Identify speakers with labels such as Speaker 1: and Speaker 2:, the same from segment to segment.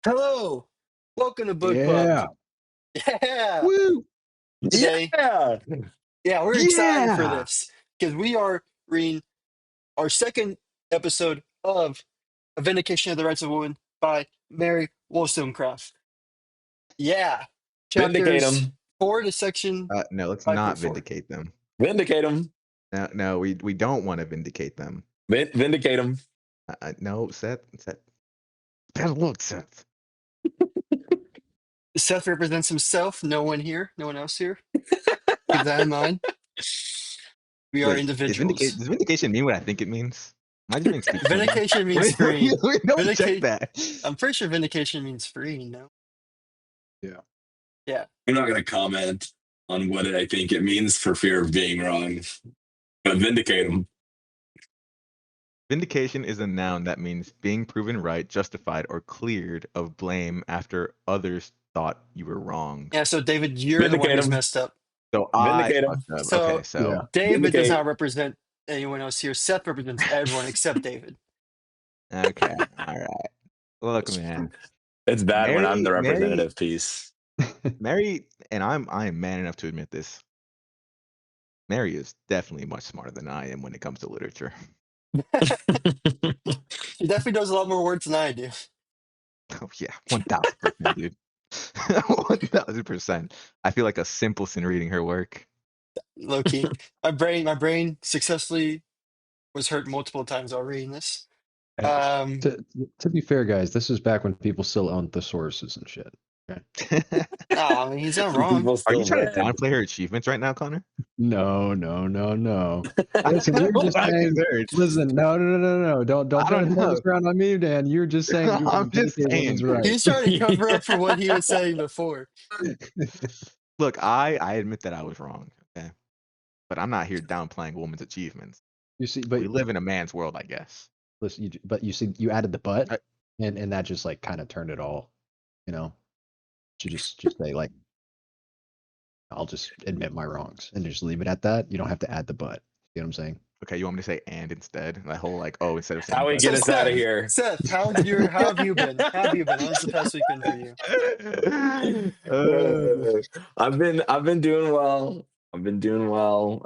Speaker 1: Hello, welcome to Book Club.
Speaker 2: Yeah.
Speaker 1: Yeah,
Speaker 2: Woo.
Speaker 1: today,
Speaker 3: Yeah.
Speaker 1: we're excited for
Speaker 2: Yeah.
Speaker 1: this because we are reading our second episode of A Vindication of the Rights of Women by Mary Wollstonecraft. Yeah,
Speaker 3: Vindicate
Speaker 1: chapters
Speaker 3: them.
Speaker 1: 4 to section
Speaker 2: No, let's not
Speaker 1: 5.4.
Speaker 2: vindicate them.
Speaker 3: Vindicate them.
Speaker 2: No, we don't want to vindicate them.
Speaker 3: Vindicate them.
Speaker 2: No, Seth. Look, Seth.
Speaker 1: Seth represents himself, no one else here. Keep that in mind. We are
Speaker 2: Wait,
Speaker 1: individuals.
Speaker 2: does vindication mean what I think it means? Am I just being stupid?
Speaker 1: Vindication means free.
Speaker 2: Don't check that.
Speaker 1: I'm pretty sure vindication means free, no?
Speaker 2: Yeah.
Speaker 1: Yeah.
Speaker 3: I'm not going to comment on what I think it means for fear of being wrong. But vindicate them.
Speaker 2: Vindication is a noun that means being proven right, justified, or cleared of blame after others thought you were wrong.
Speaker 1: Yeah, so David, you're the one who's messed up.
Speaker 2: So
Speaker 3: Vindicate
Speaker 2: I
Speaker 3: them.
Speaker 2: fucked up.
Speaker 1: So,
Speaker 2: Okay, so
Speaker 1: David does
Speaker 3: Vindicate.
Speaker 1: not represent anyone else here. Seth represents everyone except David.
Speaker 2: okay, all right. Look, man,
Speaker 3: It's bad when I'm the
Speaker 2: Mary-
Speaker 3: representative piece.
Speaker 2: Mary, and I am man enough to admit this. Mary is definitely much smarter than I am when it comes to literature.
Speaker 1: She definitely knows a lot more words than I do.
Speaker 2: Oh yeah, 1000%, dude. 1000%. I feel like a simpleton reading her work.
Speaker 1: Low key. My brain successfully was hurt multiple times while reading this.
Speaker 4: To be fair, guys, this is back when people still owned thesauruses and shit. Okay?
Speaker 1: I mean, he's not wrong.
Speaker 2: Are you trying to downplay her achievements right now, Connor?
Speaker 4: No. Listen, you're just saying. Listen, no. Don't turn this around on me, Dan. You're just saying.
Speaker 2: I'm just saying.
Speaker 4: Right.
Speaker 1: He's trying to cover up for what he was saying before.
Speaker 2: Look, I admit that I was wrong, okay, but I'm not here downplaying a woman's achievements.
Speaker 4: You see, but
Speaker 2: we live in a man's world, I guess.
Speaker 4: Listen, you see, you added the but, and that just like kind of turned it all. You know, to just say like, I'll just admit my wrongs and just leave it at that. You don't have to add the but. You know what I'm saying?
Speaker 2: Okay, you want me to say and instead? That whole like, oh, instead of saying
Speaker 3: How we get us out of here?
Speaker 1: Seth, how have you been? How's the past week been for you?
Speaker 3: I've been doing well.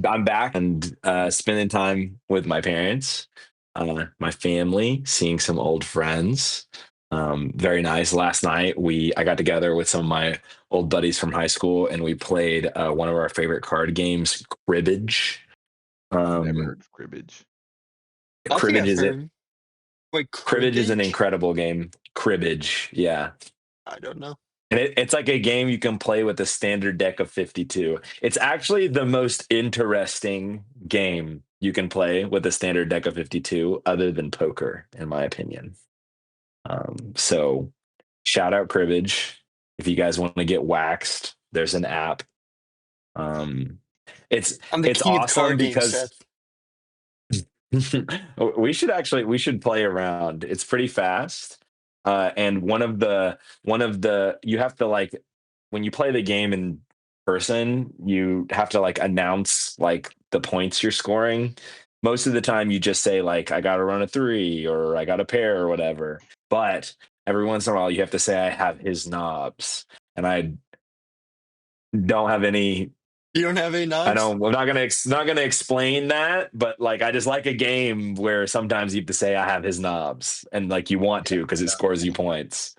Speaker 3: I'm back and spending time with my parents, my family, seeing some old friends. Very nice. Last night I got together with some of my old buddies from high school and we played one of our favorite card games, cribbage.
Speaker 2: Never heard of cribbage.
Speaker 3: Cribbage is it?
Speaker 1: Wait,
Speaker 3: cribbage is an incredible game. Cribbage, yeah.
Speaker 1: I don't know.
Speaker 3: And it's like a game you can play with a standard deck of 52. It's actually the most interesting game you can play with a standard deck of 52 other than poker, in my opinion. So shout out cribbage. If you guys want to get waxed, there's an app. It's awesome because we should play around. It's pretty fast. And one of the you have to like when you play the game in person, you have to like announce like the points you're scoring. Most of the time you just say like I got to run a 3 or I got a pair or whatever. But every once in a while you have to say I have his knobs. And I don't have any.
Speaker 1: You don't have any knobs?
Speaker 3: I'm not gonna explain that, but like I just like a game where sometimes you have to say I have his knobs, and like you want to because it scores you points.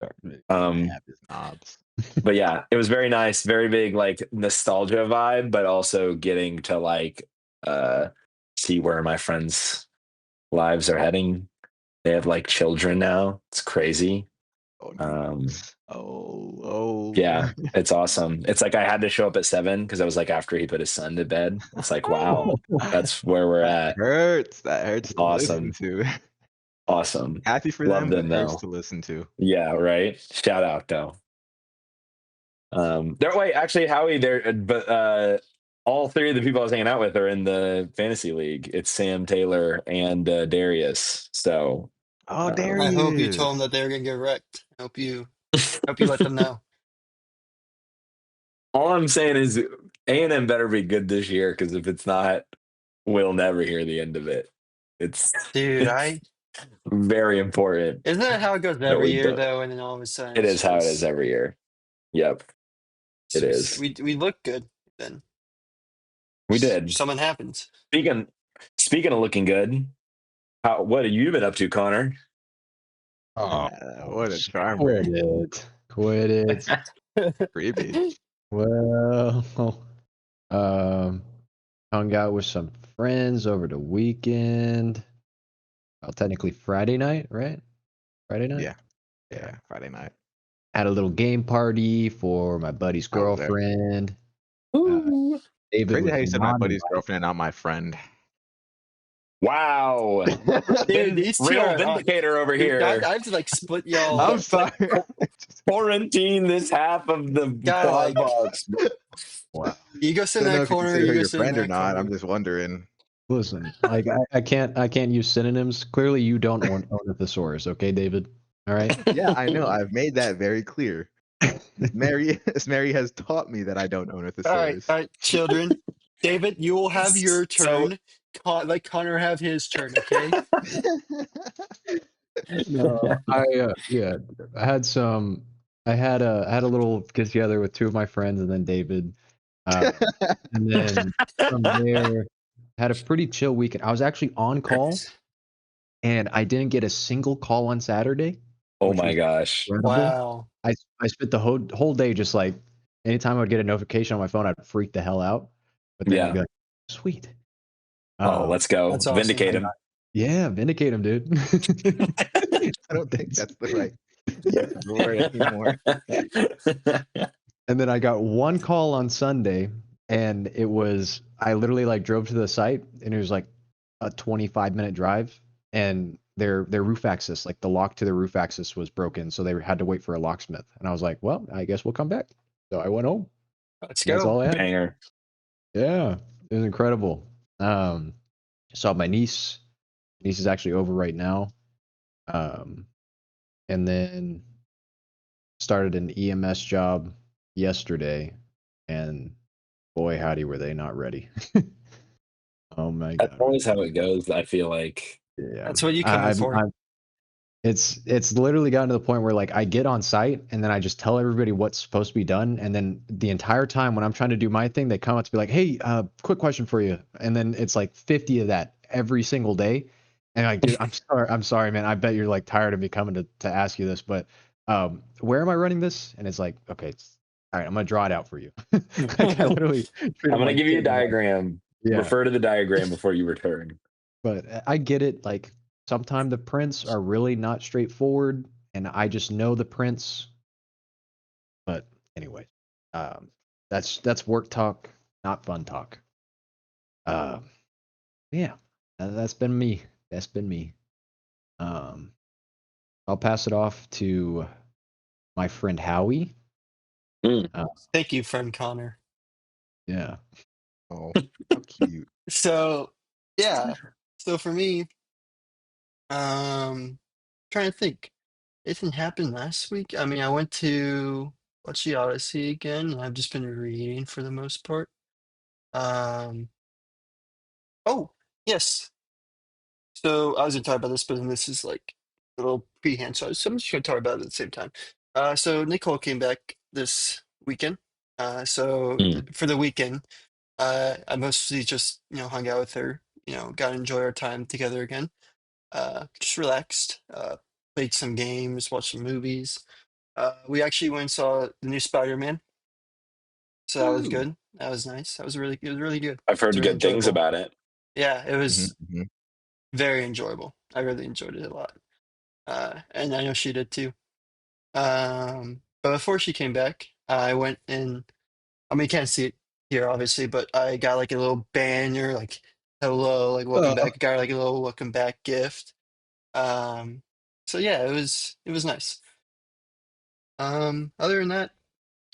Speaker 2: I have his knobs.
Speaker 3: But yeah, it was very nice, very big like nostalgia vibe, but also getting to like see where my friends' lives are heading. They have like children now. It's crazy. Yeah, it's awesome. It's like I had to show up at 7 because I was like after he put his son to bed. It's like wow, that's where we're at.
Speaker 2: That hurts.
Speaker 3: Awesome.
Speaker 2: To listen to.
Speaker 3: Awesome.
Speaker 2: Happy for
Speaker 3: Love
Speaker 2: them,
Speaker 3: them
Speaker 2: but hurts
Speaker 3: though.
Speaker 2: to listen to.
Speaker 3: Yeah, right. Shout out though. Wait, actually, Howie, but all 3 of the people I was hanging out with are in the fantasy league. It's Sam, Taylor, and Darius. So
Speaker 2: Darius.
Speaker 1: I hope you told them that they were gonna get wrecked. Hope you let them know.
Speaker 3: All I'm saying is A&M better be good this year because if it's not, we'll never hear the end of it. It's
Speaker 1: Dude,
Speaker 3: it's very important
Speaker 1: isn't that how it goes
Speaker 3: that
Speaker 1: every
Speaker 3: we
Speaker 1: year
Speaker 3: do.
Speaker 1: though? And then all of a sudden
Speaker 3: It
Speaker 1: it's
Speaker 3: is how it is
Speaker 1: just
Speaker 3: every year. Yep, it is.
Speaker 1: we look good then.
Speaker 3: We did.
Speaker 1: Something happens.
Speaker 3: Speaking speaking of looking good, what have you been up to, Connor?
Speaker 4: Oh,
Speaker 2: What a
Speaker 4: quit
Speaker 2: charmer.
Speaker 4: it. Quit it.
Speaker 2: Cribbage.
Speaker 4: Well, um, hung out with some friends over the weekend. Well, technically Friday night, right? Friday night?
Speaker 2: Yeah.
Speaker 4: Yeah.
Speaker 2: Yeah. Friday night.
Speaker 4: Had a little game party for my buddy's
Speaker 2: I was there.
Speaker 4: girlfriend. Uh,
Speaker 3: Ooh.
Speaker 4: David
Speaker 2: Crazy
Speaker 4: was
Speaker 2: how you said my
Speaker 4: not
Speaker 2: buddy's girlfriend, not my friend.
Speaker 3: Wow.
Speaker 4: invited.
Speaker 1: Dude, these two
Speaker 3: Real
Speaker 1: are
Speaker 3: vindicator over
Speaker 1: dude,
Speaker 3: here.
Speaker 1: I have to like split y'all
Speaker 2: I'm
Speaker 1: like
Speaker 2: sorry.
Speaker 3: Quarantine this half of the
Speaker 1: gotta
Speaker 3: pod
Speaker 1: like
Speaker 3: box.
Speaker 4: Wow.
Speaker 1: you go sit in
Speaker 2: Don't know
Speaker 1: that
Speaker 2: if you
Speaker 1: corner,
Speaker 2: consider
Speaker 1: you
Speaker 2: her
Speaker 1: go
Speaker 2: your
Speaker 1: sit in
Speaker 2: friend or
Speaker 1: that
Speaker 2: not. I'm
Speaker 1: corner.
Speaker 2: just wondering.
Speaker 4: Listen, like I can't use synonyms. Clearly, you don't own a thesaurus, okay, David? All right.
Speaker 2: Yeah, I know. I've made that very clear. Mary has taught me that I don't own a thesaurus.
Speaker 1: All right, children. David, you will have your
Speaker 3: So
Speaker 1: turn. Let Connor have his turn, okay?
Speaker 4: No, yeah, I had some. I had a little get together with two of my friends and then David, uh, and then from there had a pretty chill weekend. I was actually on call and I didn't get a single call on Saturday,
Speaker 3: oh
Speaker 4: which
Speaker 3: my
Speaker 4: was
Speaker 3: gosh.
Speaker 4: incredible.
Speaker 1: Wow.
Speaker 4: I spent the whole day just like anytime I would get a notification on my phone, I'd freak the hell out. But then I'd
Speaker 3: Yeah.
Speaker 4: be like, sweet.
Speaker 3: Oh, let's go.
Speaker 1: That's awesome.
Speaker 3: Vindicate him.
Speaker 4: Yeah, vindicate him, dude.
Speaker 2: I don't think that's the right use of the word anymore.
Speaker 4: And then I got one call on Sunday, and it was I literally like drove to the site, and it was like a 25-minute drive, and their roof access, like the lock to the roof access, was broken, so they had to wait for a locksmith. And I was like, well, I guess we'll come back. So I went home.
Speaker 1: Let's
Speaker 4: And that's
Speaker 1: go.
Speaker 4: all I had.
Speaker 3: Banger.
Speaker 4: Yeah, it was incredible. Um, saw my niece. Niece is actually over right now. Um, and then started an EMS job yesterday, and boy, howdy, were they not ready. Oh my
Speaker 3: That's
Speaker 4: god.
Speaker 3: always how it goes, I feel like.
Speaker 4: Yeah.
Speaker 1: That's what you come in for.
Speaker 4: It's literally gotten to the point where like I get on site and then I just tell everybody what's supposed to be done, and then the entire time when I'm trying to do my thing, they come up to be like, "Hey, quick question for you," and then it's like 50 of that every single day, and like, dude, I'm sorry, man. I bet you're like tired of me coming to ask you this, but where am I running this? And it's like, okay, all right, I'm gonna draw it out for you. Like I literally treat
Speaker 3: I'm
Speaker 4: them
Speaker 3: gonna
Speaker 4: like
Speaker 3: give you a
Speaker 4: kids. I'm like,
Speaker 3: diagram.
Speaker 4: yeah.
Speaker 3: Refer to the diagram before you return.
Speaker 4: But I get it. Like sometimes the prints are really not straightforward, and I just know the prints. But anyway, um, that's work talk, not fun talk. Um, yeah, that's been me. That's been me. Um, I'll pass it off to my friend Howie.
Speaker 3: Mm.
Speaker 4: Uh,
Speaker 1: Thank you, friend Connor.
Speaker 4: yeah.
Speaker 2: Oh, how cute.
Speaker 1: So, yeah. So for me, trying to think. Anything happened last week? I mean, I went to watch the Odyssey again, and I've just been reading for the most part. Um, oh, yes. So I was gonna talk about this, but then this is like a little prehand, so I'm just gonna talk about it at the same time. So Nicole came back this weekend.
Speaker 3: Mm.
Speaker 1: For the weekend, I mostly just hung out with her. Got to enjoy our time together again. Just relaxed. Played some games, watched some movies. We actually went and saw the new Spider-Man, so that was
Speaker 2: Woo.
Speaker 1: good. That was nice. It was really good. It
Speaker 3: I've
Speaker 1: was
Speaker 3: heard
Speaker 1: really
Speaker 3: good things
Speaker 1: enjoyable.
Speaker 3: about it.
Speaker 1: Yeah, it was
Speaker 2: Mm-hmm.
Speaker 1: very enjoyable. I really enjoyed it a lot. And I know she did too. But before she came back, I went and I mean, you can't see it here, obviously, but I got like a little banner, like "Hello," like "Welcome back." I got like a little welcome back gift. Um, so yeah, it was nice. Other than that,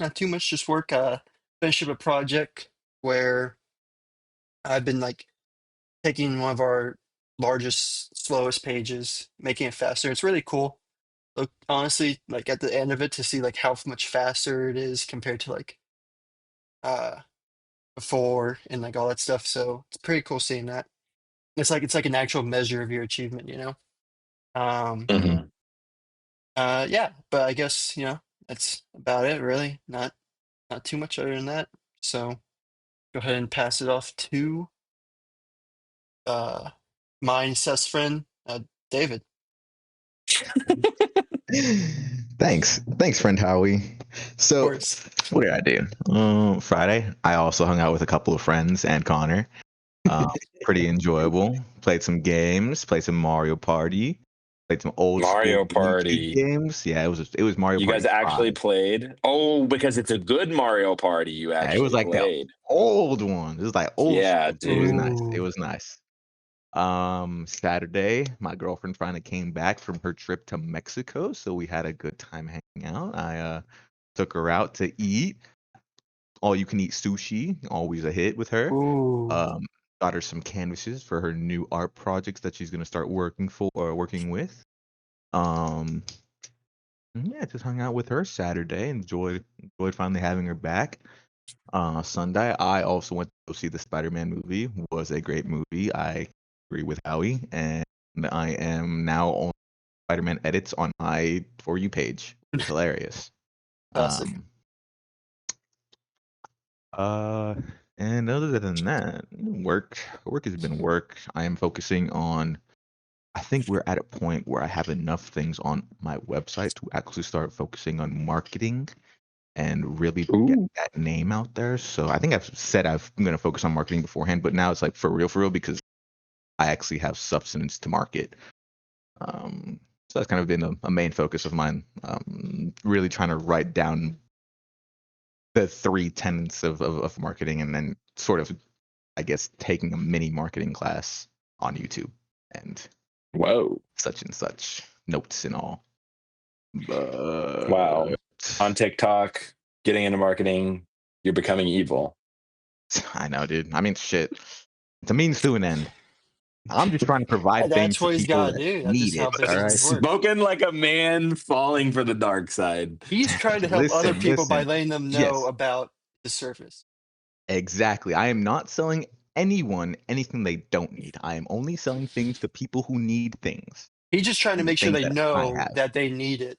Speaker 1: not too much, just work. Finish up a project where I've been like taking one of our largest, slowest pages, making it faster. It's really cool. Look, honestly, like at the end of it, to see like how much faster it is compared to like uh before and like all that stuff. So it's pretty cool seeing that. it's like an actual measure of your achievement, you know. Um,
Speaker 3: Mhm.
Speaker 1: yeah, but I guess that's about it, really. Not too much other than that. So go ahead and pass it off to uh my incest friend, David.
Speaker 2: Thanks, friend Howie.
Speaker 1: Of
Speaker 2: So,
Speaker 1: course.
Speaker 2: what did I do? Friday, I also hung out with a couple of friends and Connor. Um, Pretty enjoyable. Played some games. Played some Mario Party. Played some old school
Speaker 3: Mario
Speaker 2: GameCube
Speaker 3: Party.
Speaker 2: games. Yeah, it was Mario
Speaker 3: You guys
Speaker 2: Party
Speaker 3: actually
Speaker 2: 5.
Speaker 3: played? Oh, because it's a good Mario Party you
Speaker 2: Yeah, it was
Speaker 3: actually
Speaker 2: like the
Speaker 3: played.
Speaker 2: old one. It was like old
Speaker 3: Yeah,
Speaker 2: school. It was
Speaker 3: dude.
Speaker 2: nice. It
Speaker 1: Ooh.
Speaker 2: was nice. Saturday, my girlfriend finally came back from her trip to Mexico, so we had a good time hanging out. I took her out to eat. All you can eat sushi, always a hit with her.
Speaker 1: Ooh.
Speaker 2: Um, got her some canvases for her new art projects that she's gonna start working with. Um, yeah, just hung out with her Saturday. Enjoyed finally having her back. Sunday, I also went to go see the Spider-Man movie. Was a great movie. I agree with Howie, and I am now on Spider-Man edits on my For You page. It was hilarious.
Speaker 1: Classic.
Speaker 2: Um, uh, and other than that, work has been work. I am focusing on. I think we're at a point where I have enough things on my website to actually start focusing on marketing and really get
Speaker 3: Ooh.
Speaker 2: that name out there. So I think I've said I'm going to focus on marketing beforehand, but now it's like for real, because I actually have substance to market. So that's kind of been a main focus of mine. Really trying to write down the three tenets of marketing, and then sort of, I guess, taking a mini marketing class on YouTube and
Speaker 3: Whoa.
Speaker 2: such and such notes and all. But
Speaker 3: Wow. On TikTok, getting into marketing, you're becoming evil.
Speaker 2: I know, dude. I mean, shit. It's a means to an end. I'm just trying to provide things
Speaker 1: That's
Speaker 2: to
Speaker 1: what he's
Speaker 2: people
Speaker 1: got to
Speaker 2: that
Speaker 1: do. That's
Speaker 2: need
Speaker 1: just how
Speaker 2: it. All
Speaker 1: businesses
Speaker 2: right.
Speaker 1: work.
Speaker 3: Spoken like a man falling for the dark side.
Speaker 1: He's trying to help other
Speaker 2: Listen,
Speaker 1: people by
Speaker 2: listen.
Speaker 1: letting them know
Speaker 2: Yes,
Speaker 1: about the surface.
Speaker 2: exactly. I am not selling anyone anything they don't need. I am only selling things to people who need things
Speaker 1: He's just trying to
Speaker 2: and the
Speaker 1: make sure
Speaker 2: things
Speaker 1: they
Speaker 2: that I
Speaker 1: know
Speaker 2: have.
Speaker 1: that they need it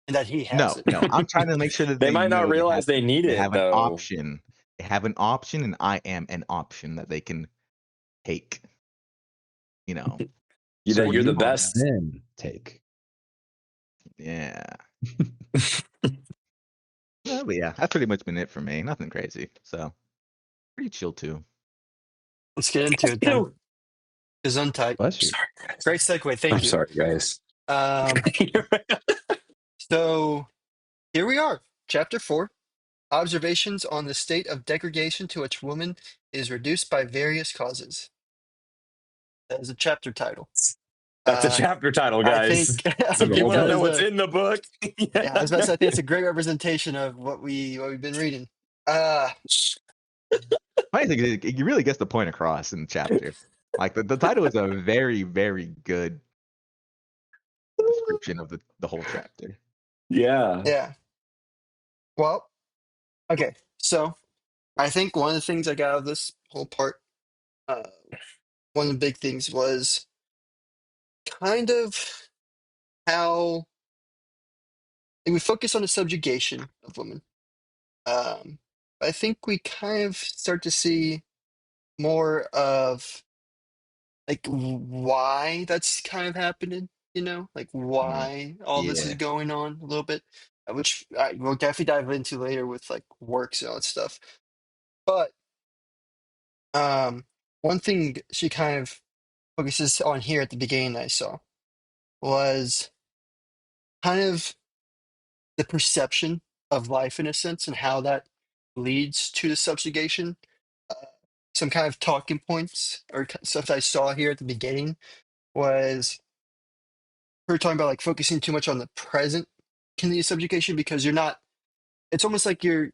Speaker 1: and that he has
Speaker 2: No,
Speaker 1: it.
Speaker 2: no. I'm trying to make sure that
Speaker 3: They
Speaker 2: they
Speaker 3: might not
Speaker 2: know
Speaker 3: realize they need
Speaker 2: they
Speaker 3: it
Speaker 2: have an
Speaker 3: though.
Speaker 2: option. They have an option, and I am an option that they can take. You know.
Speaker 3: That
Speaker 4: So
Speaker 3: you're
Speaker 4: you
Speaker 3: the
Speaker 4: will
Speaker 3: best.
Speaker 4: then take.
Speaker 2: Yeah. But yeah, that's pretty much been it for me. Nothing crazy. So pretty chill too.
Speaker 1: Let's get into it then.
Speaker 3: Ew.
Speaker 1: Gesundheit.
Speaker 4: Bless you.
Speaker 3: Sorry, guys.
Speaker 1: Great segue.
Speaker 3: I'm
Speaker 1: Thank you.
Speaker 3: sorry, guys.
Speaker 1: Um, so here we are. Chapter 4. Observations on the state of degradation to which woman is reduced by various causes. That is a chapter title.
Speaker 3: That's a
Speaker 1: Uh,
Speaker 3: chapter title,
Speaker 1: I
Speaker 3: guing.
Speaker 1: think I
Speaker 3: So
Speaker 4: For
Speaker 3: if
Speaker 4: the
Speaker 3: you
Speaker 1: think
Speaker 4: whole
Speaker 3: want to
Speaker 1: that
Speaker 4: book.
Speaker 3: know
Speaker 1: is
Speaker 3: what's
Speaker 1: a
Speaker 3: in the book,
Speaker 1: yeah. I was about to say I think it's a great representation of what we've been reading. Uh,
Speaker 2: I think it really gets the point across in the chapter. Like the title is a very, very good description of the whole chapter.
Speaker 3: yeah.
Speaker 1: yeah. Well, okay. So I think one of the things I got out of this whole part, uh, one of the big things was kind of how we focus on the subjugation of women. Um, I think we kind of start to see more of like why that's kind of happening, like
Speaker 2: Mm,
Speaker 1: why all this is
Speaker 2: yeah.
Speaker 1: going on a little bit, which I will definitely dive into later with like works and all that stuff. But um, one thing she kind of focuses on here at the beginning I saw was kind of the perception of life in a sense and how that leads to the subjugation. Uh, some kind of talking points or stuff I saw here at the beginning was we were talking about like focusing too much on the present can lead to subjugation because you're not. It's almost like you're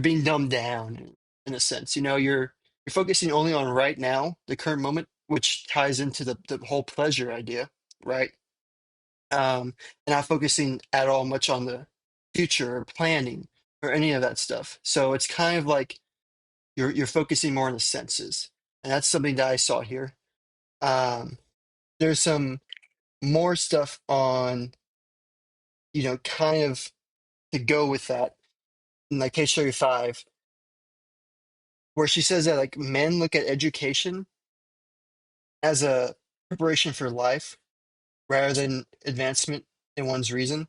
Speaker 1: being dumbed down in a sense. You're focusing only on right now, the current moment, which ties into the whole pleasure idea, right? And not focusing at all much on the future or planning or any of that stuff. So it's kind of like you're focusing more on the senses, and that's something that I saw here. There's some more stuff on, kind of to go with that, in like case 35, where she says that like men look at education as a preparation for life rather than advancement in one's reason,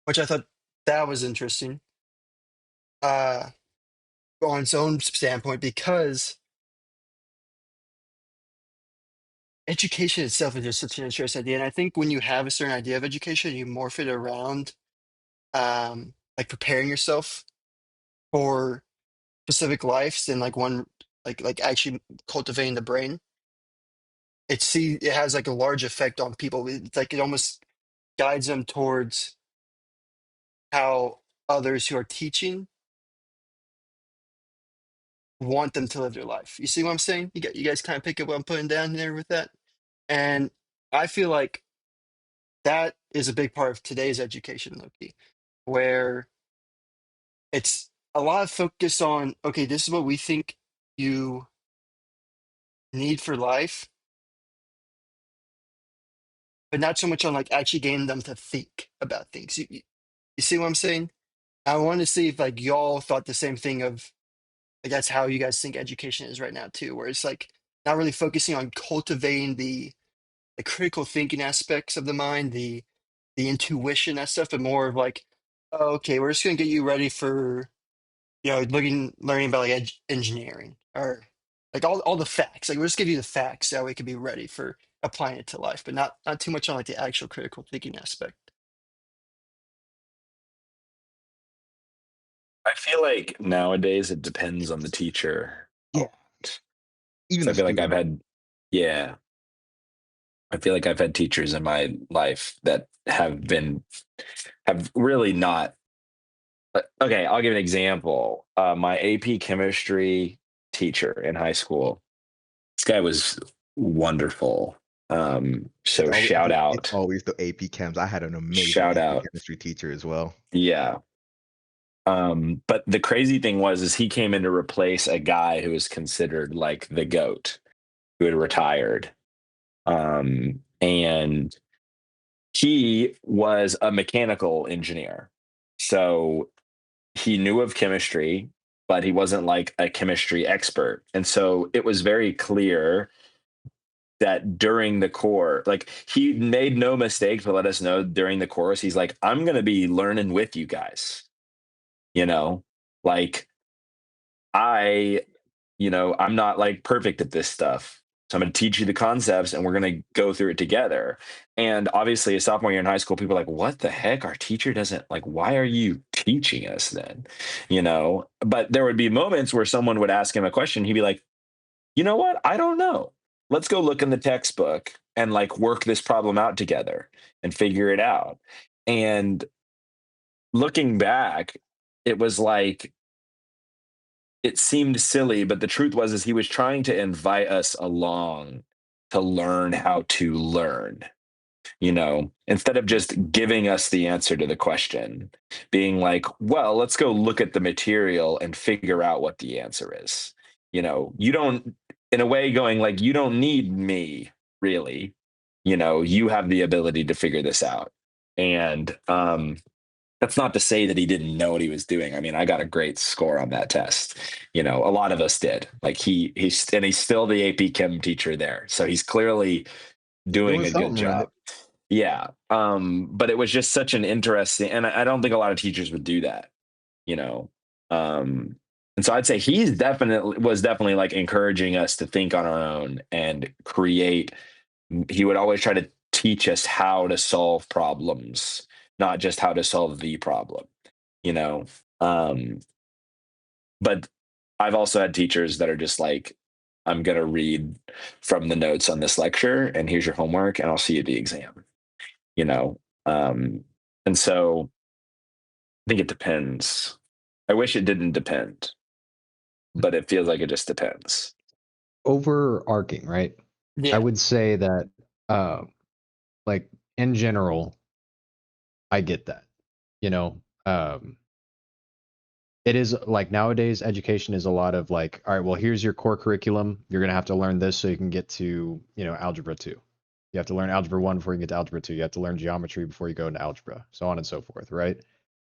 Speaker 1: which I thought that was interesting uh, on its own standpoint, because education itself is just such an interesting idea. And I think when you have a certain idea of education, you morph it around like preparing yourself for specific lives and like one like actually cultivating the brain. It has like a large effect on people. It's like it almost guides them towards how others who are teaching want them to live their life. You see what I'm saying? You guys kind of pick up what I'm putting down there with that. And I feel like that is a big part of today's education, Loki, where it's a lot of focus on, okay, this is what we think you need for life, but not so much on like actually getting them to think about things. You see what I'm saying? I want to see if like y'all thought the same thing of like that's how you guys think education is right now too, where it's like not really focusing on cultivating the critical thinking aspects of the mind, the intuition, that stuff, but more of like, oh, okay, we're just gonna get you ready for learning about like engineering or like all the facts. Like we'll just give you the facts so we can be ready for applying it to life, but not too much on like the actual critical thinking aspect.
Speaker 3: I feel like nowadays it depends on the teacher.
Speaker 2: Yeah. Even
Speaker 3: So
Speaker 2: the
Speaker 3: I feel like
Speaker 2: student.
Speaker 3: yeah, I feel like I've had teachers in my life that have really not. Okay, I'll give an example. My AP chemistry teacher in high school. This guy was wonderful. So shout
Speaker 2: It's
Speaker 3: out,
Speaker 2: always the AP chems. I had an amazing
Speaker 3: shout
Speaker 2: AP
Speaker 3: out.
Speaker 2: chemistry teacher as well.
Speaker 3: Yeah. But the crazy thing is he came in to replace a guy who was considered like the GOAT, who had retired. And he was a mechanical engineer. So he knew of chemistry, but he wasn't like a chemistry expert. And so it was very clear that during the core, like he made no mistake to let us know during the course, he's like, I'm going to be learning with you guys, you know, like I, I'm not like perfect at this stuff. So I'm going to teach you the concepts and we're going to go through it together. And obviously, a sophomore year in high school, people are like, what the heck? Our teacher doesn't like, why are you teaching us then? But there would be moments where someone would ask him a question. He'd be like, you know what? I don't know. Let's go look in the textbook and like work this problem out together and figure it out. And looking back, it was like, it seemed silly, but the truth was is he was trying to invite us along to learn how to learn, instead of just giving us the answer to the question, being like, well, let's go look at the material and figure out what the answer is. You don't, in a way, going like, you don't need me really. You have the ability to figure this out. And that's not to say that he didn't know what he was doing. I mean, I got a great score on that test. A lot of us did. Like he's still the AP Chem teacher there, so he's clearly doing
Speaker 4: Doing
Speaker 3: a good
Speaker 4: something right.
Speaker 3: job. Yeah. But it was just such an interesting, and I don't think a lot of teachers would do that. You know. And so I'd say was definitely like encouraging us to think on our own and create. He would always try to teach us how to solve problems, not just how to solve the problem, you know. Um, but I've also had teachers that are just like, I'm gonna read from the notes on this lecture, and here's your homework, and I'll see you at the exam, you know. And so I think it depends. I wish it didn't depend, but it feels like it just depends.
Speaker 4: Overarching, right? I
Speaker 1: Yeah.
Speaker 4: would say that, uh, like in general, I get that. You know, um, it is like nowadays education is a lot of like, all right, well, here's your core curriculum. You're going to have to learn this so you can get to, algebra 2. You have to learn algebra 1 before you get to algebra 2. You have to learn geometry before you go into algebra, so on and so forth, right?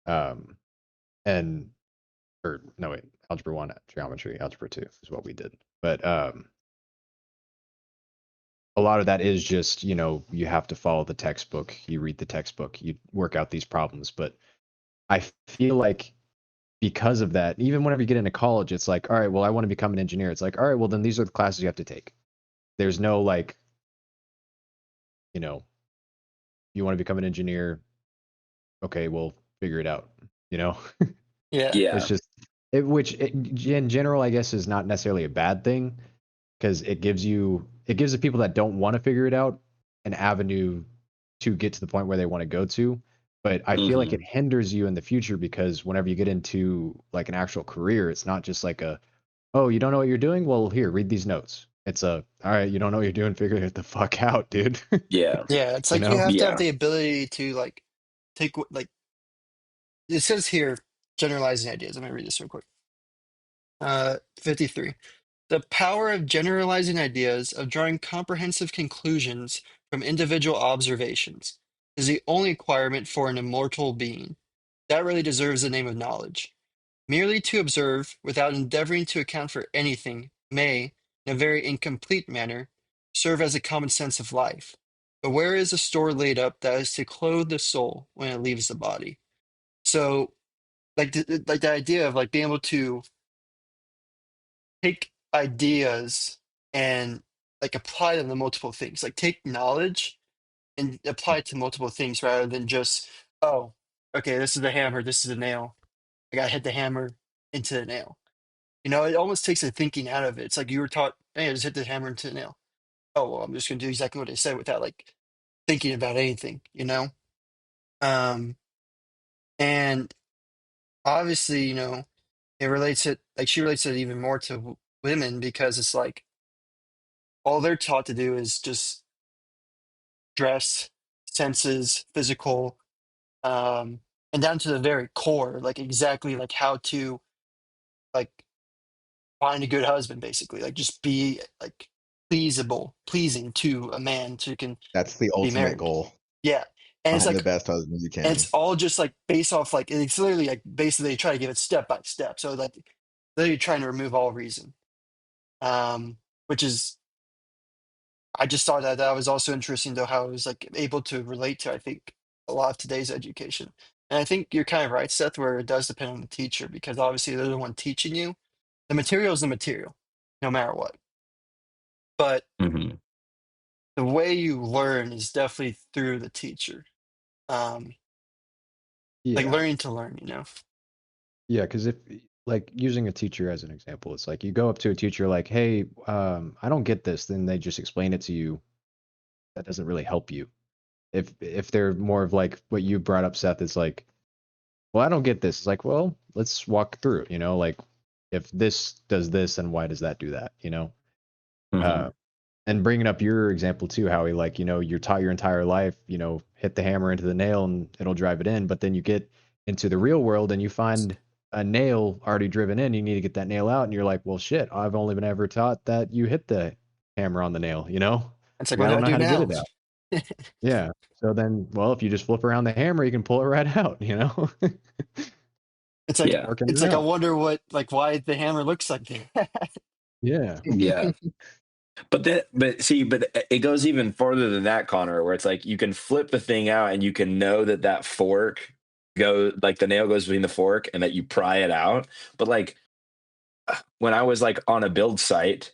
Speaker 4: Um, and or no, wait, algebra 1, geometry, algebra 2 is what we did. But a lot of that is just, you have to follow the textbook, you read the textbook, you work out these problems. But I feel like because of that, even whenever you get into college, it's like, all right, well, I want to become an engineer. It's like, all right, well, then these are the classes you have to take. There's no like, you know, you want to become an engineer. Okay, we'll figure it out. You know,
Speaker 1: Yeah.
Speaker 3: Yeah.
Speaker 4: it's just, which in general, I guess, is not necessarily a bad thing, because it gives the people that don't want to figure it out an avenue to get to the point where they want to go to. But I feel like it hinders you in the future, because whenever you get into like an actual career, it's not just like oh, you don't know what you're doing? Well, here, read these notes. It's all right, you don't know what you're doing, figure it the fuck out, dude.
Speaker 3: Yeah.
Speaker 1: Yeah. It's
Speaker 4: You
Speaker 1: like you
Speaker 4: know?
Speaker 1: have to have
Speaker 3: Yeah.
Speaker 1: the ability to like like it says here, generalizing ideas. I'm gonna read this real quick. 53. The power of generalizing ideas, of drawing comprehensive conclusions from individual observations, is the only requirement for an immortal being. That really deserves the name of knowledge. Merely to observe, without endeavoring to account for anything, may, in a very incomplete manner, serve as a common sense of life. But where is the store laid up that is to clothe the soul when it leaves the body? So, like the idea of like being able to take ideas and like apply them to multiple things, like take knowledge and apply it to multiple things rather than just, oh, okay, this is the hammer, this is the nail. I gotta hit the hammer into the nail. It almost takes the thinking out of it. It's like you were taught, hey, just hit the hammer into the nail. Oh, well, I'm just gonna do exactly what they said without like thinking about anything. Um, and obviously, it relates it like she relates it even more to women because it's like all they're taught to do is just dress, senses, physical, and down to the very core, like exactly like how to like find a good husband, basically, like just be like pleasing to a man so you can
Speaker 2: That's the
Speaker 1: be
Speaker 2: ultimate
Speaker 1: married.
Speaker 2: goal.
Speaker 1: Yeah, and it's
Speaker 2: Find the
Speaker 1: like,
Speaker 2: best husband you
Speaker 1: and
Speaker 2: can.
Speaker 1: it's all just like based off like it's literally like basically they try to give it step by step. So like literally trying to remove all reason, which is I just thought that was also interesting though how it was like able to relate to I think a lot of today's education. And I think you're kind of right, Seth, where it does depend on the teacher because obviously they're the one teaching you. The material is the material, no matter what. But
Speaker 3: Hmm.
Speaker 1: the way you learn is definitely through the teacher. Um, like
Speaker 4: Yeah.
Speaker 1: learning to learn.
Speaker 4: Yeah, because if like using a teacher as an example, it's like you go up to a teacher like, hey, I don't get this, then they just explain it to you. That doesn't really help you. If they're more of like what you brought up, Seth, is like, well, I don't get this. It's like, well, let's walk through, like if this does this, and why does that do that,
Speaker 3: Hmm.
Speaker 4: Uh, and bringing up your example too, Howie, like, you're taught your entire life, hit the hammer into the nail and it'll drive it in. But then you get into the real world and you find a nail already driven in. You need to get that nail out. And you're like, well, shit, I've only been ever taught that you hit the hammer on the nail,
Speaker 1: It's like,
Speaker 4: and
Speaker 1: what
Speaker 4: I
Speaker 1: do
Speaker 4: don't
Speaker 1: I
Speaker 4: know
Speaker 1: do
Speaker 4: how to get
Speaker 1: now?
Speaker 4: it out. Yeah. So then, well, if you just flip around the hammer, you can pull it right out,
Speaker 1: It's like
Speaker 3: Yeah.
Speaker 4: Working
Speaker 1: it's
Speaker 4: it
Speaker 1: like I
Speaker 4: out.
Speaker 1: wonder why the hammer looks like that.
Speaker 4: Yeah.
Speaker 3: Yeah. But it goes even farther than that, Connor, where it's like you can flip the thing out and you can know that fork like the nail goes between the fork and that you pry it out. But like when I was like on a build site,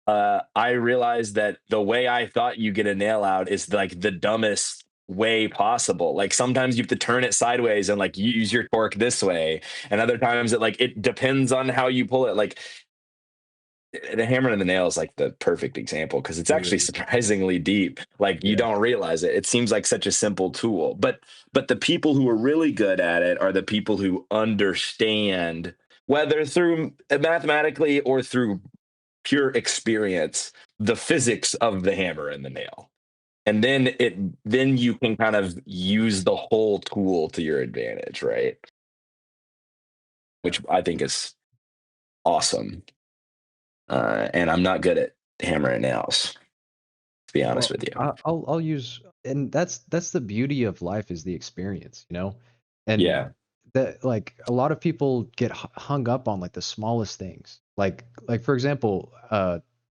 Speaker 3: I realized that the way I thought you get a nail out is like the dumbest way possible. Like sometimes you have to turn it sideways and like use your torque this way, and other times it depends on how you pull it. Like the hammer and the nail is like the perfect example because it's
Speaker 4: It
Speaker 3: actually
Speaker 4: really is.
Speaker 3: surprisingly deep. Like you
Speaker 4: Yeah.
Speaker 3: don't realize it. It seems like such a simple tool, but the people who are really good at it are the people who understand, whether through mathematically or through pure experience, the physics of the hammer and the nail. And then you can kind of use the whole tool to your advantage, right? which I think is awesome. And I'm not good at hammering nails, to be honest
Speaker 4: Well,
Speaker 3: with you.
Speaker 4: I'll use, and that's the beauty of life is the experience, you know, and
Speaker 3: Yeah.
Speaker 4: that like a lot of people get hung up on like the smallest things, like for example,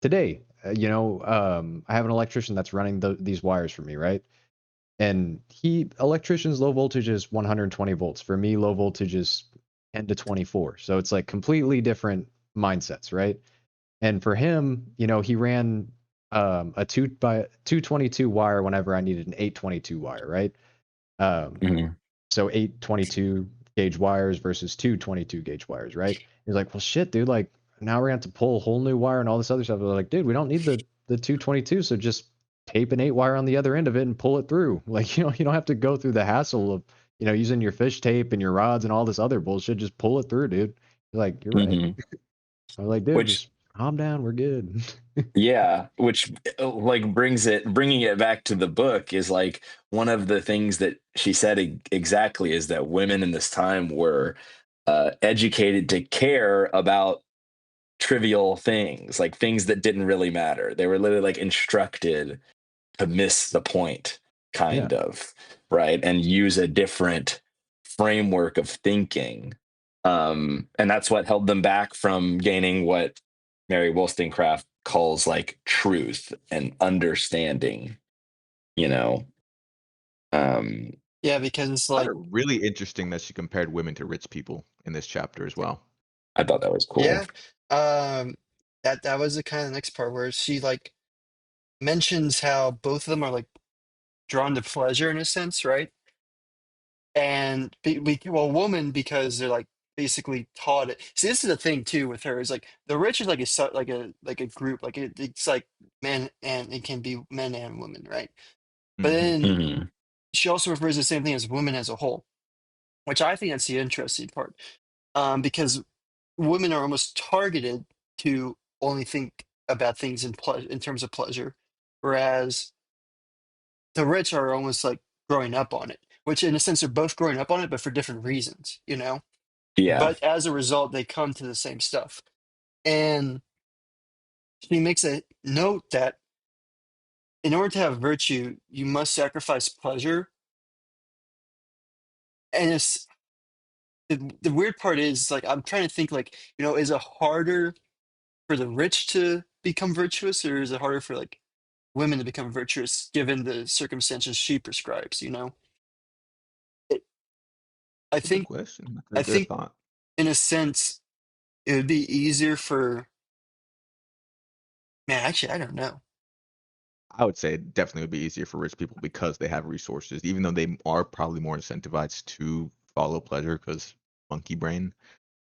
Speaker 4: today, I have an electrician that's running these wires for me, right? And electrician's low voltage is 120 volts. For me, low voltage is 10 to 24. So it's like completely different mindsets, right? And for him, he ran a 222 wire whenever I needed an 822 wire, right? Um,
Speaker 3: Mhm.
Speaker 4: so 822 gauge wires versus 222 gauge wires, right? He's like, well, shit, dude. Like now we're gonna have to pull a whole new wire and all this other stuff. I was like, dude, we don't need the 222, so just tape an 8 wire on the other end of it and pull it through. Like you don't have to go through the hassle of using your fish tape and your rods and all this other bullshit. Just pull it through, dude. He's like, you're right.
Speaker 3: Mhm.
Speaker 4: I was like, dude,
Speaker 3: Which,
Speaker 4: just calm down. We're good.
Speaker 3: yeah, which like bringing it back to the book is like one of the things that she said exactly is that women in this time were educated to care about trivial things, like things that didn't really matter. They were literally like instructed to miss the point,
Speaker 4: Yeah.
Speaker 3: kind of, right? And use a different framework of thinking. And that's what held them back from gaining what Mary Wollstonecraft calls like truth and understanding, you know. Um,
Speaker 1: Yeah, because it's
Speaker 2: I found
Speaker 1: like,
Speaker 2: it really interesting that she compared women to rich people in this chapter as well.
Speaker 3: I thought that was cool.
Speaker 1: yeah, um, that was the kind of next part where she like mentions how both of them are like drawn to pleasure in a sense, right? And well, woman because they're like basically taught it. See, this is the thing too with her is like the rich is like like a group, like it's like men and it can be men and women, right? But
Speaker 2: Hmm.
Speaker 1: then
Speaker 3: Hmm.
Speaker 1: she also refers to the same thing as women as a whole, which I think that's the interesting part, because women are almost targeted to only think about things in terms of pleasure, whereas the rich are almost like growing up on it, which in a sense are both growing up on it, but for different reasons, you know?
Speaker 3: Yeah.
Speaker 1: But as a result, they come to the same stuff. And she makes a note that in order to have virtue, you must sacrifice pleasure. And the weird part is like, I'm trying to think like, is it harder for the rich to become virtuous or is it harder for like women to become virtuous given the circumstances she prescribes, It, I
Speaker 2: That's a good
Speaker 1: think,
Speaker 2: question. That's a
Speaker 1: I
Speaker 2: good
Speaker 1: think
Speaker 2: thought.
Speaker 1: in a sense, it would be easier for, man, actually, I don't know.
Speaker 2: I would say it definitely would be easier for rich people because they have resources, even though they are probably more incentivized to follow pleasure because monkey brain.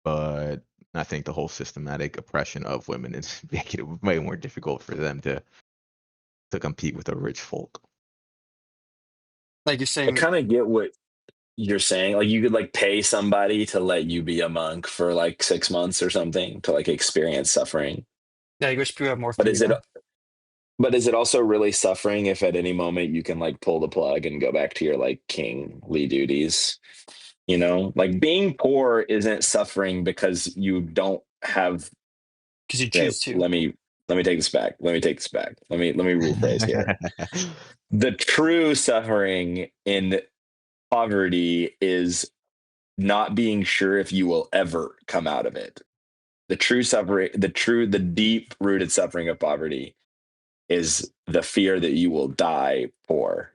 Speaker 2: But I think the whole systematic oppression of women is making it way more difficult for them to compete with the rich folk.
Speaker 1: Like you're
Speaker 3: I
Speaker 1: saying,
Speaker 3: kind of get what you're saying. Like you could like pay somebody to let you be a monk for like 6 months or something to like experience suffering.
Speaker 1: like rich people have more
Speaker 3: But is it
Speaker 1: freedom.
Speaker 3: but is it also really suffering if at any moment you can like pull the plug and go back to your like kingly duties? Like being poor isn't suffering because you don't have.
Speaker 1: Because you
Speaker 3: Okay,
Speaker 1: choose to.
Speaker 3: let me take this back. Let me rephrase here. The true suffering in poverty is not being sure if you will ever come out of it. The true suffering, the deep rooted suffering of poverty is the fear that you will die poor,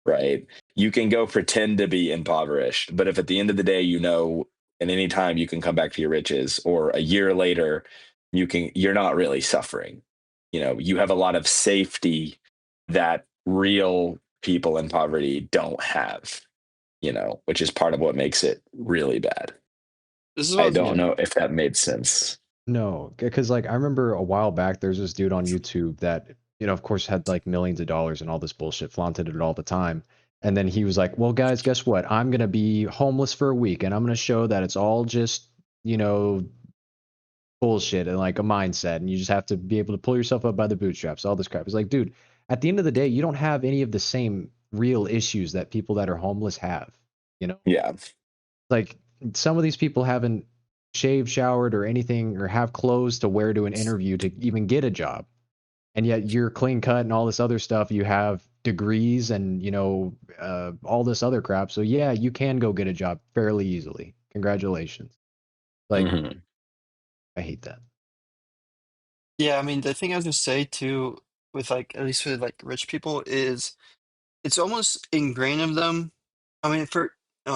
Speaker 3: right? You can go pretend to be impoverished, but if at the end of the day, at any time you can come back to your riches or a year later, you're not really suffering. You have a lot of safety that real people in poverty don't have, which is part of what makes it really bad.
Speaker 1: This is what I
Speaker 3: I
Speaker 1: was
Speaker 3: don't
Speaker 1: gonna.
Speaker 3: know if that made sense.
Speaker 4: No, because like I remember a while back, there's this dude on YouTube that, of course, had like millions of dollars and all this bullshit, flaunted it all the time. And then he was like, well, guys, guess what? I'm going to be homeless for a week and I'm going to show that it's all just, you know, bullshit and like a mindset. And you just have to be able to pull yourself up by the bootstraps, all this crap. It's like, dude, at the end of the day, you don't have any of the same real issues that people that are homeless have, you know?
Speaker 3: Yeah.
Speaker 4: Like some of these people haven't shaved, showered, or anything, or have clothes to wear to an interview to even get a job. And yet you're clean cut and all this other stuff. You have degrees and, all this other crap. So yeah, you can go get a job fairly easily. Congratulations. Like,
Speaker 3: Mhm.
Speaker 4: I hate that.
Speaker 1: Yeah, I mean, the thing I was gonna say too, with like at least with like rich people, is it's almost ingrained in them. I mean,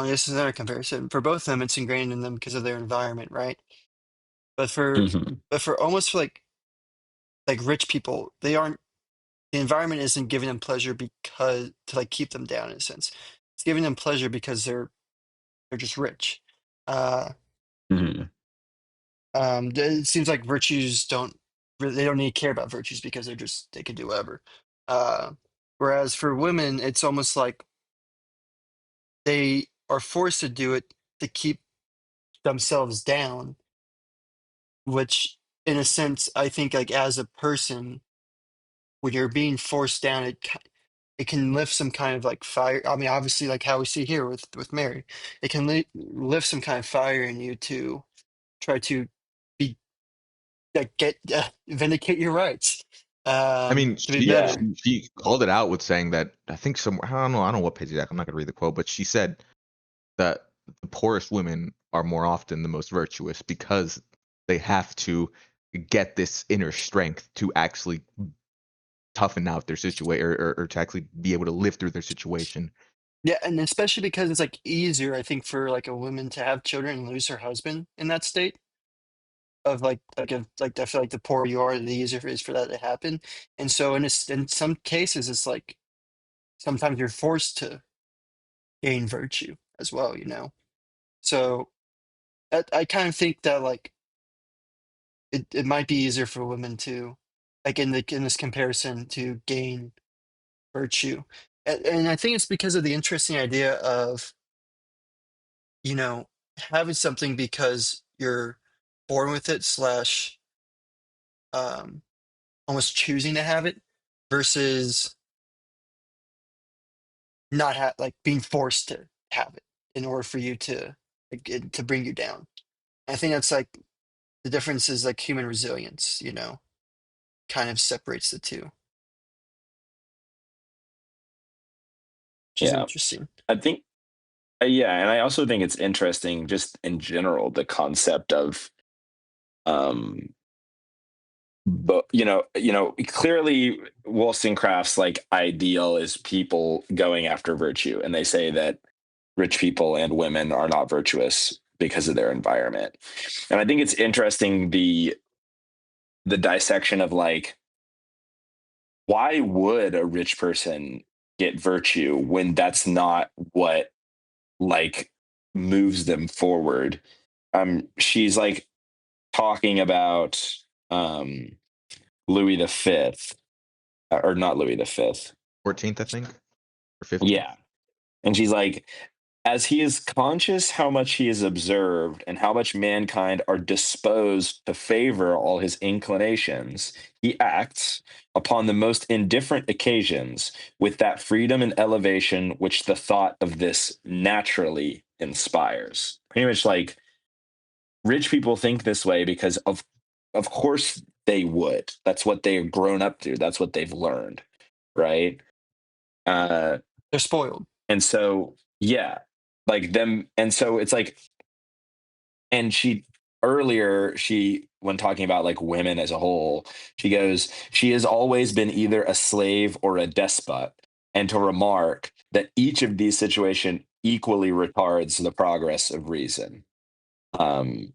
Speaker 1: this is another comparison. For both of them, it's ingrained in them because of their environment, right? But for
Speaker 3: Mhm.
Speaker 1: but for almost for like rich people, they aren't. The environment isn't giving them pleasure because to like keep them down in a sense. It's giving them pleasure because they're just rich. Uh,
Speaker 3: Mhm.
Speaker 1: it seems like virtues they don't need to care about virtues because they can do whatever. Uh, Whereas for women, it's almost like they are forced to do it to keep themselves down, which in a sense, I think like as a person, when you're being forced down, it can lift some kind of like fire. I mean, obviously, like how we see here with Mary, it can lift some kind of fire in you to try to be get vindicate your rights,
Speaker 2: I mean,
Speaker 1: to be
Speaker 3: Yeah.
Speaker 1: better.
Speaker 2: she called it out with saying that I think somewhere I don't know what page exactly. I'm not gonna read the quote, but she said that the poorest women are more often the most virtuous because they have to get this inner strength to actually toughen out their situation or to actually be able to live through their situation.
Speaker 1: Yeah, and especially because it's like easier, I think, for like a woman to have children and lose her husband in that state of I feel like the poorer you are, the easier it is for that to happen. And so in some cases, it's like sometimes you're forced to gain virtue as well, you know. So I kind of think that like it might be easier for women to like in this comparison to gain virtue, and I think it's because of the interesting idea of you know having something because you're born with it slash um almost choosing to have it versus not like being forced to have it in order for you to to bring you down. I think that's like the difference is like human resilience, kind of separates the two, which is
Speaker 3: Yeah.
Speaker 1: interesting.
Speaker 3: I think yeah, and I also think it's interesting just in general the concept of um but clearly Wollstonecraft's like ideal is people going after virtue, and they say that rich people and women are not virtuous because of their environment. And I think it's interesting the dissection of like, why would a rich person get virtue when that's not what like moves them forward? She's like talking about um Louis the Fifth, or not Louis the Fifth.
Speaker 2: 14th, I think, or 15th.
Speaker 3: Yeah. And she's like, as he is conscious how much he is observed and how much mankind are disposed to favor all his inclinations, he acts upon the most indifferent occasions with that freedom and elevation which the thought of this naturally inspires. Pretty much like rich people think this way because of course they would. That's what they've grown up to. That's what they've learned, right? Uh,
Speaker 1: They're spoiled.
Speaker 3: and so yeah, like them, and so it's like, and she when talking about like women as a whole, she goes, she has always been either a slave or a despot, and to remark that each of these situations equally retards the progress of reason. Um,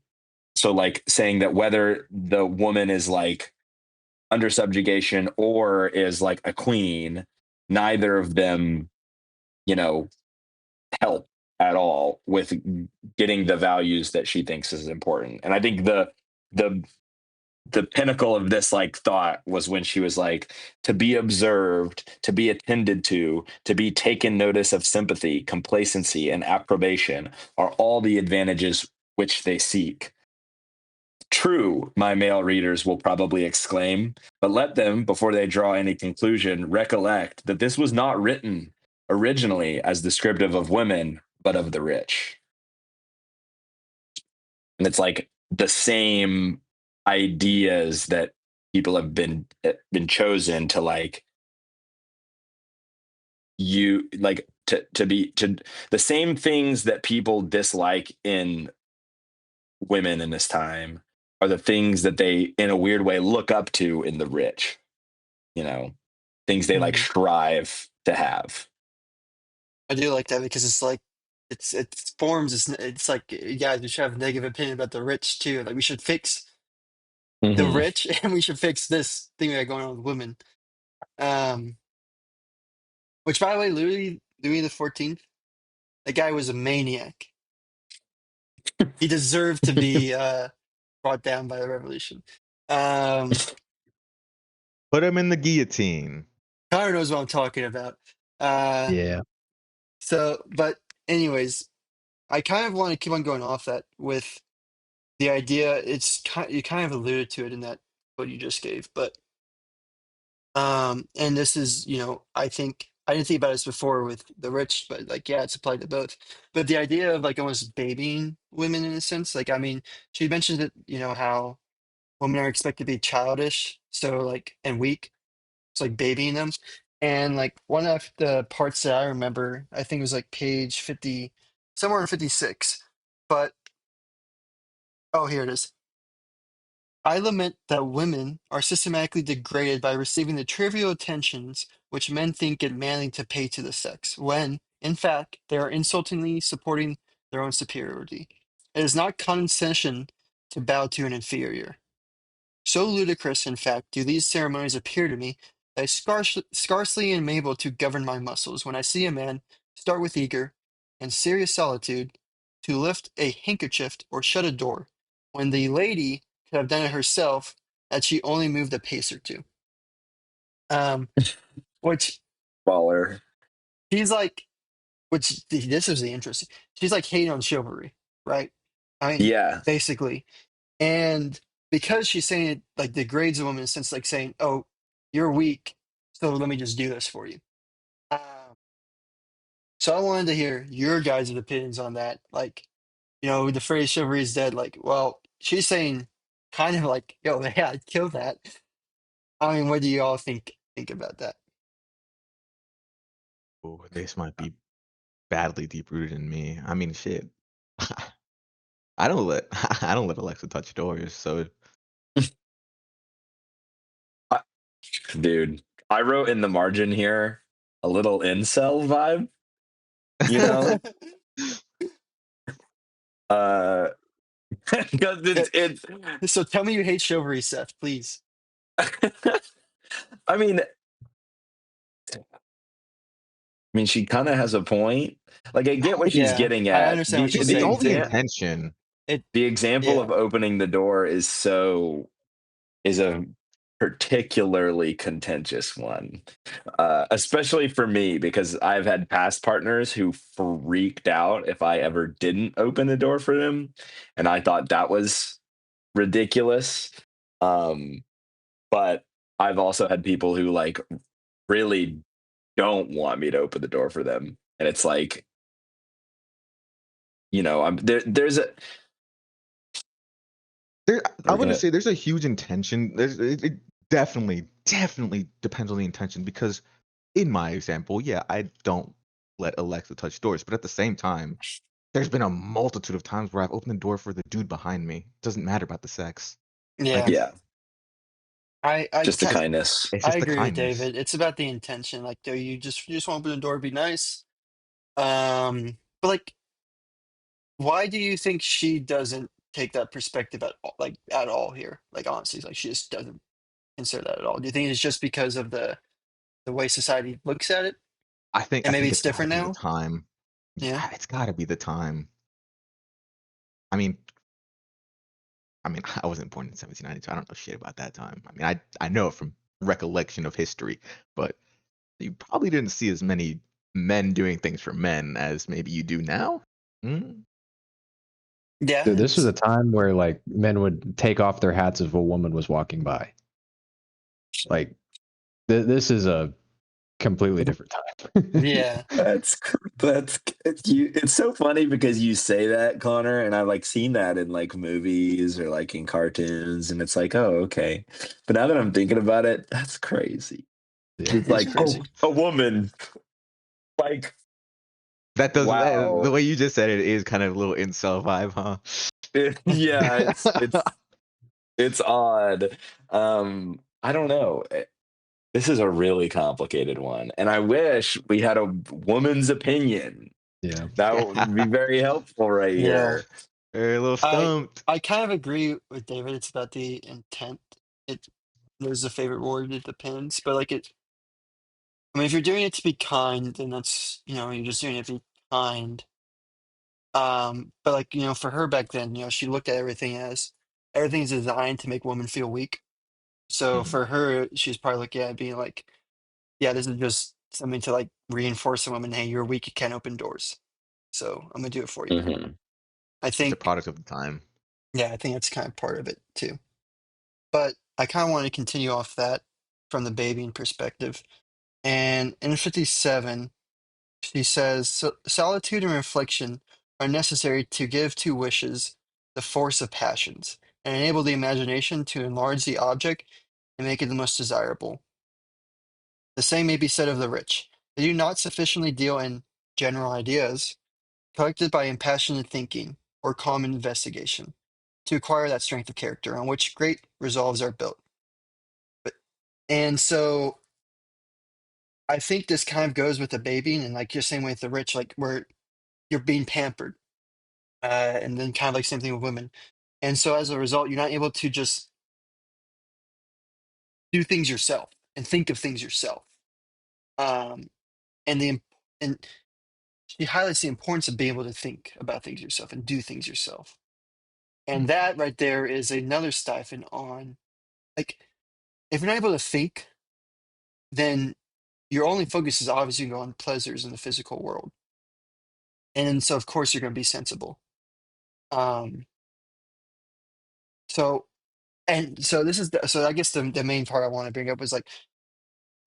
Speaker 3: so like saying that whether the woman is like under subjugation or is like a queen, neither of them, you know, help at all with getting the values that she thinks is important. And I think the the pinnacle of this like thought was when she was like, to be observed, to be attended to be taken notice of, sympathy, complacency, and approbation are all the advantages which they seek. True, my male readers will probably exclaim, but let them, before they draw any conclusion, recollect that this was not written originally as descriptive of women, but of the rich. And it's like, the same ideas that people have been chosen to like you like to be to the same things that people dislike in women in this time are the things that they in a weird way look up to in the rich, you know, things they like
Speaker 1: Mhm.
Speaker 3: strive to have.
Speaker 1: I do like that because it's like it forms. It's like guys, we should have a negative opinion about the rich too. Like we should fix the
Speaker 3: Mm-hmm.
Speaker 1: rich, and we should fix this thing we got going on with women. Um, which by the way, Louis the 14th, that guy was a maniac. He deserved to be brought down by the revolution. Um,
Speaker 2: Put him in the guillotine.
Speaker 1: Connor knows what I'm talking about. Uh,
Speaker 4: Yeah.
Speaker 1: but anyways, I kind of want to keep on going off that with the idea. You kind of alluded to it in that what you just gave, but and this is, I think I didn't think about this before with the rich, but like, yeah, it's applied to both. But the idea of like almost babying women in a sense, like, I mean, she mentioned that, how women are expected to be childish, so like, and weak. It's like babying them. And like one of the parts that I remember, I think it was like page 50, somewhere in 56. But oh, here it is. I lament that women are systematically degraded by receiving the trivial attentions which men think it manly to pay to the sex, when, in fact, they are insultingly supporting their own superiority. It is not condescension to bow to an inferior. So ludicrous, in fact, do these ceremonies appear to me that I scarcely am able to govern my muscles when I see a man start with eager and serious solitude to lift a handkerchief or shut a door, when the lady could have done it herself had she only moved a pace or two. Um, which
Speaker 3: Baller.
Speaker 1: she's like, this is the interesting. She's like hating on chivalry, right? I mean,
Speaker 3: Yeah.
Speaker 1: basically. And because she's saying it like degrades a woman in a sense, like saying, "Oh, you're weak, so let me just do this for you." Um, so I wanted to hear your guys' opinions on that. Like, the phrase "chivalry is dead." Like, well, she's saying kind of like, "Yo, yeah, I'd kill that." I mean, what do you all think about that?
Speaker 2: Oh, this might be badly deep rooted in me. I mean, shit. I don't let I don't let Alexa touch doors. So
Speaker 3: I, dude, I wrote in the margin here a little incel vibe, you know? Uh because
Speaker 1: Yeah,
Speaker 3: it's
Speaker 1: so tell me you hate chivalry, Seth, please.
Speaker 3: I mean she kind of has a point. Like I get what she's
Speaker 1: Yeah,
Speaker 3: getting
Speaker 1: I
Speaker 3: at.
Speaker 1: understand what she's
Speaker 2: it's all
Speaker 1: saying.
Speaker 2: the intention.
Speaker 1: It,
Speaker 3: The example
Speaker 1: yeah,
Speaker 3: of opening the door is a particularly contentious one, especially for me because I've had past partners who freaked out if I ever didn't open the door for them, and I thought that was ridiculous. Um, but I've also had people who like really don't want me to open the door for them, and it's like I'm there. There's a
Speaker 2: There, I
Speaker 3: we're
Speaker 2: wouldn't
Speaker 3: gonna
Speaker 2: say there's a huge intention. It definitely depends on the intention because in my example, yeah, I don't let Alexa touch doors, but at the same time, there's been a multitude of times where I've opened the door for the dude behind me. Doesn't matter about the sex. Like
Speaker 1: yeah.
Speaker 2: it's
Speaker 3: yeah,
Speaker 1: I I
Speaker 3: just the
Speaker 2: it's
Speaker 1: te-
Speaker 2: just
Speaker 3: kindness.
Speaker 2: it's
Speaker 1: I
Speaker 2: just the
Speaker 1: agree with
Speaker 2: kindness.
Speaker 1: David. It's about the intention. Like, do you just want to open the door, be nice? But like, why do you think she doesn't take that perspective at all here? Like, honestly, like she just doesn't consider that at all. Do you think it's just because of the way society looks at it, and
Speaker 2: I
Speaker 1: maybe
Speaker 2: think
Speaker 1: it's
Speaker 2: it's got to
Speaker 1: different
Speaker 2: be the
Speaker 1: now?
Speaker 2: time.
Speaker 1: Yeah,
Speaker 2: Yeah, it's got to be the time. I mean, I wasn't born in 1792. I don't know shit about that time. I mean, I know it from recollection of history, but you probably didn't see as many men doing things for men as maybe you do now. Mm?
Speaker 1: yeah.
Speaker 4: Dude, this was a time where like men would take off their hats if a woman was walking by. Like this is a completely different time.
Speaker 1: Yeah.
Speaker 3: That's it's so funny because you say that, Connor, and I've like seen that in like movies or like in cartoons, and it's like, oh, okay. But now that I'm thinking about it, that's crazy.
Speaker 4: Yeah.
Speaker 3: It's
Speaker 1: It is
Speaker 3: like, oh,
Speaker 1: crazy.
Speaker 3: a woman. Like,
Speaker 2: That doesn't the
Speaker 3: wow.
Speaker 2: way you just said it is kind of a little incel vibe, huh?
Speaker 3: Yeah, it's odd. I don't know. This is a really complicated one, and I wish we had a woman's opinion.
Speaker 4: Yeah.
Speaker 3: That would be very helpful right
Speaker 1: Yeah.
Speaker 3: here.
Speaker 2: Very a little
Speaker 1: I
Speaker 2: stumped.
Speaker 1: I kind of agree with David. It's about the intent. It There's a favorite word. It depends, but like it. I mean, if you're doing it to be kind, then that's you're just doing it to be kind. But like for her back then, she looked at everything's designed to make women feel weak. So
Speaker 2: Mhm.
Speaker 1: for her, she's probably looking at it being like, yeah, this is just something to like reinforce a woman. Hey, you're weak. You can't open doors. So I'm gonna do it for you.
Speaker 3: Hmm.
Speaker 1: I
Speaker 2: It's a
Speaker 1: think,
Speaker 2: product of the time.
Speaker 1: yeah, I think that's kind of part of it too. But I kind of want to continue off that from the babying perspective. And in 57, she says, Solitude and reflection are necessary to give to wishes the force of passions and enable the imagination to enlarge the object and make it the most desirable. The same may be said of the rich. They do not sufficiently deal in general ideas, collected by impassioned thinking or calm investigation, to acquire that strength of character on which great resolves are built. But, and so I think this kind of goes with the baby and like you're saying with the rich, like where you're being pampered. And then kind of like same thing with women. And so as a result, you're not able to just do things yourself and think of things yourself. Um, and the and she highlights the importance of being able to think about things yourself and do things yourself. And that right there is another stifle on like if you're not able to think, then your only focus is obviously on pleasures in the physical world. And so of course you're going to be sensible. Um, so so this is so I guess the main part I want to bring up was like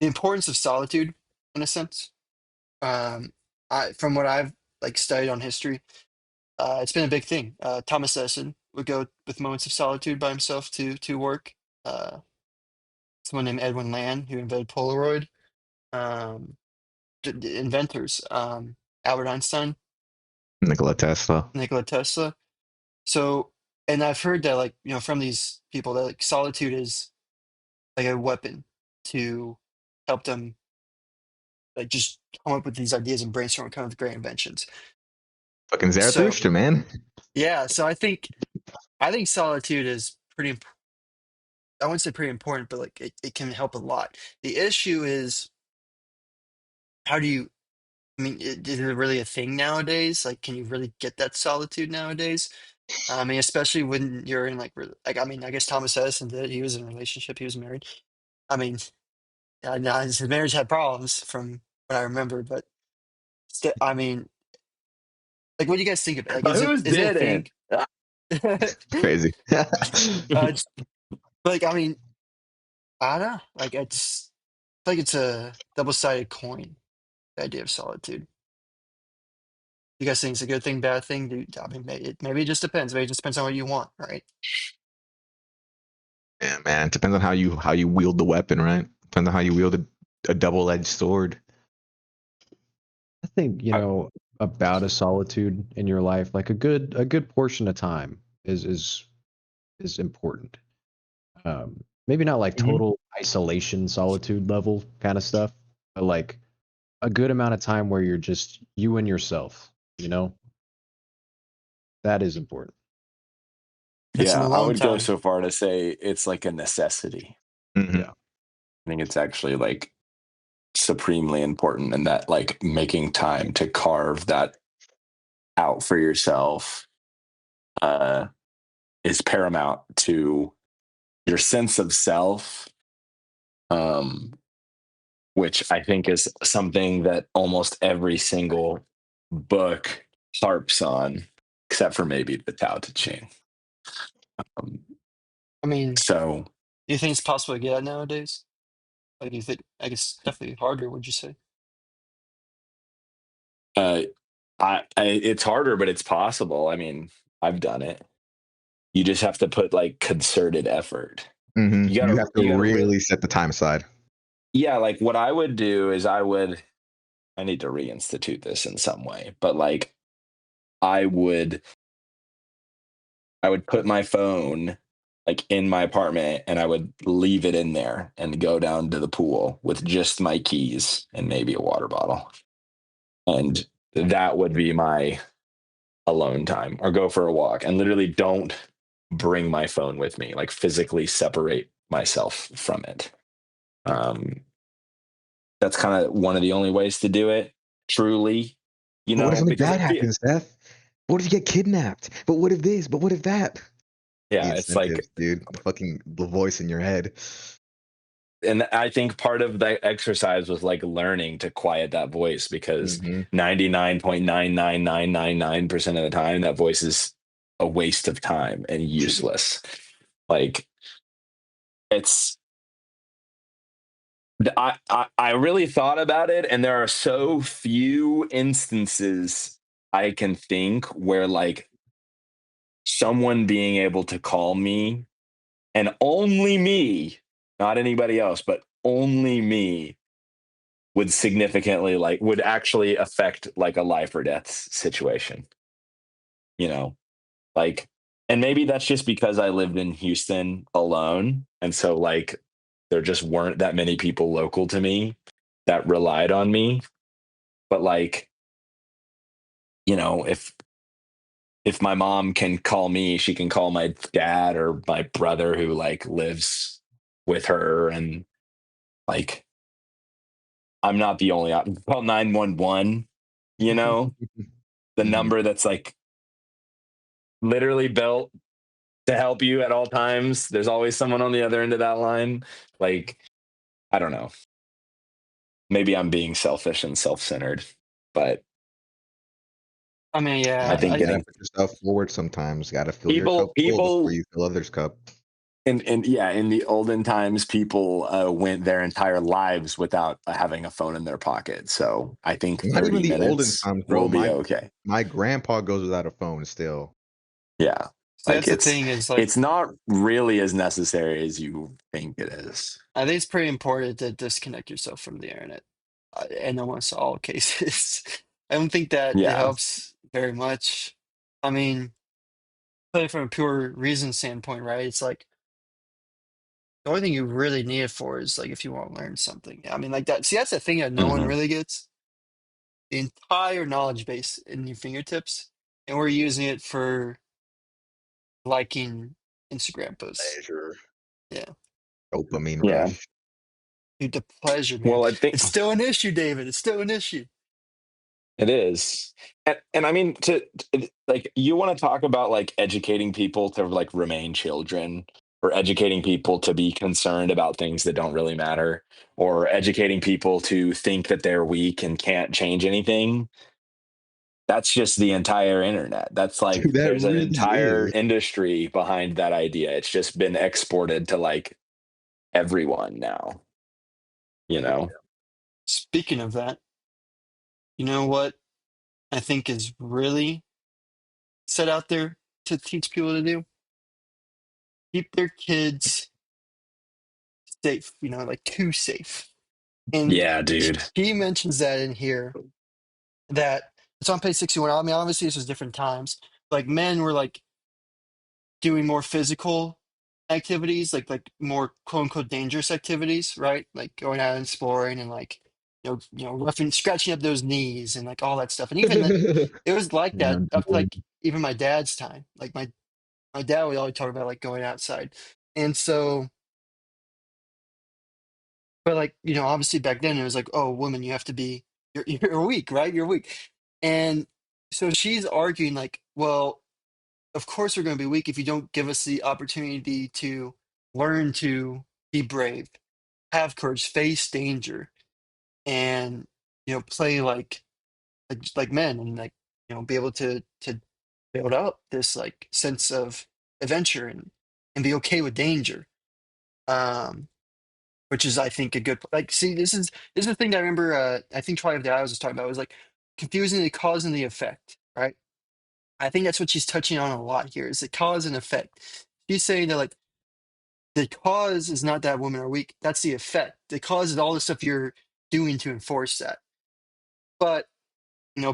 Speaker 1: the importance of solitude in a sense. Um, from what I've like studied on history, it's been a big thing. Thomas Edison would go with moments of solitude by himself to work. Uh, Someone named Edwin Land who invented Polaroid. Um, Inventors, Albert Einstein,
Speaker 2: Nikola Tesla.
Speaker 1: Nikola Tesla. So, and I've heard that like from these people that like solitude is like a weapon to help them like just come up with these ideas and brainstorm and come up with great inventions.
Speaker 2: Fucking
Speaker 1: So
Speaker 2: Zarathustra, man.
Speaker 1: yeah, so I think solitude is I wouldn't say pretty important, but like it can help a lot. The issue is how do you I mean, is it really a thing nowadays? Like, can you really get that solitude nowadays? I mean, especially when you're in like I mean, I guess Thomas Edison did. He was in a relationship. He was married. I mean, now his marriage had problems from what I remember, but I mean, like, what do you guys think of it? Like,
Speaker 3: Who's
Speaker 1: is it a
Speaker 3: didn't?
Speaker 1: thing?
Speaker 2: Crazy.
Speaker 1: It's, like, I mean, I don't know. Like, like it's a double-sided coin. The idea of solitude. You guys think it's a good thing, bad thing? I mean, maybe it just depends. Maybe it just depends on what you want, right?
Speaker 2: Yeah, man. It depends on how you wield the weapon, right? Depends on how you wield a double-edged sword.
Speaker 4: I think, about a solitude in your life, like a good portion of time is important. Maybe not like
Speaker 3: Mhm.
Speaker 4: total isolation, solitude level kind of stuff, but like a good amount of time where you're just you and yourself, you know? That is important.
Speaker 1: It's an
Speaker 3: Yeah, I
Speaker 1: alone
Speaker 3: would go
Speaker 1: time.
Speaker 3: so far to say it's like a necessity.
Speaker 2: Hmm.
Speaker 4: Yeah.
Speaker 3: I think it's actually like supremely important and that like making time to carve that out for yourself uh is paramount to your sense of self, um which I think is something that almost every single book harps on, except for maybe the Tao Te Ching. Um,
Speaker 1: I mean,
Speaker 3: so
Speaker 1: do you think it's possible to get that nowadays? Like, you think, I guess definitely harder, would you say?
Speaker 3: Uh, it's harder, but it's possible. I mean, I've done it. You just have to put like concerted effort.
Speaker 2: You have to
Speaker 3: You gotta really,
Speaker 2: really set the time aside.
Speaker 3: yeah. Like what I would do is I need to reinstitute this in some way, but like I would, I would put my phone like in my apartment and I would leave it in there and go down to the pool with just my keys and maybe a water bottle. And that would be my alone time, or go for a walk and literally don't bring my phone with me, like physically separate myself from it. Um, that's kind of one of the only ways to do it, truly,
Speaker 2: But what if something
Speaker 3: because
Speaker 2: bad
Speaker 3: I feel,
Speaker 2: happens, Seth? What if you get kidnapped? But what if this? But what if that? The
Speaker 3: yeah, it's like,
Speaker 2: incentives, dude. The voice in your head.
Speaker 3: and I think part of the exercise was like learning to quiet that voice, because 99.99999% of the time that voice is a waste of time and useless. Like it's I really thought about it, and there are so few instances I can think where like someone being able to call me, and only me, not anybody else, but only me, would significantly like would actually affect like a life or death situation. You know, like, and maybe that's just because I lived in Houston alone, and so like there just weren't that many people local to me that relied on me. But like, if my mom can call me, she can call my dad or my brother who like lives with her, and like I'm not the only call 911, you know, the
Speaker 2: Mhm.
Speaker 3: number that's like literally built to help you at all times. There's always someone on the other end of that line. Like, I don't know. Maybe I'm being selfish and self-centered, but
Speaker 1: I mean,
Speaker 3: I
Speaker 1: yeah,
Speaker 2: You
Speaker 3: think
Speaker 1: I
Speaker 2: gotta
Speaker 3: getting
Speaker 1: think
Speaker 2: put yourself forward sometimes. Gotta fill your cup full before
Speaker 3: people
Speaker 2: you fill others' cup.
Speaker 3: and yeah, in the olden times, people went their entire lives without having a phone in their pocket. So I think
Speaker 2: Not even
Speaker 3: 30
Speaker 2: the olden
Speaker 3: minutes
Speaker 2: times, bro.
Speaker 3: will be okay.
Speaker 2: My grandpa goes without a phone still.
Speaker 3: Yeah,
Speaker 1: so
Speaker 3: like
Speaker 1: that's the thing is like
Speaker 3: it's not really as necessary as you think it is.
Speaker 1: I think it's pretty important to disconnect yourself from the internet in almost all cases. I don't think that it
Speaker 3: Yeah.
Speaker 1: helps very much. I mean, play from a pure reason standpoint, right? It's like the only thing you really need it for is like if you want to learn something. I mean, like that. See, that's the thing that no one
Speaker 3: Hmm.
Speaker 1: really gets. The entire knowledge base in your fingertips, and we're using it for liking Instagram posts.
Speaker 2: Pleasure.
Speaker 1: Yeah,
Speaker 2: Dopamine
Speaker 3: Yeah.
Speaker 2: rush.
Speaker 1: dude, the pleasure, man.
Speaker 3: Well, I think
Speaker 1: It's still an issue, David. It's still an issue.
Speaker 3: it is. And I mean, like, you want to talk about like educating people to like remain children, or educating people to be concerned about things that don't really matter, or educating people to think that they're weak and can't change anything. That's just the entire internet. That's like,
Speaker 2: Dude, that
Speaker 3: there's an
Speaker 2: really
Speaker 3: entire
Speaker 2: is.
Speaker 3: industry behind that idea. It's just been exported to like everyone now, you know?
Speaker 1: Speaking of that, you know what I think is really set out there to teach people to do? Keep their kids safe, like too safe. And
Speaker 3: Yeah, dude.
Speaker 1: he mentions that in here that it's on page 61. I mean, obviously, this was different times. Like men were like doing more physical activities, like more quote unquote dangerous activities, right? Like going out and exploring and like roughing, scratching up those knees and like all that stuff. And even it was like
Speaker 4: Yeah,
Speaker 1: that up to
Speaker 4: dude.
Speaker 1: like even my dad's time. Like my dad would always talk about like going outside, and so. But like obviously back then it was like, oh, woman, you have to be you're weak, right? You're weak, and so she's arguing like, well, of course we're going to be weak if you don't give us the opportunity to learn to be brave, have courage, face danger, and play like men, and like be able to build up this like sense of adventure and be okay with danger. Um, which is I think a good like. See, this is the thing that I remember. I think Twilight of the Isles was talking about. It was like confusing the cause and the effect, right? I think that's what she's touching on a lot here is the cause and effect. She's saying that like the cause is not that women are weak. That's the effect. The cause is all the stuff you're doing to enforce that. But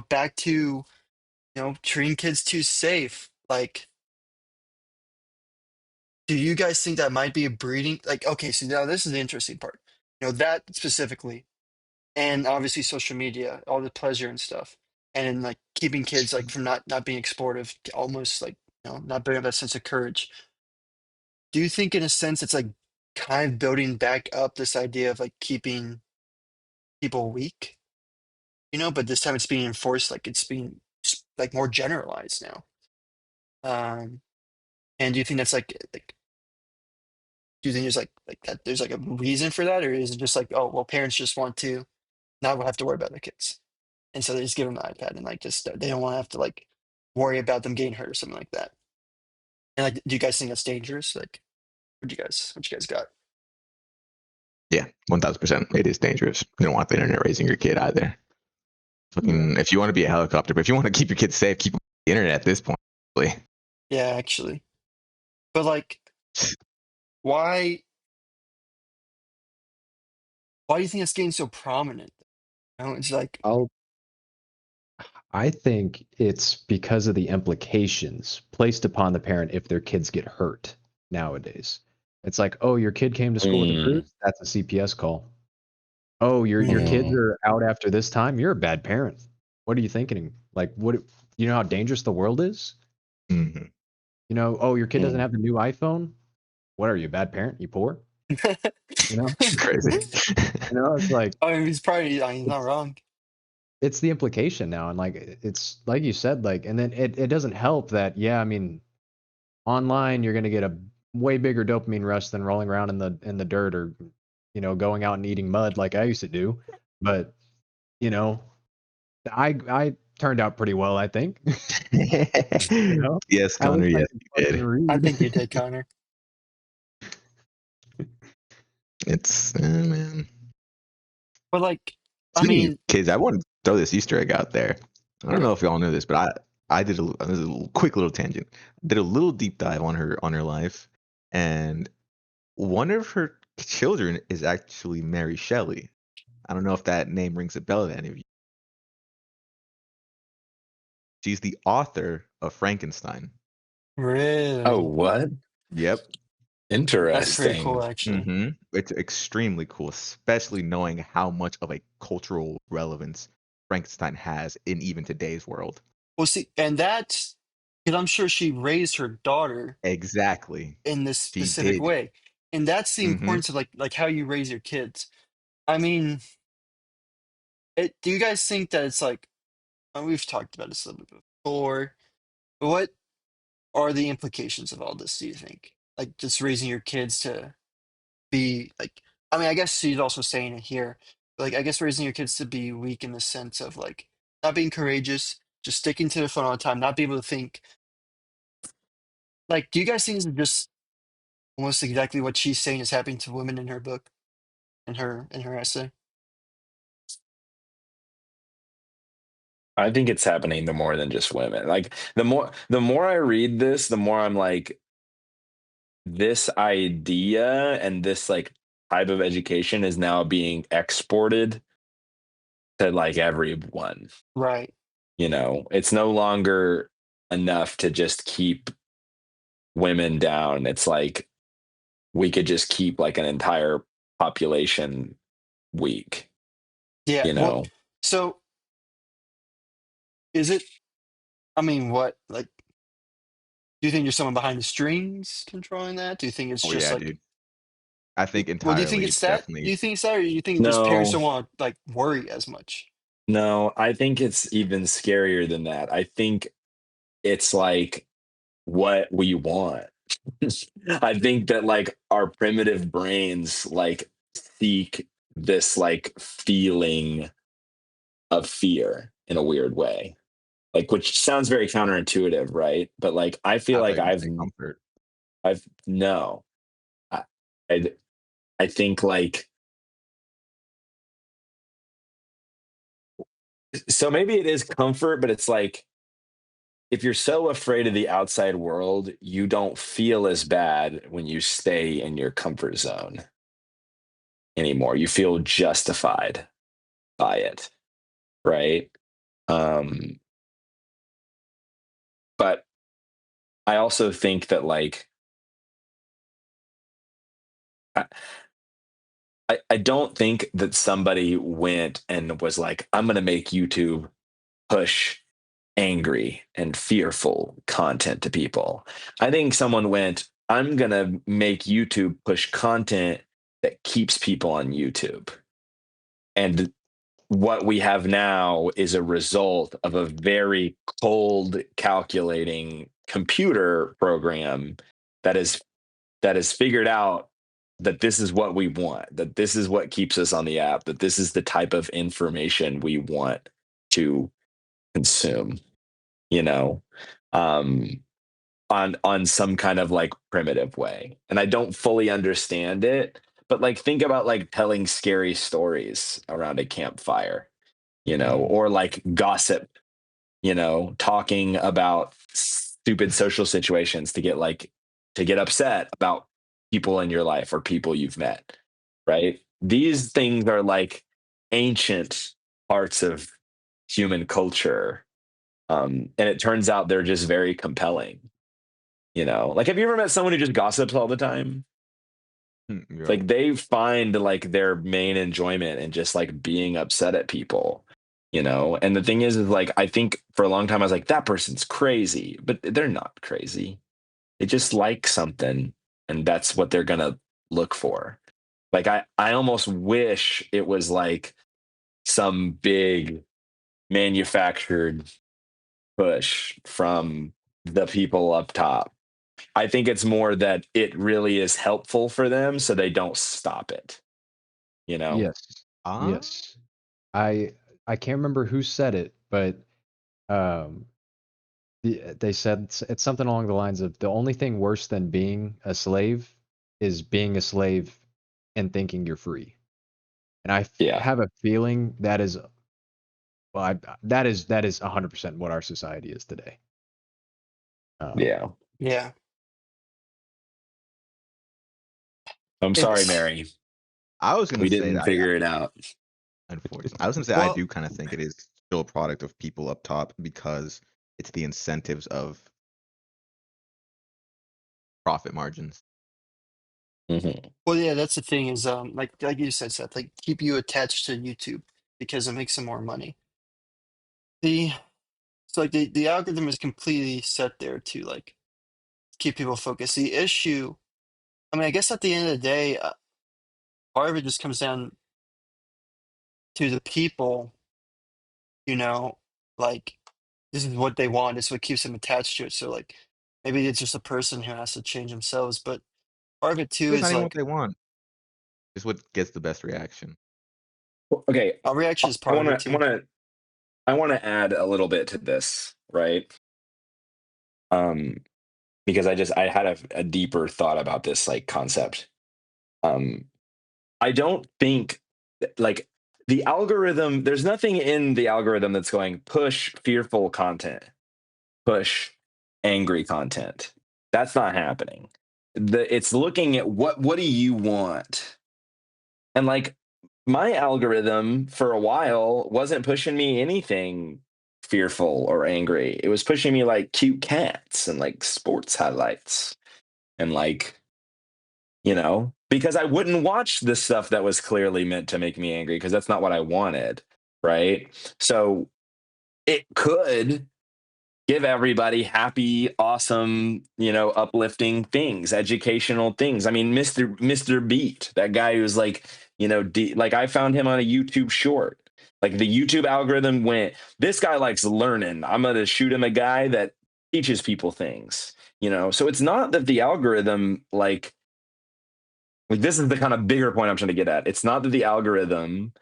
Speaker 1: back to treating kids too safe. Like, do you guys think that might be a breeding? Like, okay, so now this is the interesting part. That specifically, and obviously social media, all the pleasure and stuff, and like keeping kids like from not being exploitive, almost like not building up that sense of courage. Do you think, in a sense, it's like kind of building back up this idea of like keeping people weak? But this time it's being enforced, like it's being like more generalized now. And do you think that's like do you think there's like that there's like a reason for that, or is it just like, oh well, parents just want to not have to worry about their kids, and so they just give them the iPad and like just they don't want to have to like worry about them getting hurt or something like that? And like, do you guys think that's dangerous? Like, what you guys got?
Speaker 2: Yeah, 1000%. It is dangerous. You don't want the internet raising your kid either. Fucking, if you want to be a helicopter, but if you want to keep your kids safe, keep the internet at this point. Really.
Speaker 1: Yeah, actually, but like, why do you think it's getting so prominent? It's like,
Speaker 4: I'll I think it's because of the implications placed upon the parent if their kids get hurt nowadays. It's like, oh, your kid came to school with a
Speaker 3: Mm,
Speaker 4: bruise. That's a CPS call. Oh, your kids
Speaker 1: mm,
Speaker 3: mm,
Speaker 4: are out after this time. You're a bad parent. What are you thinking? Like, what? You know how dangerous the world is.
Speaker 2: Mm-hmm.
Speaker 4: Oh, your kid doesn't
Speaker 3: mm.
Speaker 4: have the new iPhone. What are you, a bad parent? You poor? You know,
Speaker 2: Crazy.
Speaker 4: it's like
Speaker 1: I mean, he's not wrong.
Speaker 4: it's the implication now, and like it's like you said, like, and then it doesn't help that yeah, I mean, online you're gonna get a way bigger dopamine rush than rolling around in the dirt or going out and eating mud like I used to do, but you know I turned out pretty well, I think. you know,
Speaker 2: Yes,
Speaker 4: at
Speaker 2: Connor.
Speaker 4: least I
Speaker 2: Yes,
Speaker 4: can
Speaker 2: you
Speaker 4: fucking
Speaker 2: did.
Speaker 1: I
Speaker 4: read.
Speaker 1: think you did, Connor.
Speaker 2: It's man.
Speaker 1: But like, I
Speaker 2: Speaking of
Speaker 1: mean,
Speaker 2: kids, I want to throw this Easter egg out there. I don't
Speaker 1: yeah,
Speaker 2: know if y'all knew this, but I did this is a quick little tangent. Did a little deep dive on her life, and one of her children is actually Mary Shelley. I don't know if that name rings a bell to any of you. She's the author of Frankenstein.
Speaker 3: Oh,
Speaker 1: really,
Speaker 3: what?
Speaker 2: Yep.
Speaker 1: that's pretty cool,
Speaker 3: Interesting.
Speaker 1: actually.
Speaker 2: It's extremely cool, especially knowing how much of a cultural relevance Frankenstein has in even today's world.
Speaker 1: Well, see, and that's because I'm sure she raised her daughter
Speaker 2: Exactly.
Speaker 1: in this
Speaker 2: She
Speaker 1: specific
Speaker 2: did.
Speaker 1: way, and that's the
Speaker 2: Hmm.
Speaker 1: importance of like how you raise your kids. I mean, do you guys think that it's like we've talked about this a little bit before, but what are the implications of all this? Do you think like just raising your kids to be like, I mean, I guess she's also saying it here, but like I guess raising your kids to be weak in the sense of like not being courageous, just sticking to the phone all the time, not be able to think. Like, do you guys think this is just almost exactly what she's saying is happening to women in her book, in her essay?
Speaker 3: I think it's happening to more than just women. Like the more I read this, the more I'm like, this idea and this like type of education is now being exported to like everyone.
Speaker 1: Right.
Speaker 3: It's no longer enough to just keep women down. It's like we could just keep like an entire population weak,
Speaker 1: Yeah.
Speaker 3: you
Speaker 1: Well,
Speaker 3: know.
Speaker 1: so is it? I mean, what like? Do you think there's someone behind the strings controlling that? Do you think it's
Speaker 2: Oh
Speaker 1: just
Speaker 2: yeah,
Speaker 1: like?
Speaker 2: dude. I think
Speaker 1: Well, do you think
Speaker 2: entirely
Speaker 1: it's
Speaker 2: it's
Speaker 1: that? Do
Speaker 2: definitely
Speaker 1: you think it's that, or do you think just parents
Speaker 3: No,
Speaker 1: don't want to like worry as much?
Speaker 3: no, I think it's even scarier than that. I think it's like what we want. I think that like our primitive brains like seek this like feeling of fear in a weird way. Like which sounds very counterintuitive, right? But like I feel
Speaker 2: I thought
Speaker 3: like
Speaker 2: you were gonna
Speaker 3: I've
Speaker 2: say comfort.
Speaker 3: I've no. I, I think like, so maybe it is comfort, but it's like, if you're so afraid of the outside world, you don't feel as bad when you stay in your comfort zone anymore. You feel justified by it, right? Um, but I also think that like I, I don't think that somebody went and was like, I'm gonna make YouTube push angry and fearful content to people. I think someone went, I'm going to make YouTube push content that keeps people on YouTube. And what we have now is a result of a very cold calculating computer program that is that has figured out that this is what we want, that this is what keeps us on the app, that this is the type of information we want to consume, you know, um, on some kind of like primitive way. And I don't fully understand it, but like think about like telling scary stories around a campfire, you know, or like gossip, you know, talking about stupid social situations to get upset about people in your life or people you've met, right? These things are like ancient parts of human culture, and it turns out they're just very compelling. You know, like have you ever met someone who just gossips all the time? It's
Speaker 2: Yeah.
Speaker 3: like they find like their main enjoyment in just like being upset at people, you know. And the thing is like I think for a long time I was like, that person's crazy, but they're not crazy. They just like something, and that's what they're gonna look for. Like I almost wish it was like some big manufactured push from the people up top. I think it's more that it really is helpful for them so they don't stop it, you know?
Speaker 4: Yes.
Speaker 2: Ah,
Speaker 4: Yes. I I can't remember who said it, but um they said it's something along the lines of the only thing worse than being a slave is being a slave and thinking you're free. And
Speaker 3: Yeah.
Speaker 4: have a feeling that is well, that is 100% what our society is today. Um,
Speaker 3: Yeah.
Speaker 1: Yeah.
Speaker 3: I'm sorry,
Speaker 1: It's
Speaker 3: Mary.
Speaker 2: I was gonna
Speaker 3: We
Speaker 2: say
Speaker 3: didn't
Speaker 2: that.
Speaker 3: figure it out.
Speaker 2: Unfortunately, I was gonna say I
Speaker 1: well,
Speaker 2: do kind of think it is still a product of people up top because it's the incentives of profit margins.
Speaker 3: Mhm.
Speaker 1: well, yeah, that's the thing is, like you said, Seth, like keep you attached to YouTube because it makes them more money. The So like the algorithm is completely set there to like keep people focused. The issue, I mean, I guess at the end of the day, part of it just comes down to the people, you know, like this is what they want. It's what keeps them attached to it. So like maybe it's just a person who has to change themselves, but part of it too
Speaker 2: It's not
Speaker 1: is
Speaker 2: even what
Speaker 1: like
Speaker 2: they want. It's what gets the best reaction.
Speaker 3: Well, okay,
Speaker 1: our reaction is part of it
Speaker 3: I
Speaker 1: too.
Speaker 3: want to I want to add a little bit to this, right? Um because I had a deeper thought about this like concept. Um I don't think like the algorithm, there's nothing in the algorithm that's going push fearful content, push angry content. That's not happening. It's looking at what do you want? And like my algorithm for a while wasn't pushing me anything fearful or angry. It was pushing me like cute cats and like sports highlights and like, you know, because I wouldn't watch the stuff that was clearly meant to make me angry because that's not what I wanted, right? So it could give everybody happy, awesome, you know, uplifting things, educational things. I mean, Mr. Beat, that guy who's like, you know, like I found him on a YouTube short. Like the YouTube algorithm went, this guy likes learning. I'm gonna shoot him a guy that teaches people things, you know. So it's not that the algorithm like this is the kind of bigger point I'm trying to get at. It's not that the algorithm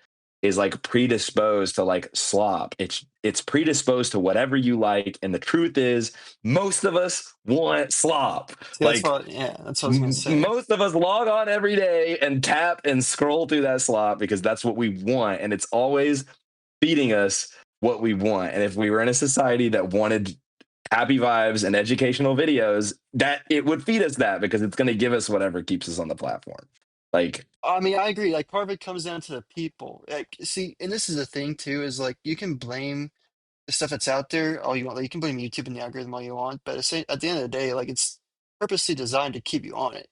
Speaker 3: is like predisposed to like slop. It's predisposed to whatever you like, and the truth is, most of us want slop.
Speaker 1: See, that's
Speaker 3: Like
Speaker 1: what I was gonna say.
Speaker 3: most of us log on every day and tap and scroll through that slop because that's what we want, and it's always feeding us what we want. And if we were in a society that wanted happy vibes and educational videos, that it would feed us that because it's going to give us whatever keeps us on the platform. Like,
Speaker 1: I mean, I agree. Like, part of it comes down to the people. Like, see, and this is the thing too, is like you can blame the stuff that's out there all you want. Like, you can blame YouTube and the algorithm all you want, but at the end of the day, like it's purposely designed to keep you on it.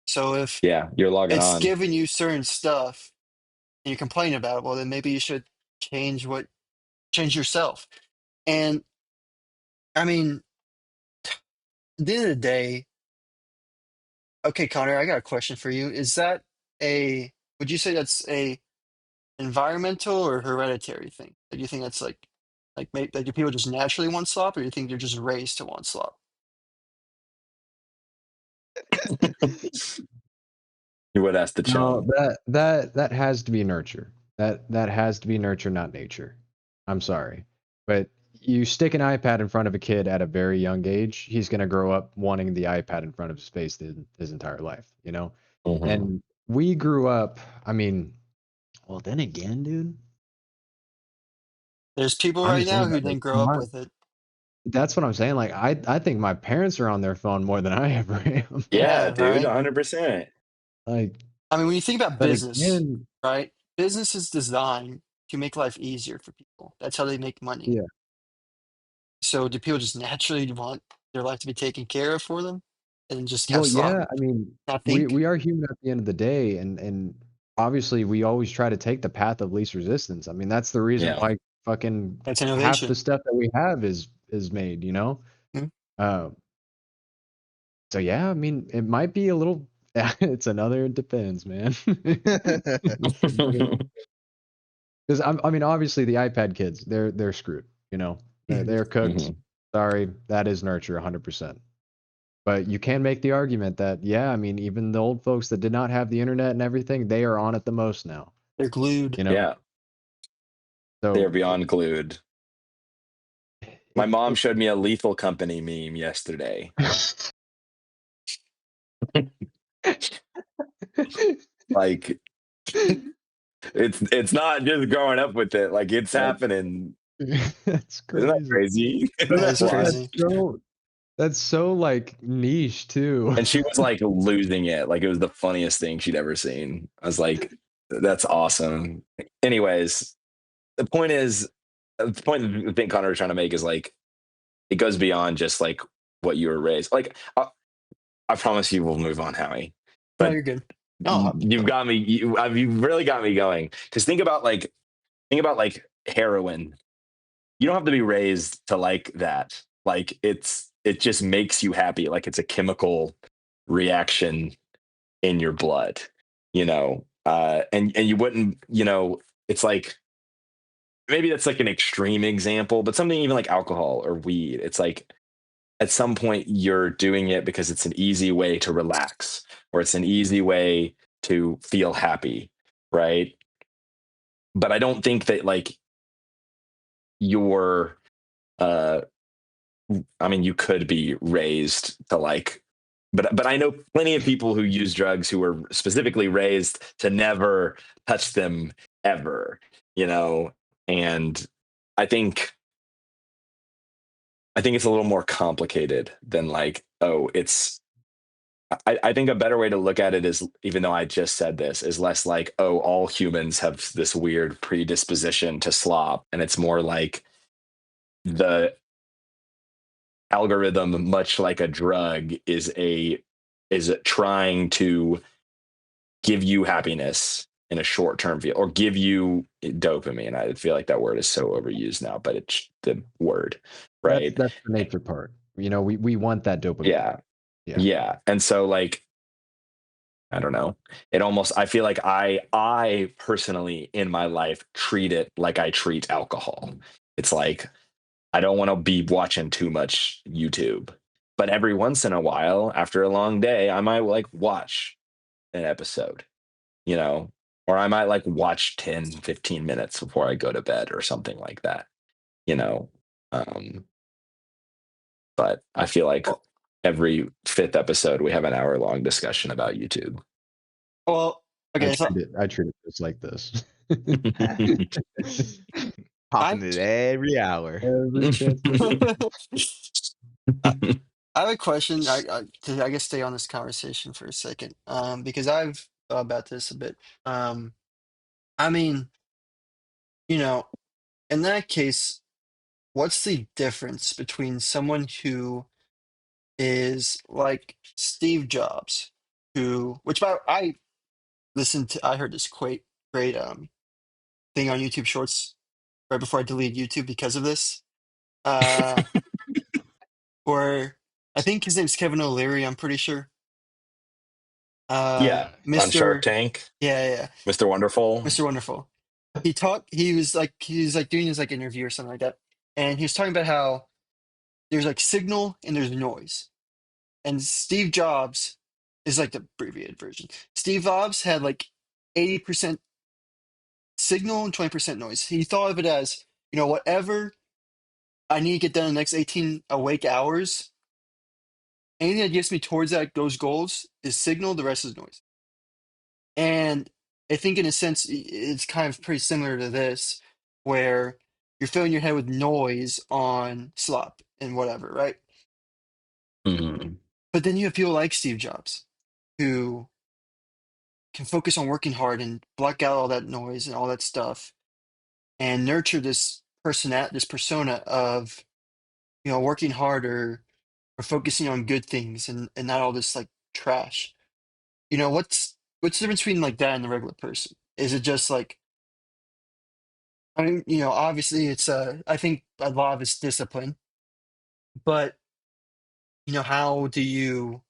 Speaker 1: So if
Speaker 3: yeah, you're logging
Speaker 1: it's
Speaker 3: on.
Speaker 1: giving you certain stuff and you complain about it, well, then maybe you should change yourself. And I mean, at the end of the day, okay, Connor, I got a question for you. Would you say that's a environmental or hereditary thing? Do you think that's like maybe like do people just naturally want slop, or do you think they're just raised to want slop?
Speaker 3: You would ask the
Speaker 4: No,
Speaker 3: chum.
Speaker 4: that has to be nurture. That has to be nurture, not nature. I'm sorry, but you stick an iPad in front of a kid at a very young age, he's gonna grow up wanting the iPad in front of his face his entire life, you know.
Speaker 3: Mhm.
Speaker 4: And we grew up. I mean, well, then again, dude,
Speaker 1: There's people
Speaker 4: I'm
Speaker 1: right
Speaker 4: just
Speaker 1: now
Speaker 4: saying
Speaker 1: who
Speaker 4: that like
Speaker 1: didn't grow up
Speaker 4: my
Speaker 1: with it.
Speaker 4: that's what I'm saying. Like I think my parents are on their phone more than I ever am.
Speaker 3: Yeah,
Speaker 1: Yeah,
Speaker 3: dude,
Speaker 1: right.
Speaker 3: 100%.
Speaker 4: Like,
Speaker 1: I mean, when you think about
Speaker 4: but
Speaker 1: business,
Speaker 4: again,
Speaker 1: right? Business is designed to make life easier for people. That's how they make money.
Speaker 4: yeah.
Speaker 1: So do people just naturally want their life to be taken care of for them and just have
Speaker 4: Well,
Speaker 1: slop,
Speaker 4: yeah, I mean,
Speaker 1: not
Speaker 4: we
Speaker 1: think?
Speaker 4: we are human at the end of the day, and obviously we always try to take the path of least resistance. I mean, that's the reason
Speaker 3: Yeah.
Speaker 4: why fucking
Speaker 1: That's
Speaker 4: half the
Speaker 1: innovation.
Speaker 4: stuff that we have is made, you know?
Speaker 1: Mhm.
Speaker 4: Uh, so yeah, I mean, it might be a little it's another it depends, man. Because I mean, obviously the iPad kids, they're screwed, you know.
Speaker 1: Mhm.
Speaker 4: They're cooked.
Speaker 3: Mhm.
Speaker 4: Sorry, that is nurture 100%. But you can make the argument that, yeah, I mean, even the old folks that did not have the internet and everything, they are on it the most now,
Speaker 1: They're glued.
Speaker 4: you know?
Speaker 3: Yeah, they're
Speaker 4: So
Speaker 3: beyond glued. My mom showed me a Lethal Company meme yesterday. Like, it's not just growing up with it. Like, it's
Speaker 4: that,
Speaker 3: happening.
Speaker 4: that's
Speaker 3: Isn't that
Speaker 4: crazy.
Speaker 3: crazy? Isn't
Speaker 1: That
Speaker 3: that
Speaker 1: is
Speaker 4: That's
Speaker 3: wild?
Speaker 1: crazy.
Speaker 4: so like niche too.
Speaker 3: And she was like losing it. Like, it was the funniest thing she'd ever seen. I was like, that's awesome. Anyways, the point I think Connor was trying to make is like, it goes beyond just like what you were raised. Like, I promise you we'll move on, Howie.
Speaker 1: No,
Speaker 3: But
Speaker 1: you're good. No,
Speaker 3: you've got me. You've really got me going. Because think about like heroin. You don't have to be raised to like that. Like it just makes you happy. Like it's a chemical reaction in your blood. And you wouldn't. It's like maybe that's like an extreme example, but something even like alcohol or weed. It's like at some point you're doing it because it's an easy way to relax or it's an easy way to feel happy, right? But I don't think that like you're uh I mean you could be raised to like but I know plenty of people who use drugs who were specifically raised to never touch them ever, you know? And I think I think it's a little more complicated than like, oh, I think a better way to look at it is, even though I just said this, is less like, oh, all humans have this weird predisposition to slop. And it's more like the algorithm, much like a drug, is trying to give you happiness in a short term feel or give you dopamine. I feel like that word is so overused now, but it's the word, right?
Speaker 4: That's the nature part. You know, we want that dopamine.
Speaker 3: Yeah.
Speaker 4: Yeah.
Speaker 3: Yeah. And so like I don't know. I feel like I personally in my life treat it like I treat alcohol. It's like I don't want to be watching too much YouTube. But every once in a while, after a long day, I might like watch an episode, you know. Or I might like watch 10, 15 minutes before I go to bed or something like that, you know. But I feel like
Speaker 1: Well,
Speaker 3: every fifth episode we have an hour-long discussion about YouTube.
Speaker 1: well, okay, so
Speaker 4: I treat it just like this.
Speaker 1: I
Speaker 2: Popping it every hour.
Speaker 4: Every chance we get.
Speaker 1: I I have a question. To, I guess, stay on this conversation for a second, because I've thought about this a bit. Um, I mean, you know, in that case, what's the difference between someone who is like Steve Jobs, I listened to, I heard this great thing on YouTube Shorts right before I deleted YouTube because of this. Uh, or I think his name's Kevin O'Leary. I'm pretty sure.
Speaker 3: Yeah, on Shark
Speaker 1: Mr.
Speaker 3: Tank,
Speaker 1: Yeah, yeah, yeah.
Speaker 3: Mr. Wonderful.
Speaker 1: Mr. Wonderful. He was like doing his like interview or something like that, and he was talking about how there's like signal and there's noise, and Steve Jobs is like the abbreviated version. Steve Jobs had like 80% signal and 20% noise. He thought of it as, whatever I need to get done in the next 18 awake hours, anything that gets me towards those goals is signal, the rest is noise. And I think in a sense, it's kind of pretty similar to this, where you're filling your head with noise on slop and whatever, right?
Speaker 3: Mhm.
Speaker 1: But then you have people like Steve Jobs who can focus on working hard and block out all that noise and all that stuff and nurture this persona of, working harder or focusing on good things and not all this like trash. What's the difference between like that and the regular person? Is it just like, I mean, obviously I think a lot of it's discipline, but how do you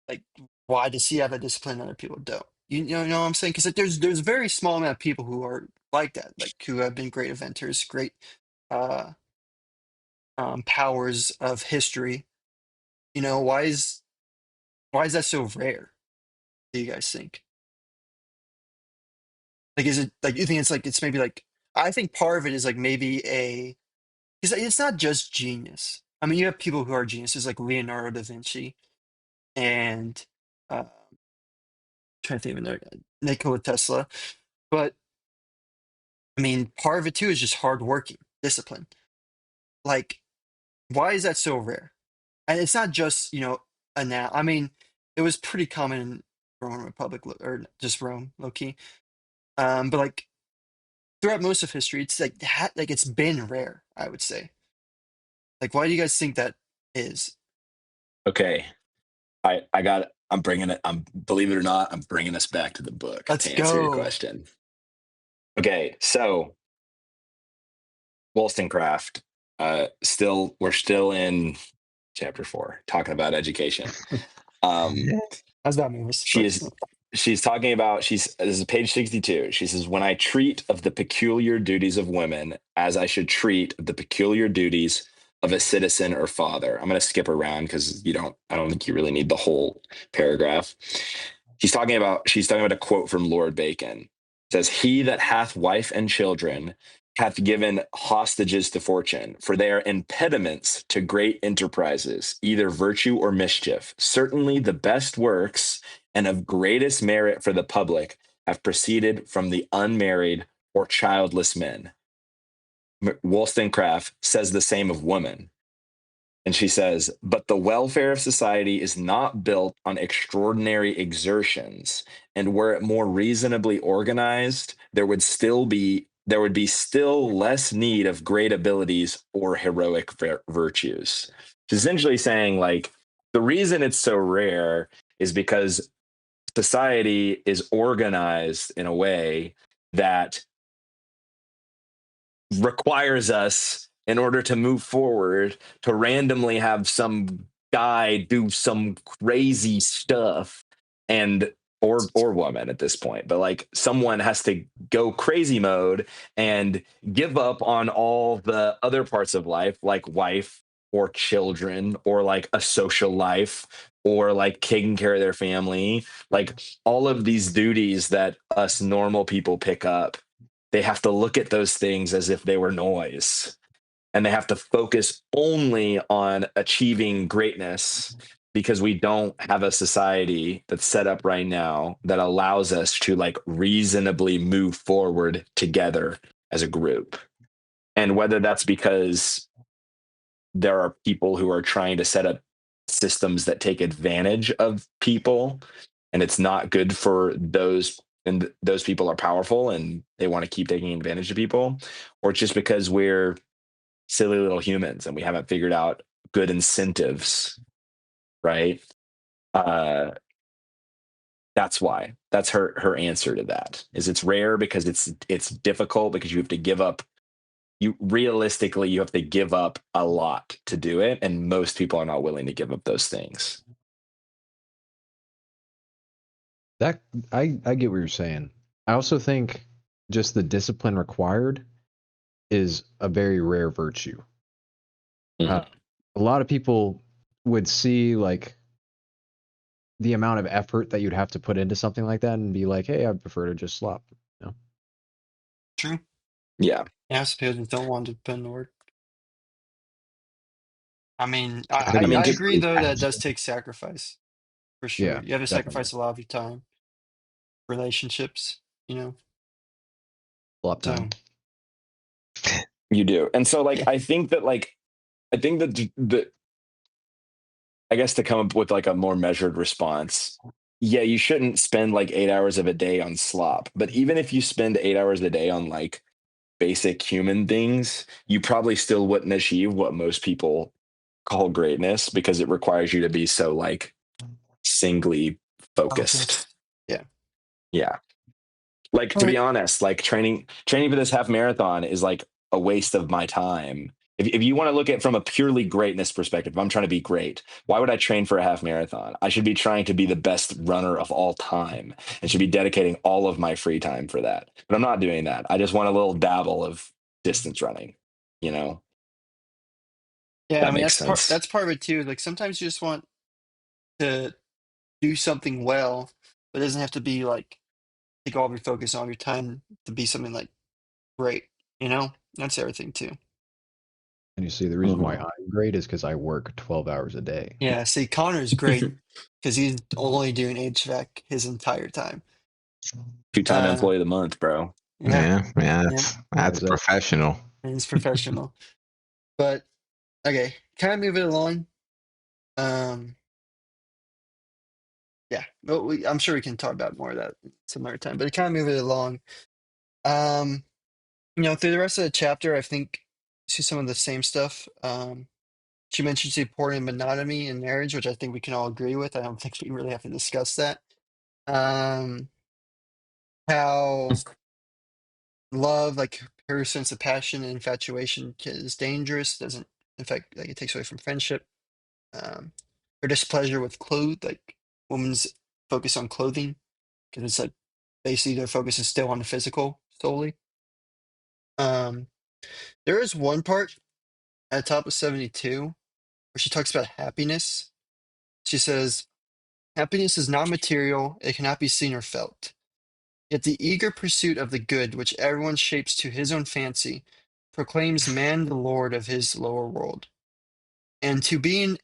Speaker 1: like, why does he have that discipline and other people don't? You know what I'm saying? Because like, there's a very small amount of people who are like that, like who have been great inventors, great uh powers of history. Why is that so rare? Do you guys think? Like, is it like you think it's maybe like, I think part of it is like maybe because it's not just genius. I mean, you have people who are geniuses like Leonardo da Vinci and trying to think of another Nikola Tesla. But I mean, part of it too is just hard working, discipline. Like, why is that so rare? And it's not just, I mean, it was pretty common in Roman Republic or just Rome, low key. But like throughout most of history, it's like like it's been rare, I would say. Like, why do you guys think that is?
Speaker 3: Okay, I'm bringing it. Believe it or not, I'm bringing us back to the book
Speaker 1: Let's
Speaker 3: to answer your
Speaker 1: go.
Speaker 3: question. Okay, so Wollstonecraft. We're still in chapter 4, talking about education.
Speaker 1: How's that movies?
Speaker 3: She is she's talking about this is page 62. She says, when I treat of the peculiar duties of women as I should treat of the peculiar duties of a citizen or father. I'm going to skip around because I don't think you really need the whole paragraph. She's talking about a quote from Lord Bacon. It says, he that hath wife and children hath given hostages to fortune, for they are impediments to great enterprises, either virtue or mischief. Certainly the best works and of greatest merit for the public have proceeded from the unmarried or childless men. Wollstonecraft says the same of women. And she says, but the welfare of society is not built on extraordinary exertions. And were it more reasonably organized, there would be still less need of great abilities or heroic virtues. She's essentially saying, like, the reason it's so rare is because society is organized in a way that requires us, in order to move forward, to randomly have some guy do some crazy stuff, and or woman at this point, but like someone has to go crazy mode and give up on all the other parts of life, like wife or children or like a social life, or like taking care of their family, like all of these duties that us normal people pick up, they have to look at those things as if they were noise, and they have to focus only on achieving greatness, because we don't have a society that's set up right now that allows us to like reasonably move forward together as a group. And whether that's because there are people who are trying to set up systems that take advantage of people, and it's not good for those, and those people are powerful and they want to keep taking advantage of people, or it's just because we're silly little humans and we haven't figured out good incentives, right? uh that's why. That's her answer to that, is it's rare because it's difficult, because you have to give up, you realistically you have to give up a lot to do it, and most people are not willing to give up those things.
Speaker 4: That I get what you're saying. I also think just the discipline required is a very rare virtue.
Speaker 3: Mhm.
Speaker 4: A lot of people would see like the amount of effort that you'd have to put into something like that and be like, "Hey, I prefer to just slop." You know?
Speaker 1: True.
Speaker 3: Yeah.
Speaker 1: Yeah, I suppose I don't want to depend on work. I mean,
Speaker 4: Gotta
Speaker 3: I
Speaker 1: I,
Speaker 4: be
Speaker 3: mean,
Speaker 1: I
Speaker 3: just
Speaker 1: agree
Speaker 4: mentally
Speaker 1: though that it does
Speaker 4: taxing.
Speaker 1: take sacrifice for sure.
Speaker 4: Yeah,
Speaker 1: You have to
Speaker 4: definitely.
Speaker 1: sacrifice a lot of your time, relationships, you know.
Speaker 4: Flop
Speaker 1: So
Speaker 4: time.
Speaker 3: you do. And so like
Speaker 1: yeah,
Speaker 3: I think that the I guess to come up with like a more measured response, yeah, you shouldn't spend like 8 hours of a day on slop. But even if you spend 8 hours a day on like basic human things, you probably still wouldn't achieve what most people call greatness, because it requires you to be so like singly focused.
Speaker 1: focused. Yeah.
Speaker 3: Yeah. Like,
Speaker 1: All
Speaker 3: to be
Speaker 1: right.
Speaker 3: honest, like training for this half marathon is like a waste of my time. If you want to look at it from a purely greatness perspective, if I'm trying to be great, why would I train for a half marathon? I should be trying to be the best runner of all time and should be dedicating all of my free time for that. But I'm not doing that. I just want a little dabble of distance running, you know?
Speaker 1: Yeah, I
Speaker 3: That
Speaker 1: mean
Speaker 3: makes sense.
Speaker 1: that's part of it too. Like sometimes you just want to do something well, but it doesn't have to be like take all of your focus, all of your time to be something like great, you know? That's everything too.
Speaker 4: And you see, the reason why
Speaker 3: Mhm.
Speaker 4: I'm great is because I work 12 hours a day.
Speaker 1: Yeah, see, Connor's great because he's only doing HVAC his entire time.
Speaker 3: Two-time
Speaker 1: Uh,
Speaker 3: employee of the month, bro.
Speaker 1: yeah,
Speaker 2: Yeah, yeah,
Speaker 1: yeah,
Speaker 4: Why
Speaker 2: that's
Speaker 4: is that?
Speaker 2: professional.
Speaker 1: and he's professional. But okay, kind of move it along. Um, yeah, but I'm sure we can talk about more of that some other time. But to kind of move it along, um, through the rest of the chapter, I think see some of the same stuff. She mentions the importance of monogamy in marriage, which I think we can all agree with. I don't think we really have to discuss that. Um, how love, like her sense of passion and infatuation, is dangerous. Doesn't in fact like it takes away from friendship. Her displeasure with clothes, like women's focus on clothing, because it's like basically their focus is still on the physical solely. Um, there is one part at the top of 72 where she talks about happiness. She says, "Happiness is not material; it cannot be seen or felt. Yet the eager pursuit of the good, which everyone shapes to his own fancy, proclaims man the lord of his lower world. And to be an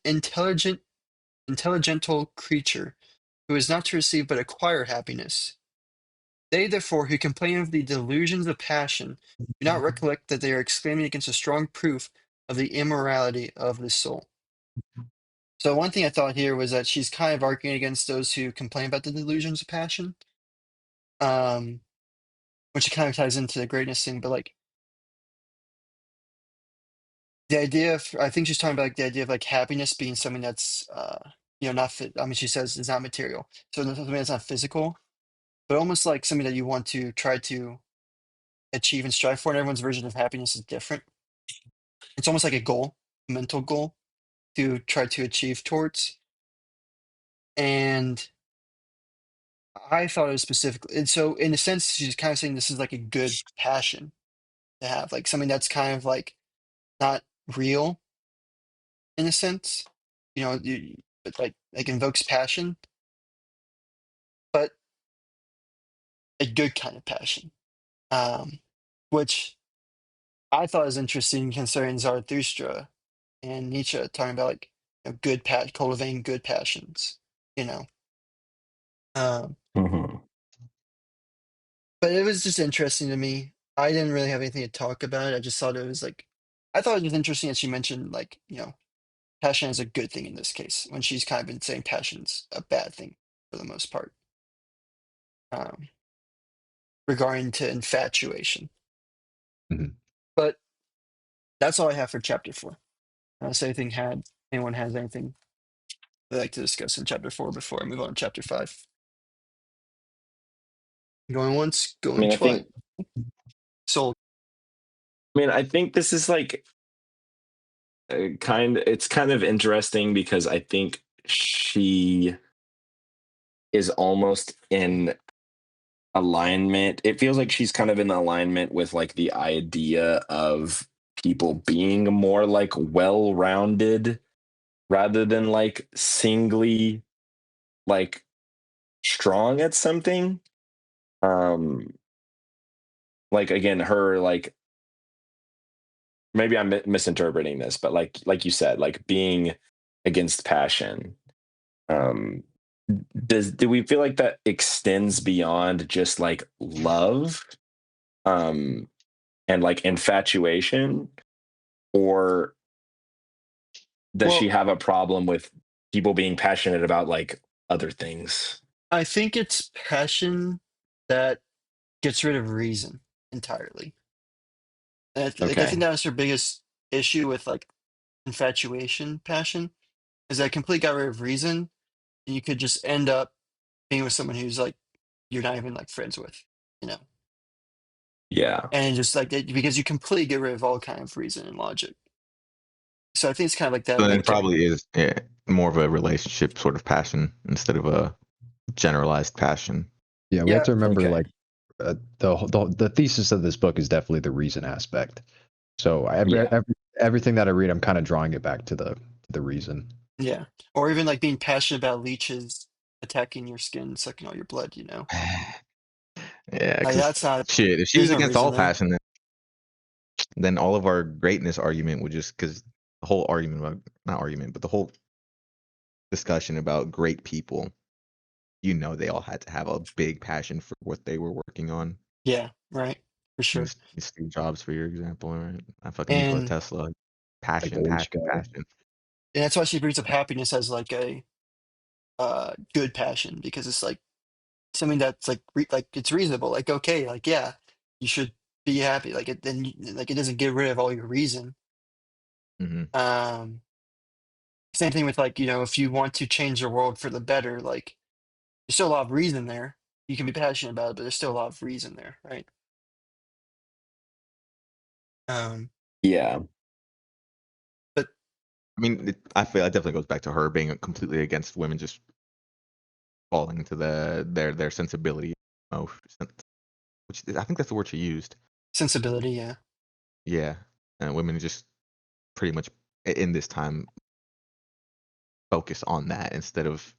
Speaker 1: intelligental creature, who is not to receive but acquire happiness. They, therefore, who complain of the delusions of passion, do not recollect that they are exclaiming against a strong proof of the immorality of the soul." So one thing I thought here was that she's kind of arguing against those who complain about the delusions of passion, um, which kind of ties into the greatness thing. But like the idea of, I think she's talking about like the idea of like happiness being something that's, not fit. I mean, she says it's not material, so it's something that's not physical, but almost like something that you want to try to achieve and strive for. And everyone's version of happiness is different. It's almost like a goal, a mental goal to try to achieve towards. And I thought it was specifically, and so in a sense, she's kind of saying this is like a good passion to have, like something that's kind of like not real in a sense, you know, it like invokes passion, but a good kind of passion, which I thought was interesting concerning Zarathustra and Nietzsche talking about like cultivating good passions, you know. Um,
Speaker 3: Mhm.
Speaker 1: but it was just interesting to me. I didn't really have anything to talk about. I just thought it was like, I thought it was interesting that she mentioned like, passion is a good thing in this case when she's kind of been saying passion's a bad thing for the most part, um, regarding to infatuation.
Speaker 4: Mhm.
Speaker 1: But that's all I have for chapter 4. Unless anyone has anything they'd like to discuss in chapter 4 before I move on to chapter 5. Going once,
Speaker 3: I
Speaker 1: going
Speaker 3: mean, I
Speaker 1: twice.
Speaker 3: think
Speaker 1: Sold.
Speaker 3: I think this is like it's kind of interesting because I think she is almost in alignment. It feels like she's kind of in alignment with like the idea of people being more like well-rounded rather than like singly like strong at something. Um like again her like maybe I'm misinterpreting this, but like you said, like being against passion. Um do we feel like that extends beyond just like love um and like infatuation, or does she
Speaker 1: Well,
Speaker 3: have a problem with people being passionate about like other things?
Speaker 1: I think it's passion that gets rid of reason entirely. And I think
Speaker 3: Okay.
Speaker 1: that was her biggest issue with like infatuation passion is that complete got rid of reason, and you could just end up being with someone who's like you're not even like friends with, you know,
Speaker 3: Yeah.
Speaker 1: and just like because you completely get rid of all kind of reason and logic. So I think it's kind of like that.
Speaker 2: So then it
Speaker 1: Like,
Speaker 2: probably is, yeah, more of a relationship sort of passion instead of a generalized passion.
Speaker 4: Yeah, we have
Speaker 1: yeah,
Speaker 4: to remember
Speaker 3: Okay.
Speaker 4: like the thesis of this book is definitely the reason aspect. So
Speaker 3: Yeah.
Speaker 4: everything that I read, I'm kind of drawing it back to the reason.
Speaker 1: yeah, or even like being passionate about leeches attacking your skin, sucking all your blood.
Speaker 2: Yeah,
Speaker 1: Like
Speaker 2: because
Speaker 1: that's not.
Speaker 2: shit, if she
Speaker 1: There's
Speaker 2: was
Speaker 1: no
Speaker 2: against
Speaker 1: reason
Speaker 2: all
Speaker 1: there.
Speaker 2: passion, then all of our greatness argument would just, because the whole argument about, not argument, but the whole discussion about great people, they all had to have a big passion for what they were working on.
Speaker 1: Yeah, right, for sure.
Speaker 2: Steve Jobs, for your example, right? I fucking Nikola
Speaker 1: And
Speaker 2: Tesla,
Speaker 4: Like
Speaker 2: passion,
Speaker 4: the leech
Speaker 2: passion,
Speaker 4: guy.
Speaker 2: passion.
Speaker 1: that's why she brings up happiness as like a good passion because it's like something that's like like it's reasonable. Like okay, like yeah, you should be happy. Like like it doesn't get rid of all your reason.
Speaker 2: Hmm.
Speaker 1: Um, Same thing with like if you want to change the world for the better, like there's still a lot of reason there. You can be passionate about it, but there's still a lot of reason there, right? Um,
Speaker 3: Yeah.
Speaker 1: but
Speaker 2: I mean, I feel that definitely goes back to her being completely against women just falling into their sensibility, oh, which I think that's the word she used.
Speaker 1: sensibility, yeah,
Speaker 2: Yeah, and women just pretty much in this time focus on that instead of,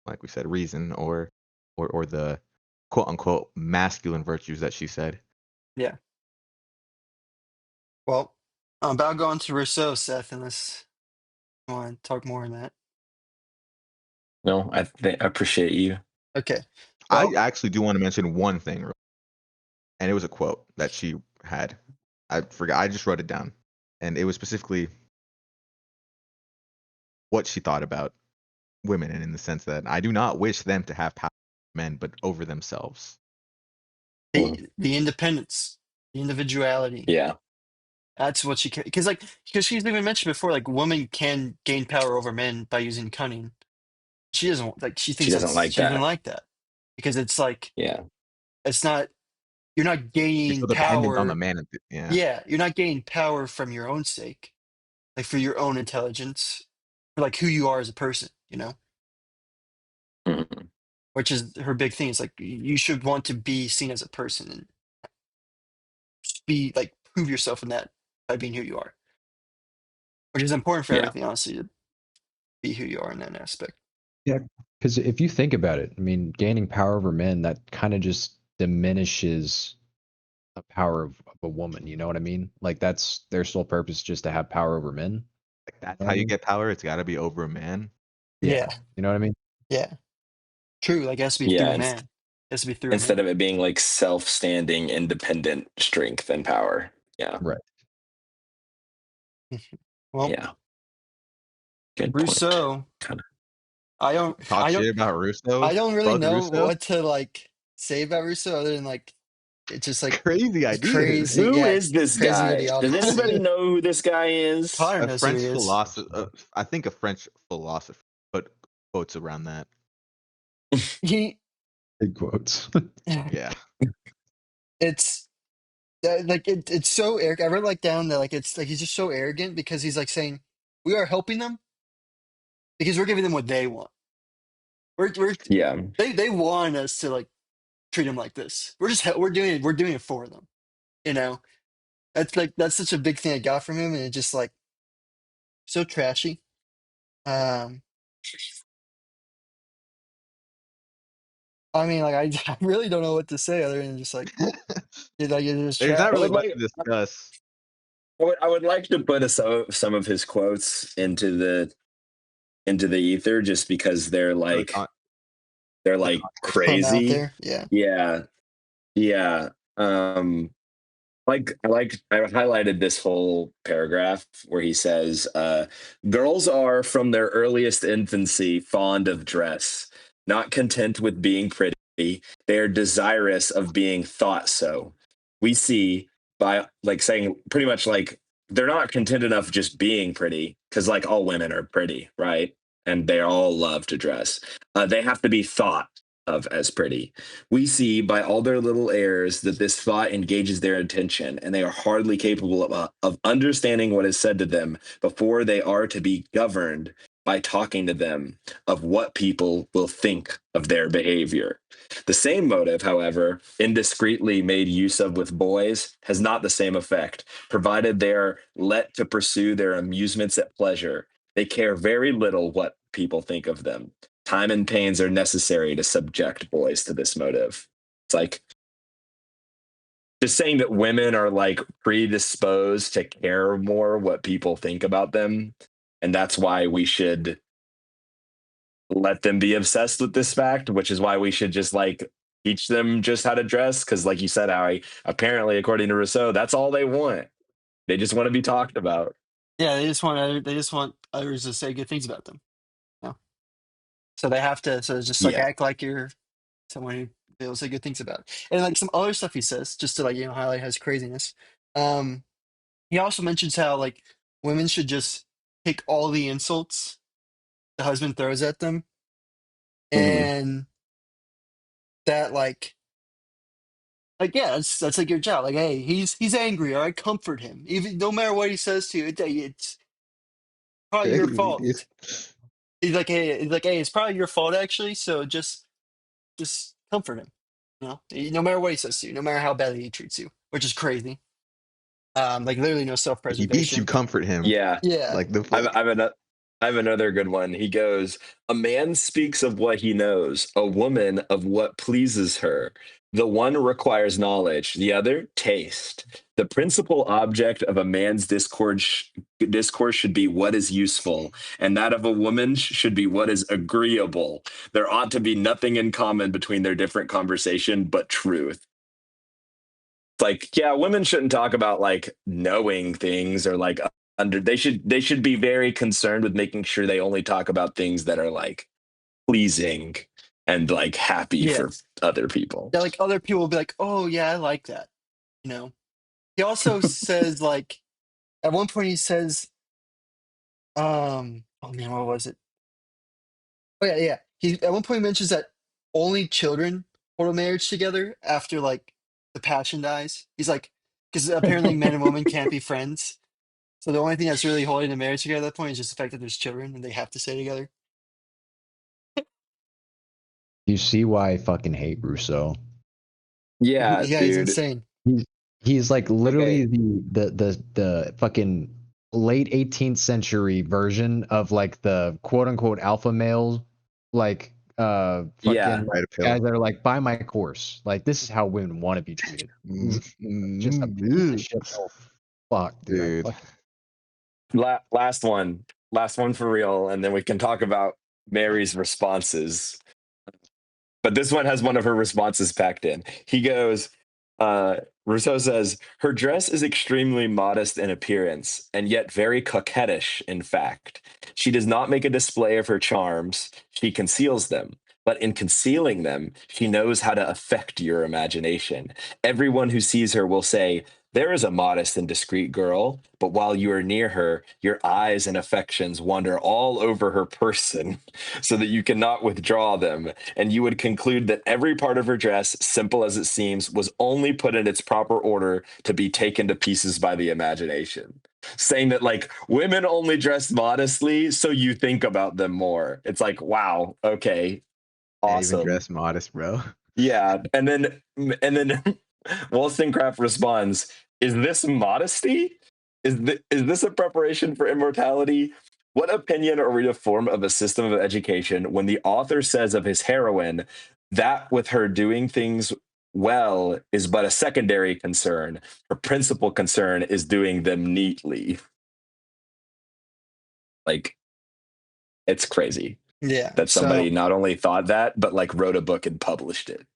Speaker 2: like we said, reason or the quote unquote masculine virtues that she said.
Speaker 1: yeah. Well, I'm about going to Rousseau, Seth, unless you want to talk more on that.
Speaker 3: No, I appreciate you.
Speaker 1: Okay.
Speaker 2: I
Speaker 1: Well,
Speaker 2: actually do want to mention one thing, and it was a quote that she had. I forgot. I just wrote it down, and it was specifically what she thought about women, and in the sense that I do not wish them to have power over men, but over themselves.
Speaker 3: Mhm.
Speaker 1: the independence, the individuality.
Speaker 3: Yeah.
Speaker 1: That's what she can, because she's even mentioned before, like women can gain power over men by using cunning. She doesn't like. She
Speaker 3: She
Speaker 1: thinks
Speaker 3: doesn't like
Speaker 1: she doesn't
Speaker 3: that.
Speaker 1: like that because it's like
Speaker 3: Yeah.
Speaker 1: it's not. You're not
Speaker 2: You're
Speaker 1: gaining
Speaker 2: so dependent on the
Speaker 1: power.
Speaker 2: man. Yeah.
Speaker 1: Yeah, you're not gaining power from your own sake, like for your own intelligence, for like who you are as a person.
Speaker 3: Mhm.
Speaker 1: Which is her big thing. It's like you should want to be seen as a person and be like prove yourself in that by being who you are, which is important for
Speaker 3: Yeah.
Speaker 1: everything, honestly. To be who you are in that aspect.
Speaker 4: Yeah, because if you think about it, I mean, gaining power over men, that kind of just diminishes the power of a woman. You know what I mean? Like that's their sole purpose, just to have power over men.
Speaker 2: Like that's
Speaker 4: You know
Speaker 2: how
Speaker 4: what I
Speaker 2: you
Speaker 4: mean?
Speaker 2: get power. It's got to be over a man.
Speaker 1: Yeah.
Speaker 4: You know what I mean?
Speaker 1: Yeah. True. Like it has to be through
Speaker 3: Yeah,
Speaker 1: a man. It has to be through a
Speaker 3: instead
Speaker 1: man.
Speaker 3: of it being like self-standing, independent strength and power. Yeah,
Speaker 4: Right.
Speaker 1: Well,
Speaker 3: yeah, good point.
Speaker 1: Rousseau,
Speaker 3: Kind of.
Speaker 1: I don't,
Speaker 2: Talk
Speaker 1: I don't,
Speaker 2: shit about
Speaker 1: I
Speaker 2: Russo.
Speaker 1: don't really
Speaker 2: Fuck
Speaker 1: know
Speaker 2: Russo.
Speaker 1: what to like say about Rousseau other than like it's just like
Speaker 2: Crazy ideas.
Speaker 1: crazy,
Speaker 3: Who
Speaker 1: yeah,
Speaker 3: is this
Speaker 1: crazy
Speaker 3: guy? Does
Speaker 1: ideology.
Speaker 3: anybody know who this guy is?
Speaker 1: Connor
Speaker 2: A
Speaker 1: knows who
Speaker 2: French
Speaker 1: he is.
Speaker 2: philosopher. I think a French philosopher put quotes around that.
Speaker 1: He,
Speaker 4: Big quotes.
Speaker 2: Yeah.
Speaker 1: it's like it's so arrogant. I wrote like down that like it's like he's just so arrogant because he's like saying we are helping them because we're giving them what they want. We're
Speaker 3: Yeah,
Speaker 1: they want us to like treat them like this. We're doing it for them. You know, that's like that's such a big thing I got from him, and it just like so trashy. Um, I mean, like I really don't know what to say other than just like it's
Speaker 2: There's not
Speaker 3: I
Speaker 2: really
Speaker 3: would
Speaker 1: trash.
Speaker 2: much
Speaker 3: like
Speaker 2: to discuss.
Speaker 3: I would like to put some of his quotes into the ether just because
Speaker 2: For
Speaker 3: they're
Speaker 2: the
Speaker 3: like
Speaker 2: context.
Speaker 1: Put 'em out
Speaker 3: crazy.
Speaker 1: there, yeah.
Speaker 3: Yeah, yeah. I highlighted this whole paragraph where he says, girls are from their earliest infancy fond of dress, not content with being pretty. They are desirous of being thought so. We see by like saying pretty much like they're not content enough just being pretty because like all women are pretty, right? And they all love to dress. They have to be thought of as pretty. We see by all their little airs that this thought engages their attention, and they are hardly capable of understanding what is said to them before they are to be governed by talking to them of what people will think of their behavior. The same motive, however, indiscreetly made use of with boys, has not the same effect, provided they are let to pursue their amusements at pleasure. They care very little what people think of them. Time and pains are necessary to subject boys to this motive. It's like just saying that women are like predisposed to care more what people think about them. And that's why we should let them be obsessed with this fact, which is why we should just like teach them just how to dress. Cause like you said, Howie, apparently, according to Rousseau, that's all they want. They just want to be talked about.
Speaker 1: Yeah, they just want others to say good things about them. You know? So they have to so just like
Speaker 3: Yeah.
Speaker 1: act like you're someone who they'll say good things about. And like some other stuff he says, just to like, highlight his craziness. Um, he also mentions how like women should just take all the insults the husband throws at them
Speaker 3: Mhm.
Speaker 1: and that yeah, that's like your job. Like, hey, he's angry, all right, comfort him. Even no matter what he says to you, it's probably your
Speaker 2: Crazy, dude.
Speaker 1: fault. He's like, hey, it's probably your fault actually. So just comfort him. No matter what he says to you, no matter how badly he treats you, which is crazy. Like literally no
Speaker 2: He beats you,
Speaker 1: self-preservation.
Speaker 2: comfort him.
Speaker 3: Yeah.
Speaker 1: Yeah,
Speaker 2: Like the
Speaker 3: I've,
Speaker 2: fuck.
Speaker 3: I've, an, I have another good one. He goes, a man speaks of what he knows, a woman of what pleases her. The one requires knowledge, the other, taste. The principal object of a man's discourse should be what is useful, and that of a woman should be what is agreeable. There ought to be nothing in common between their different conversation but truth. It's like, yeah, women shouldn't talk about like knowing things or like they should be very concerned with making sure they only talk about things that are like pleasing and like happy
Speaker 1: yeah.
Speaker 3: for other people.
Speaker 1: That like other people will be like, oh yeah, I like that. You know. He also says like at one point he says, oh man, what was it? Oh yeah, yeah. He at one point mentions that only children hold a marriage together after like the passion dies. He's like, because apparently men and women can't be friends. So the only thing that's really holding the marriage together at that point is just the fact that there's children and they have to stay together.
Speaker 4: You see why I fucking hate Russo.
Speaker 3: Yeah,
Speaker 1: Yeah, he's
Speaker 3: dude.
Speaker 1: insane.
Speaker 4: He's he's like
Speaker 3: Okay.
Speaker 4: literally the fucking late 18th century version of like the quote unquote alpha male, like
Speaker 3: Yeah.
Speaker 4: fucking
Speaker 2: Right a pill.
Speaker 4: guys that are like, buy my course. Like this is how women want to be treated. Just a piece of shit. Oh fuck, dude. I
Speaker 2: Dude.
Speaker 4: fucking
Speaker 3: Last one for real, and then we can talk about Mary's responses. But this one has one of her responses packed in. He goes, Rousseau says, her dress is extremely modest in appearance, and yet very coquettish, in fact. She does not make a display of her charms, she conceals them. But in concealing them, she knows how to affect your imagination. Everyone who sees her will say, there is a modest and discreet girl, but while you are near her, your eyes and affections wander all over her person, so that you cannot withdraw them, and you would conclude that every part of her dress, simple as it seems, was only put in its proper order to be taken to pieces by the imagination. Saying that, like, women only dress modestly, so you think about them more. It's like, wow, okay,
Speaker 2: Can't even
Speaker 3: awesome.
Speaker 2: dress modest, bro.
Speaker 3: Yeah, and then Wollstonecraft responds, "Is this modesty? Is this a preparation for immortality? What opinion are we to form of a system of education when the author says of his heroine that with her doing things well is but a secondary concern. Her principal concern is doing them neatly." Like, it's crazy
Speaker 1: Yeah.
Speaker 3: that
Speaker 1: So,
Speaker 3: somebody not only thought that, but like wrote a book and published it.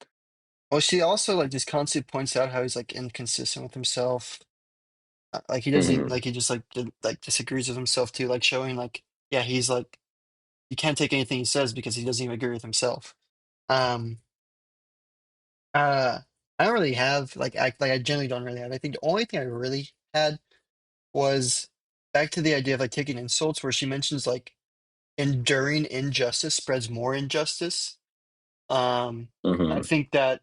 Speaker 1: well, she also like just constantly points out how he's like inconsistent with himself. Like he doesn't
Speaker 3: Mhm.
Speaker 1: like he just like like disagrees with himself too, like showing like yeah, he's like you can't take anything he says because he doesn't even agree with himself. Um I don't really have like I generally don't really have. I think the only thing I really had was back to the idea of like taking insults where she mentions like enduring injustice spreads more injustice. I
Speaker 3: Mhm.
Speaker 1: think that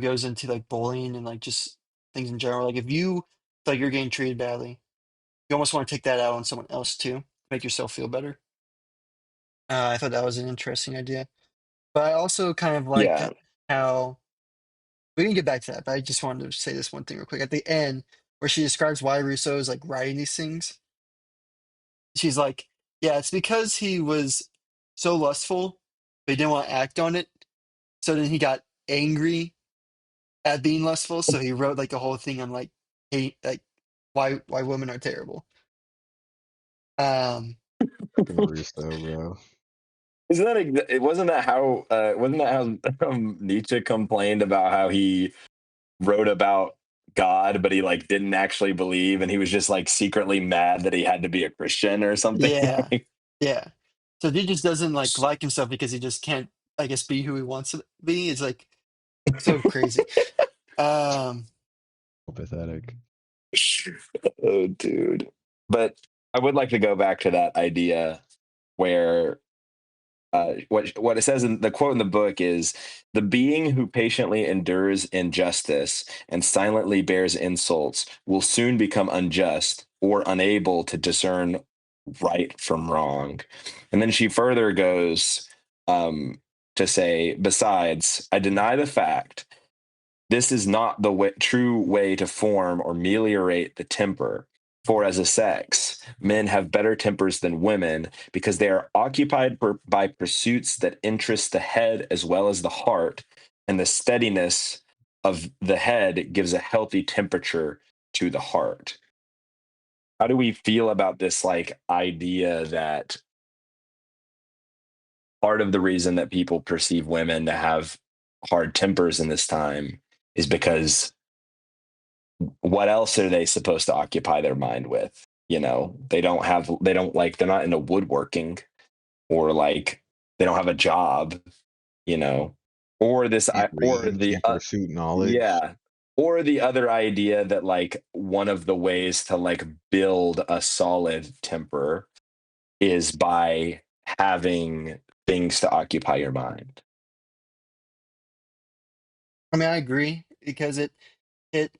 Speaker 1: goes into like bullying and like just things in general. Like if you feel like you're getting treated badly, you almost want to take that out on someone else too, make yourself feel better. I thought that was an interesting idea, but I also kind of liked
Speaker 3: Yeah.
Speaker 1: how we can get back to that. But I just wanted to say this one thing real quick at the end where she describes why Russo is like writing these things. She's like, yeah, it's because he was so lustful, but he didn't want to act on it. So then he got angry at being lustful, so he wrote like a whole thing on like hate, like why women are terrible. Um,
Speaker 2: Fucking Russo, bro.
Speaker 3: Isn't that it? Wasn't that how Nietzsche complained about how he wrote about God, but he like didn't actually believe, and he was just like secretly mad that he had to be a Christian or something.
Speaker 1: yeah, yeah. So he just doesn't like himself because he just can't, I guess, be who he wants to be. It's like so crazy. Um,
Speaker 4: pathetic.
Speaker 3: Oh, dude. But I would like to go back to that idea where what it says in the quote in the book is the being who patiently endures injustice and silently bears insults will soon become unjust or unable to discern right from wrong. And then she further goes to say, besides, I deny the fact this is not the true way to form or ameliorate the temper. For as a sex, men have better tempers than women because they are occupied by pursuits that interest the head as well as the heart, and the steadiness of the head gives a healthy temperature to the heart. How do we feel about this like idea that part of the reason that people perceive women to have hard tempers in this time is because what else are they supposed to occupy their mind with? They don't like, they're not into woodworking, or like they don't have a job, you know, or this,
Speaker 2: Can't
Speaker 3: or
Speaker 2: read,
Speaker 3: the,
Speaker 2: can't pursue knowledge.
Speaker 3: yeah, or the other idea that like one of the ways to like build a solid temper is by having things to occupy your mind.
Speaker 1: I mean, I agree because it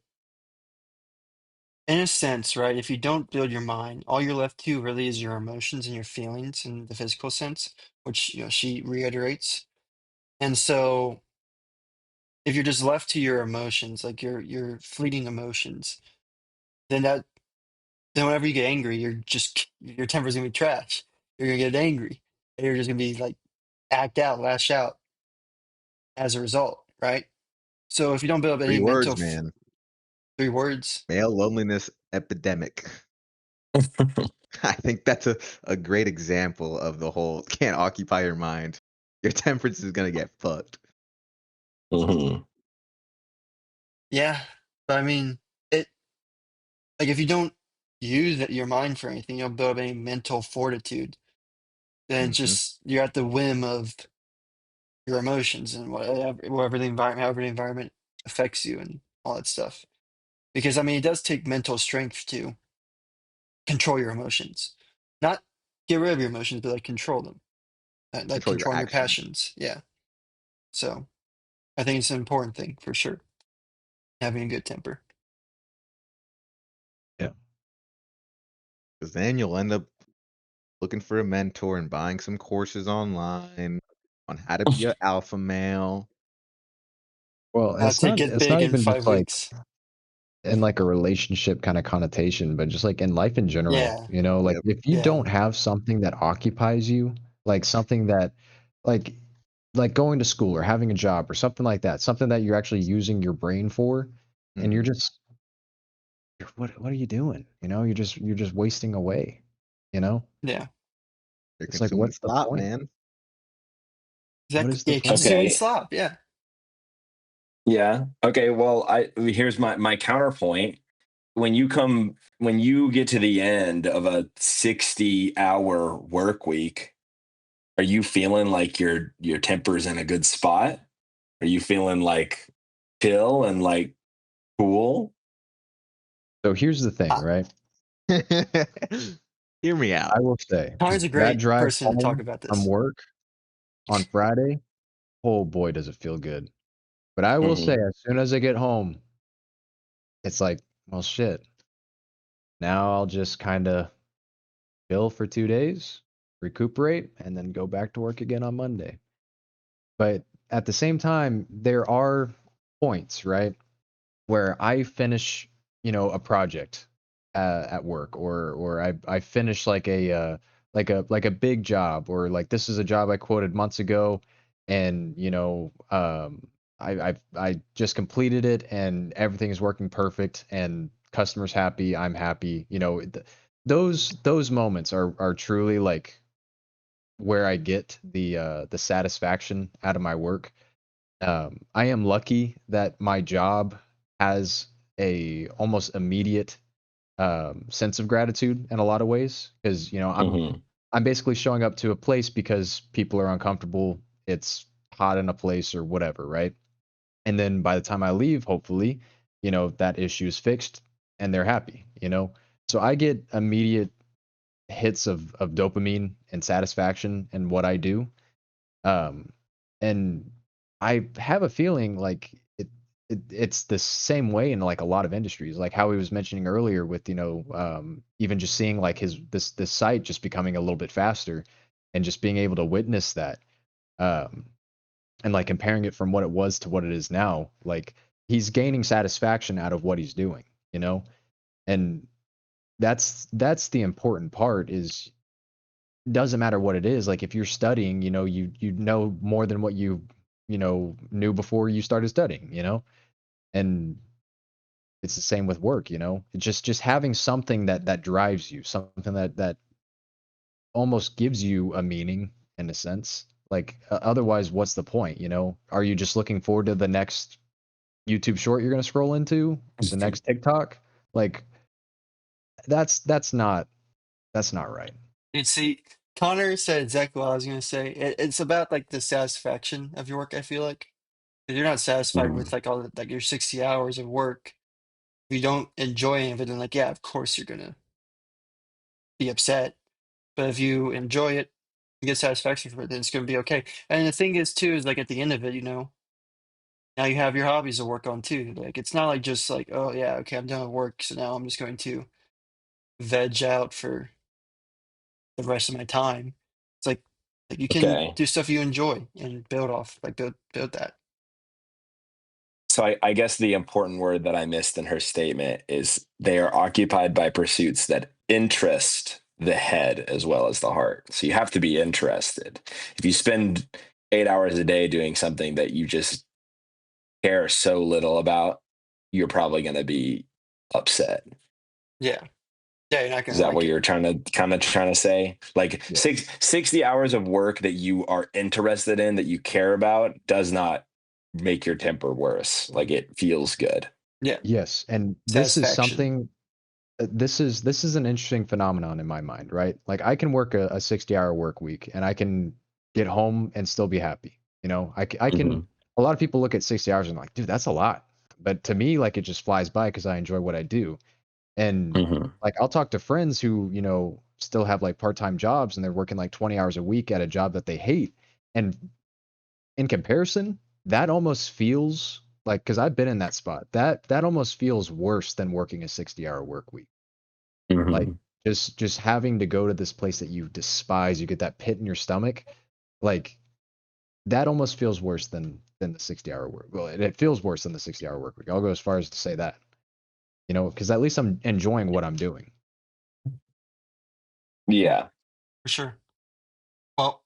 Speaker 1: in a sense, right? If you don't build your mind, all you're left to really is your emotions and your feelings in the physical sense, which she reiterates. And so if you're just left to your emotions, like your fleeting emotions, then that then whenever you get angry, your temper's gonna be trash. You're gonna get angry. And you're just gonna be like act out, lash out as a result, right? So if you don't build up
Speaker 2: Three
Speaker 1: any
Speaker 2: words, man.
Speaker 1: 3 words,
Speaker 2: Male loneliness epidemic. I think that's a great example of the whole can't occupy your mind. Your temperance is gonna get fucked.
Speaker 3: Mhm.
Speaker 1: yeah. But I mean, it like if you don't use your mind for anything, you don't build up any mental fortitude. Then it's
Speaker 2: Hmm.
Speaker 1: just you're at the whim of your emotions and whatever the environment, however the environment affects you and all that stuff. Because I mean, it does take mental strength to control your emotions, not get rid of your emotions, but like control them, like
Speaker 2: Control your
Speaker 1: controlling your
Speaker 2: actions.
Speaker 1: passions. Yeah. So I think it's an important thing for sure, having a good temper.
Speaker 4: Yeah.
Speaker 2: Because then you'll end up looking for a mentor and buying some courses online on how to be an alpha male.
Speaker 4: Well,
Speaker 1: To get
Speaker 4: it's
Speaker 1: big
Speaker 4: not
Speaker 1: in
Speaker 4: even just
Speaker 1: 5 weeks.
Speaker 4: in like a relationship kind of connotation, but just like in life in general,
Speaker 1: Yeah.
Speaker 4: like
Speaker 2: Yep.
Speaker 4: if you
Speaker 1: Yeah.
Speaker 4: don't have something that occupies you, like something that like like going to school or having a job or something like that, something that you're actually using your brain for, and
Speaker 2: Hmm.
Speaker 4: what are you doing? You're just wasting away, you know?
Speaker 1: Yeah.
Speaker 2: You're
Speaker 4: It's like
Speaker 2: consuming
Speaker 4: what's the
Speaker 2: slop,
Speaker 4: point?
Speaker 2: man.
Speaker 4: What
Speaker 1: Exactly.
Speaker 4: is the
Speaker 1: Yeah.
Speaker 4: point?
Speaker 1: Consuming
Speaker 3: Okay.
Speaker 1: slop. Yeah.
Speaker 3: Yeah. Okay. Well, here's my counterpoint. When you get to the end of a 60-hour work week, are you feeling like your temper's in a good spot? Are you feeling like chill and like cool?
Speaker 4: So here's the thing,
Speaker 1: Uh,
Speaker 4: right?
Speaker 2: Hear me out.
Speaker 4: I will say
Speaker 1: Connor's a
Speaker 4: that
Speaker 1: great
Speaker 4: drive
Speaker 1: person to talk
Speaker 4: home
Speaker 1: about
Speaker 4: from
Speaker 1: this.
Speaker 4: work on Friday, oh boy, does it feel good. But I will say,
Speaker 3: Hmm.
Speaker 4: as soon as I get home, it's like, well, shit. Now I'll just kind of chill for 2 days, recuperate, and then go back to work again on Monday. But at the same time, there are points, right, where I finish, a project at work, or I finish like a big job, or like this is a job I quoted months ago, and I just completed it, and everything is working perfect, and customers happy, I'm happy. Those moments are truly like where I get the satisfaction out of my work. I am lucky that my job has a almost immediate sense of gratitude in a lot of ways, because
Speaker 3: Hmm.
Speaker 4: I'm basically showing up to a place because people are uncomfortable. It's hot in a place or whatever, right? And then by the time I leave, hopefully, that issue is fixed and they're happy. So I get immediate hits of dopamine and satisfaction in what I do. Um, and I have a feeling like it's the same way in like a lot of industries, like how he was mentioning earlier with even just seeing like this site just becoming a little bit faster, and just being able to witness that, um, and like comparing it from what it was to what it is now. Like he's gaining satisfaction out of what he's doing, and that's the important part. Is doesn't matter what it is. Like if you're studying, you know more than what you knew before you started studying, and it's the same with work. It's just having something that drives you, something that almost gives you a meaning in a sense. Like otherwise, what's the point? Are you just looking forward to the next YouTube short you're going to scroll into, the next TikTok? Like that's not that's not right.
Speaker 1: And see, Connor said exactly what I was going to say. It's about like the satisfaction of your work. I feel like if you're not satisfied
Speaker 3: Hmm.
Speaker 1: with like all like your 60 hours of work, if you don't enjoy any of it, then like yeah, of course you're gonna be upset. But if you enjoy it, you get satisfaction from it, then it's gonna be okay. And the thing is too is like at the end of it, now you have your hobbies to work on too. Like it's not like just like oh yeah, okay, I'm done with work, so now I'm just going to veg out for the rest of my time. It's like you can
Speaker 3: Okay.
Speaker 1: do stuff you enjoy and build off, like build that.
Speaker 3: So I guess the important word that I missed in her statement is they are occupied by pursuits that interest the head as well as the heart. So you have to be interested. If you spend 8 hours a day doing something that you just care so little about, you're probably going to be upset.
Speaker 1: Yeah. Yeah, you're not
Speaker 3: Is
Speaker 1: gonna
Speaker 3: that
Speaker 1: like
Speaker 3: what
Speaker 1: it.
Speaker 3: you're trying to say? Like
Speaker 4: Yeah.
Speaker 3: 60 hours of work that you are interested in, that you care about, does not make your temper worse. Like it feels good.
Speaker 1: Yeah.
Speaker 4: Yes, and this is
Speaker 1: Satisfaction.
Speaker 4: something. This is an interesting phenomenon in my mind, right? Like I can work a 60-hour work week, and I can get home and still be happy. You know, I can.
Speaker 3: Hmm.
Speaker 4: A lot of people look at 60 hours and like, dude, that's a lot. But to me, like it just flies by because I enjoy what I do. And
Speaker 3: Hmm.
Speaker 4: like I'll talk to friends who, still have like part-time jobs and they're working like 20 hours a week at a job that they hate. And in comparison, that almost feels like, because I've been in that spot, that almost feels worse than working a 60-hour work week. Like
Speaker 3: Hmm.
Speaker 4: just having to go to this place that you despise, you get that pit in your stomach, like that almost feels worse than the 60-hour work. Well, it feels worse than the 60-hour work week. I'll go as far as to say that, because at least I'm enjoying what I'm doing.
Speaker 3: Yeah.
Speaker 1: For sure. Well,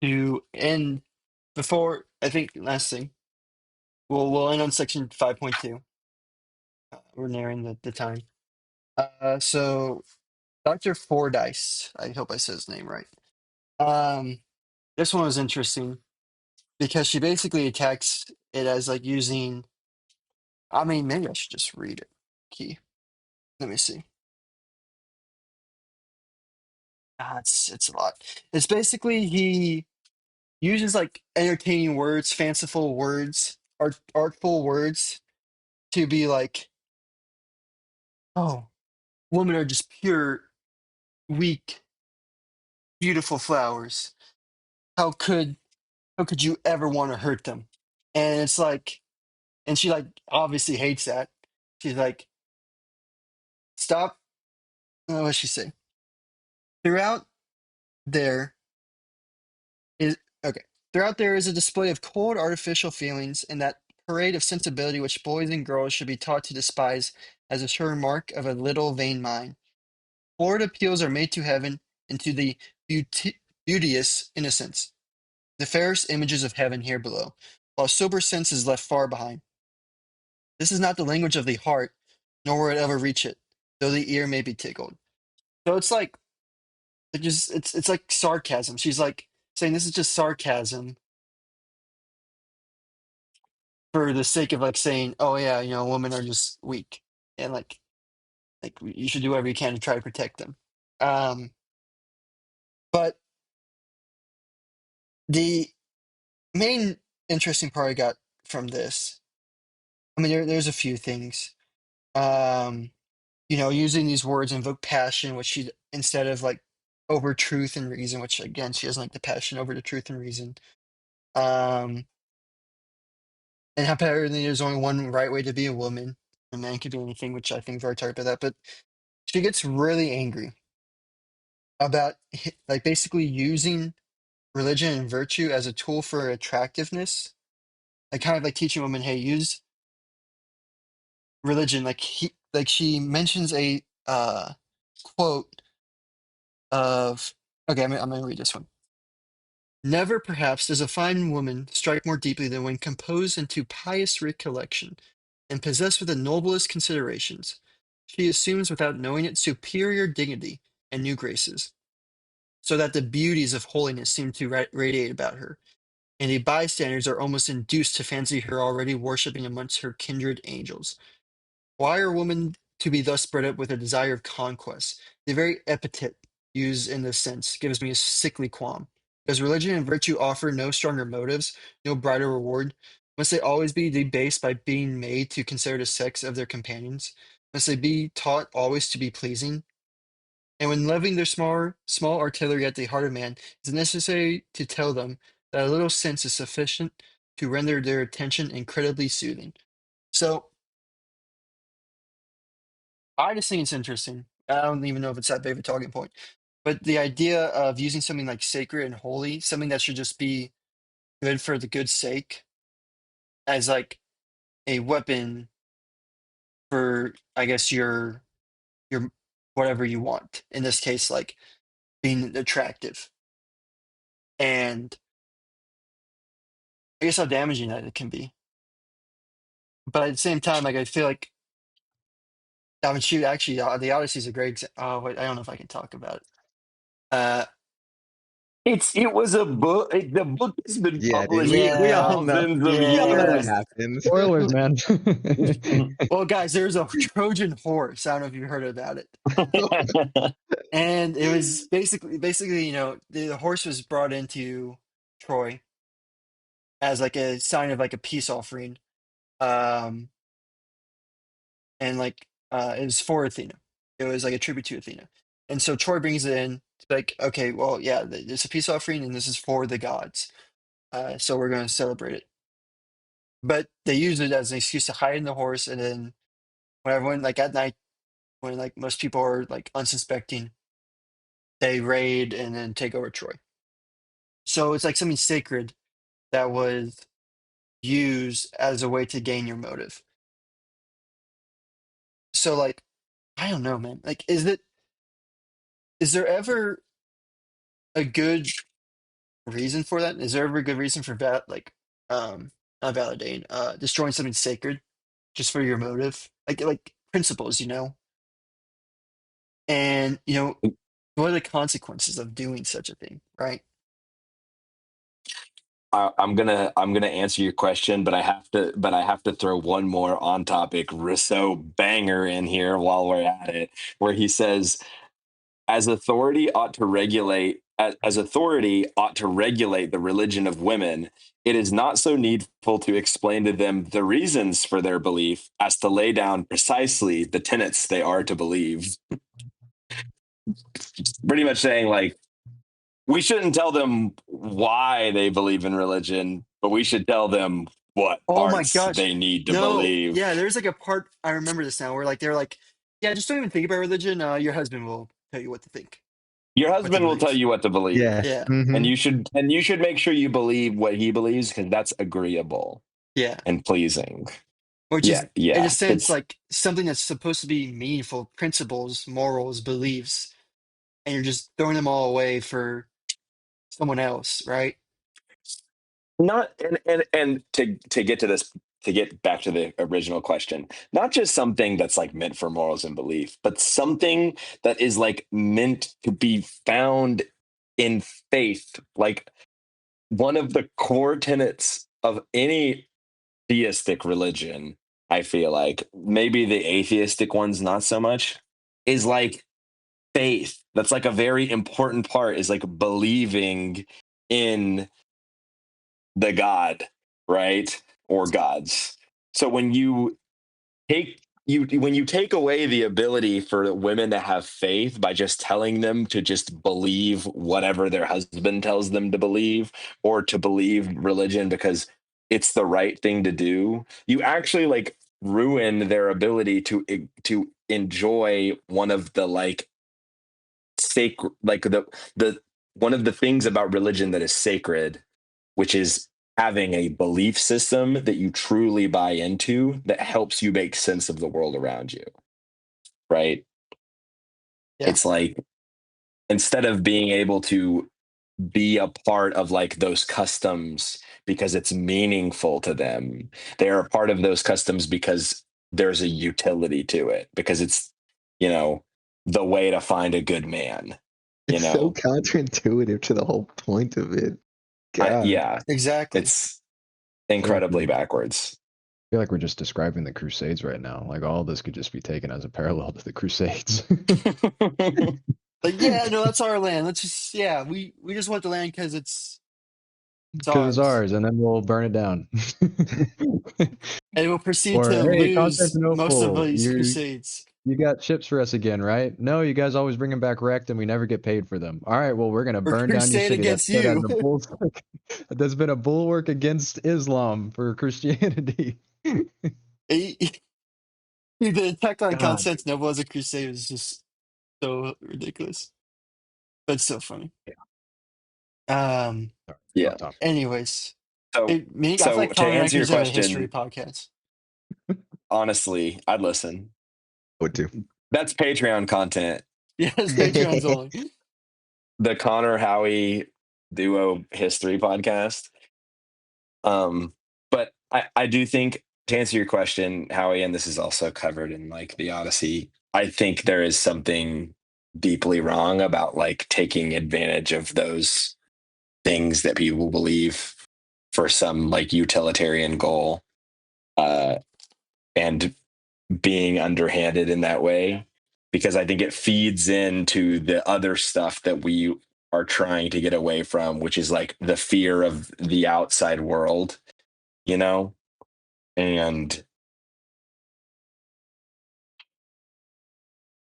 Speaker 1: to end before I think last thing, we'll end on section 5.2. We're nearing the time. So Dr. Fordyce, I hope I said his name right. This one was interesting because she basically attacks it as like using. I mean, maybe I should just read it. Key. Let me see. It's a lot. It's basically he uses like entertaining words, fanciful words, artful words to be like, oh, women are just pure, weak, beautiful flowers. How could how could you ever want to hurt them? And it's like, and she like obviously hates that. She's like, stop. What does she say? Throughout there is okay. Throughout there is a display of cold, artificial feelings, and that parade of sensibility which boys and girls should be taught to despise as a sure mark of a little vain mind. Florid appeals are made to heaven and to the beauteous innocence, the fairest images of heaven here below, while sober sense is left far behind. This is not the language of the heart, nor will it ever reach it, though the ear may be tickled. So it's like it's like sarcasm. She's like saying this is just sarcasm for the sake of like saying, oh yeah, women are just weak and like you should do whatever you can to try to protect them. Um, but the main interesting part I got from this, I mean, there's a few things. Um, using these words invoke passion, which she instead of like over truth and reason, which again she doesn't like the passion over the truth and reason. Um, and apparently there's only one right way to be a woman. A man could be anything, which I think is very talked about that. But she gets really angry about like basically using religion and virtue as a tool for attractiveness. Like kind of like teaching women, hey, use religion. Like she mentions a quote of okay, I'm gonna read this one. Never, perhaps, does a fine woman strike more deeply than when composed into pious recollection, and possessed with the noblest considerations. She assumes, without knowing it, superior dignity and new graces, so that the beauties of holiness seem to radiate about her, and the bystanders are almost induced to fancy her already worshipping amongst her kindred angels. Why are women to be thus bred up with a desire of conquest? The very epithet used in this sense gives me a sickly qualm. Does religion and virtue offer no stronger motives, no brighter reward? Must they always be debased by being made to consider the sex of their companions? Must they be taught always to be pleasing? And when levying their small artillery at the heart of man, is it necessary to tell them that a little sense is sufficient to render their attention incredibly soothing? So I just think it's interesting. I don't even know if it's that big of a talking point, but the idea of using something like sacred and holy, something that should just be good for the good sake, as like a weapon for, I guess, your whatever you want. In this case, like being attractive, and I guess how damaging that it can be. But at the same time, like I feel like I mean, shoot, actually, the Odyssey is a great. Oh wait, I don't know if I can talk about it. Uh,
Speaker 3: It was a book. The book has been
Speaker 2: Yeah, dude.
Speaker 3: published for
Speaker 2: We
Speaker 1: yeah,
Speaker 2: all know.
Speaker 3: thousands of
Speaker 2: We all know what
Speaker 1: yeah.
Speaker 3: years.
Speaker 2: happens.
Speaker 4: Spoilers, man.
Speaker 1: Well, guys, there's a Trojan horse. I don't know if you heard about it. And it was basically, the horse was brought into Troy as like a sign of like a peace offering. Um, and like it was for Athena. It was like a tribute to Athena. And so Troy brings it in. It's like, okay, well, yeah, it's a peace offering, and this is for the gods. So we're going to celebrate it. But they use it as an excuse to hide in the horse, and then when everyone like at night, when like most people are like unsuspecting, they raid and then take over Troy. So it's like something sacred that was used as a way to gain your motive. So like, I don't know, man. Like, is there ever a good reason for that? Is there ever a good reason for not validating, destroying something sacred just for your motive? Like principles, And what are the consequences of doing such a thing, right?
Speaker 3: I'm gonna answer your question, but I have to throw one more on topic Rousseau banger in here while we're at it, where he says, as authority ought to regulate the religion of women, it is not so needful to explain to them the reasons for their belief as to lay down precisely the tenets they are to believe. Pretty much saying like we shouldn't tell them why they believe in religion, but we should tell them what
Speaker 1: Oh my
Speaker 3: parts
Speaker 1: gosh.
Speaker 3: they need to
Speaker 1: No,
Speaker 3: believe.
Speaker 1: yeah, there's like a part I remember this now where like they're like, yeah, just don't even think about religion. Your husband will tell you what to think,
Speaker 3: Your
Speaker 1: what to
Speaker 3: husband will tell
Speaker 1: believe.
Speaker 3: you what to believe.
Speaker 2: Yeah.
Speaker 1: Yeah,
Speaker 3: And
Speaker 2: Hmm.
Speaker 3: you should make sure you believe what he believes because that's agreeable
Speaker 1: yeah.
Speaker 3: and pleasing.
Speaker 1: Which
Speaker 3: Yeah,
Speaker 1: is in a
Speaker 3: yeah.
Speaker 1: sense
Speaker 3: It's
Speaker 1: like something that's supposed to be meaningful, principles, morals, beliefs, and you're just throwing them all away for someone else, right?
Speaker 3: not and to get to this to get back to the original question, not just something that's like meant for morals and belief, but something that is like meant to be found in faith. Like one of the core tenets of any theistic religion, I feel like, maybe the atheistic ones not so much, is like faith. That's like a very important part, is like believing in the god, right? Or gods. So when you take away the ability for women to have faith by just telling them to just believe whatever their husband tells them to believe, or to believe religion because it's the right thing to do, you actually like ruin their ability to enjoy one of the like sacred, like the one of the things about religion that is sacred, which is having a belief system that you truly buy into that helps you make sense of the world around you, right?
Speaker 1: Yeah,
Speaker 3: It's like instead of being able to be a part of like those customs because it's meaningful to them, they are a part of those customs because there's a utility to it, because it's, you know, the way to find a good man, you
Speaker 2: It's so
Speaker 3: know.
Speaker 2: counterintuitive to the whole point of it. God.
Speaker 3: Yeah,
Speaker 1: exactly.
Speaker 3: it's
Speaker 4: I feel like
Speaker 3: incredibly backwards.
Speaker 4: we're just describing the Crusades right now. Like all this could just be taken as a parallel to the Crusades.
Speaker 1: Like, yeah, no, that's our land. Let's just, yeah, we just want the land because it's
Speaker 4: Because it's
Speaker 1: ours,
Speaker 4: ours, and then we'll burn it down.
Speaker 1: and we'll proceed
Speaker 4: Or
Speaker 1: to
Speaker 4: hey,
Speaker 1: lose most of
Speaker 4: Constantinople,
Speaker 1: these
Speaker 4: you
Speaker 1: crusades.
Speaker 4: you got ships for us again, right? No, you guys always bring them back wrecked, and we never get paid for them. All right, well, we're gonna
Speaker 1: We're
Speaker 4: burn down your
Speaker 1: crusade
Speaker 4: city. That's
Speaker 1: against
Speaker 4: stood as
Speaker 1: you.
Speaker 4: a bulwark. That's been a bulwark against Islam for Christianity.
Speaker 1: The attack on
Speaker 4: God.
Speaker 1: Constantinople as a crusade is just so ridiculous, but it's so funny. Um.
Speaker 4: Sorry,
Speaker 3: Yeah.
Speaker 4: off topic.
Speaker 1: Anyways,
Speaker 3: So
Speaker 1: I feel
Speaker 3: so
Speaker 1: like
Speaker 3: to
Speaker 1: Colin and I
Speaker 3: answer
Speaker 1: could
Speaker 3: your
Speaker 1: just have a history
Speaker 3: question,
Speaker 1: podcast.
Speaker 3: honestly, I'd listen.
Speaker 2: Would too.
Speaker 3: That's Patreon content.
Speaker 1: Yes, Patreon's only.
Speaker 3: The Connor Howie duo history podcast. But I do think, to answer your question, Howie, and this is also covered in like the Odyssey, I think there is something deeply wrong about like taking advantage of those things that people believe for some like utilitarian goal, and being underhanded in that way, because I think it feeds into the other stuff that we are trying to get away from, which is like the fear of the outside world, you know? And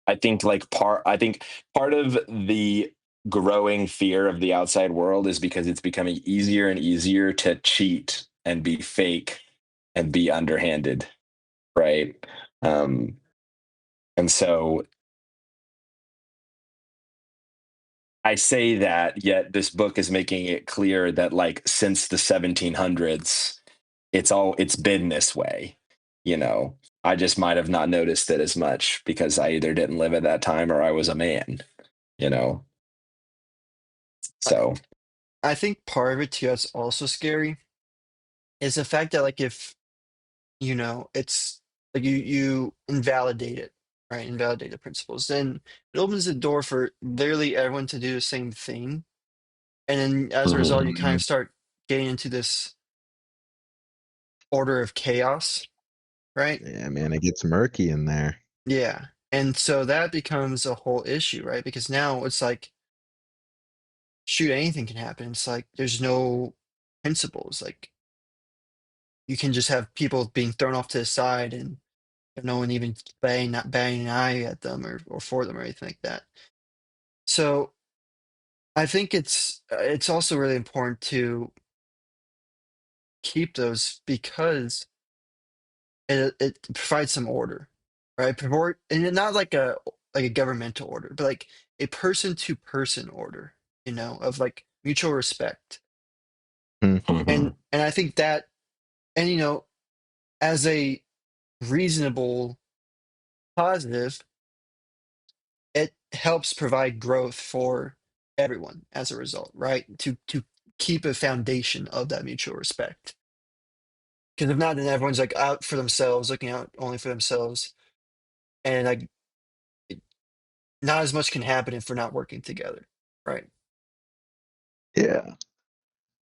Speaker 3: I think part of the growing fear of the outside world is because it's becoming easier and easier to cheat and be fake and be underhanded, right? And so I say that, yet this book is making it clear that like since the 1700s, it's been this way, you know. I just might have not noticed it as much because I either didn't live at that time or I was a man, you know. So
Speaker 1: I think part of it too that's also scary is the fact that like if it's like you invalidate it, right? Invalidate the principles, then it opens the door for literally everyone to do the same thing. And then as a result, you kind
Speaker 2: Mhm.
Speaker 1: of start getting into this order of chaos, right?
Speaker 2: Yeah, man, it gets murky in there.
Speaker 1: Yeah. And so that becomes a whole issue, right? Because now it's like, shoot, anything can happen. It's like there's no principles. Like you can just have people being thrown off to the side and no one even not batting an eye at them or for them or anything like that. So I think it's also really important to keep those because it provides some order, right? And not like a governmental order, but like a person to person order, of like mutual respect.
Speaker 2: Mhm.
Speaker 1: And I think that, and as a reasonable positive, it helps provide growth for everyone as a result, right? To keep a foundation of that mutual respect. Because if not, then everyone's like out for themselves, looking out only for themselves, and like not as much can happen if we're not working together, right?
Speaker 2: Yeah.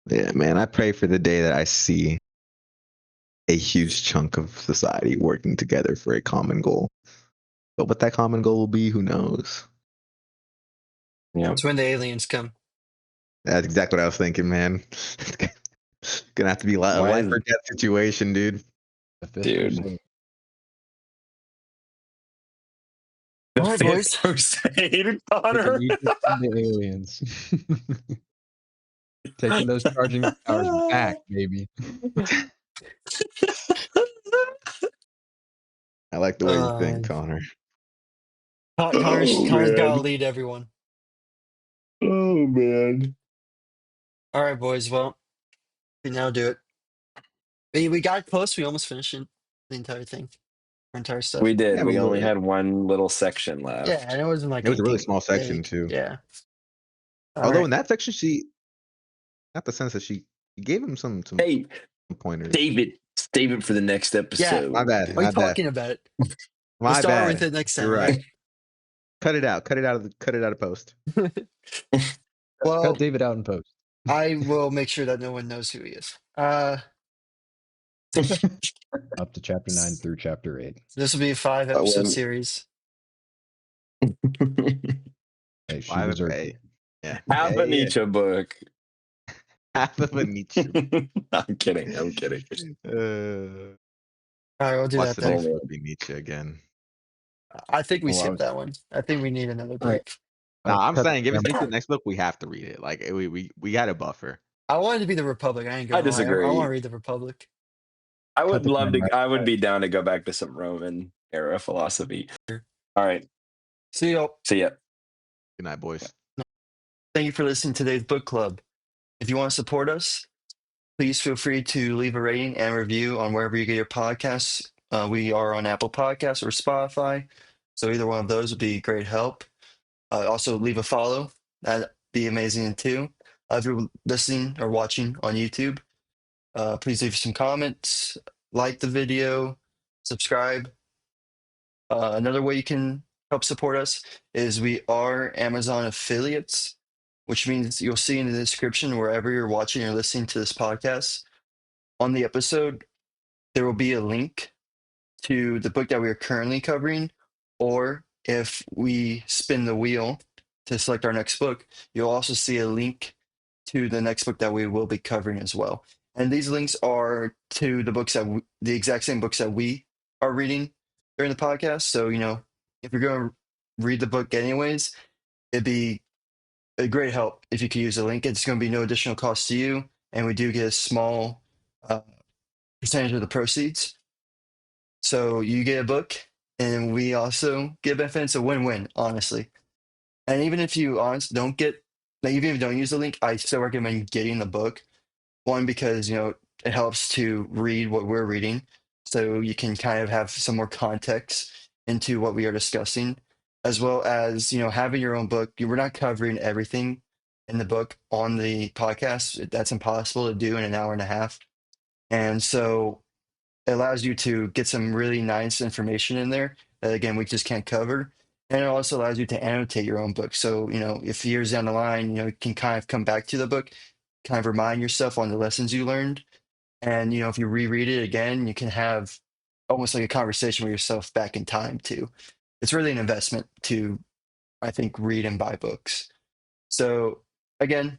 Speaker 2: Yeah, man. I pray for the day that I see a huge chunk of society working together for a common goal. But what that common goal will be, who knows?
Speaker 3: yeah.
Speaker 1: It's when the aliens come.
Speaker 2: That's exactly what I was thinking, man. It's gonna have to be a
Speaker 3: Why
Speaker 2: life
Speaker 3: is
Speaker 2: or death situation, dude.
Speaker 4: The fifth
Speaker 3: dude
Speaker 4: crusade.
Speaker 3: the
Speaker 1: All right,
Speaker 3: fifth
Speaker 1: boys.
Speaker 3: crusade,
Speaker 4: Taking
Speaker 3: Connor?
Speaker 4: Egypt from the aliens. Taking those charging towers back, baby.
Speaker 2: I like the way you think, Connor.
Speaker 1: Connor's
Speaker 3: Oh
Speaker 1: got to
Speaker 3: man.
Speaker 1: lead everyone.
Speaker 3: Oh man.
Speaker 1: All right, boys. Well, we now do it. We got close. We almost finished the entire thing, our entire stuff.
Speaker 3: We did.
Speaker 2: Yeah, but
Speaker 3: We only had one little section
Speaker 1: Yeah,
Speaker 3: left.
Speaker 1: and it wasn't like
Speaker 2: it was a really
Speaker 1: anything
Speaker 2: small section
Speaker 1: big.
Speaker 2: too.
Speaker 1: Yeah. All
Speaker 2: Although
Speaker 1: right.
Speaker 2: in that section, she got the sense that she gave him some
Speaker 3: Hey,
Speaker 2: pointers.
Speaker 3: save it for the next
Speaker 1: Yeah.
Speaker 2: My
Speaker 3: episode.
Speaker 2: bad.
Speaker 1: Why are you
Speaker 2: My bad.
Speaker 1: talking about it? We'll
Speaker 2: My
Speaker 1: start with
Speaker 2: bad.
Speaker 1: it next
Speaker 2: You're
Speaker 1: time. All
Speaker 2: right.
Speaker 1: right.
Speaker 2: Cut it out. Cut it out of post.
Speaker 4: Cut
Speaker 1: Well,
Speaker 4: David out in post.
Speaker 1: I will make sure that no one knows who he is.
Speaker 4: Up to chapter 9 through chapter 8.
Speaker 1: This will be a 5 episode series.
Speaker 4: Hey, she
Speaker 2: Five.
Speaker 4: deserves
Speaker 2: Hey,
Speaker 4: it.
Speaker 2: yeah.
Speaker 3: Half a
Speaker 2: Yeah.
Speaker 3: Nietzsche book.
Speaker 2: Half of a Nietzsche.
Speaker 3: I'm kidding. I'm kidding.
Speaker 1: All right, we'll do
Speaker 2: What's
Speaker 1: that
Speaker 2: the
Speaker 1: then.
Speaker 2: next
Speaker 3: Oh,
Speaker 2: one? Be Nietzsche again.
Speaker 1: I think we
Speaker 4: Oh, I
Speaker 1: skipped
Speaker 4: was
Speaker 1: that one. I think we need another
Speaker 4: all right.
Speaker 1: break.
Speaker 2: No, I'm
Speaker 4: Cut the
Speaker 2: saying if it's
Speaker 4: grammar.
Speaker 2: Nietzsche next book, we have to read it. Like we got a buffer.
Speaker 1: I wanted to be the Republic. I ain't
Speaker 3: I
Speaker 1: gonna lie. I want to
Speaker 3: disagree.
Speaker 1: read the Republic.
Speaker 3: I
Speaker 4: Cut
Speaker 3: would
Speaker 4: the
Speaker 3: love to.
Speaker 4: grammar.
Speaker 3: I would be down to go back to some Roman era philosophy. All right.
Speaker 1: See y'all.
Speaker 3: See ya.
Speaker 2: Good night, boys.
Speaker 1: Thank you for listening to today's book club. If you want to support us, please feel free to leave a rating and review on wherever you get your podcasts. We are on Apple Podcasts or Spotify, so either one of those would be great help. Also, leave a follow. That'd be amazing too. If you're listening or watching on YouTube, please leave some comments, like the video, subscribe. Another way you can help support us is we are Amazon affiliates, which means you'll see in the description wherever you're watching or listening to this podcast on the episode, there will be a link to the book that we are currently covering, or if we spin the wheel to select our next book, you'll also see a link to the next book that we will be covering as well. And these links are to the books that the exact same books that we are reading during the podcast. So, if you're going to read the book anyways, it'd be a great help if you could use the link. It's going to be no additional cost to you, and we do get a small uh, percentage of the proceeds. So you get a book, and we also get benefits. It's a win-win, honestly. And even if you don't get, like, even if you don't use the link, I still recommend getting the book. One, because it helps to read what we're reading, so you can kind of have some more context into what we are discussing, as well as having your own book. We're not covering everything in the book on the podcast. That's impossible to do in an hour and a half, and so it allows you to get some really nice information in there that again we just can't cover. And it also allows you to annotate your own book. So, if years down the line, you can kind of come back to the book, kind of remind yourself on the lessons you learned. And, if you reread it again, you can have almost like a conversation with yourself back in time too. It's really an investment to, I think, read and buy books. So again,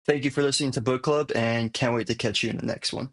Speaker 1: thank you for listening to Book Club and can't wait to catch you in the next one.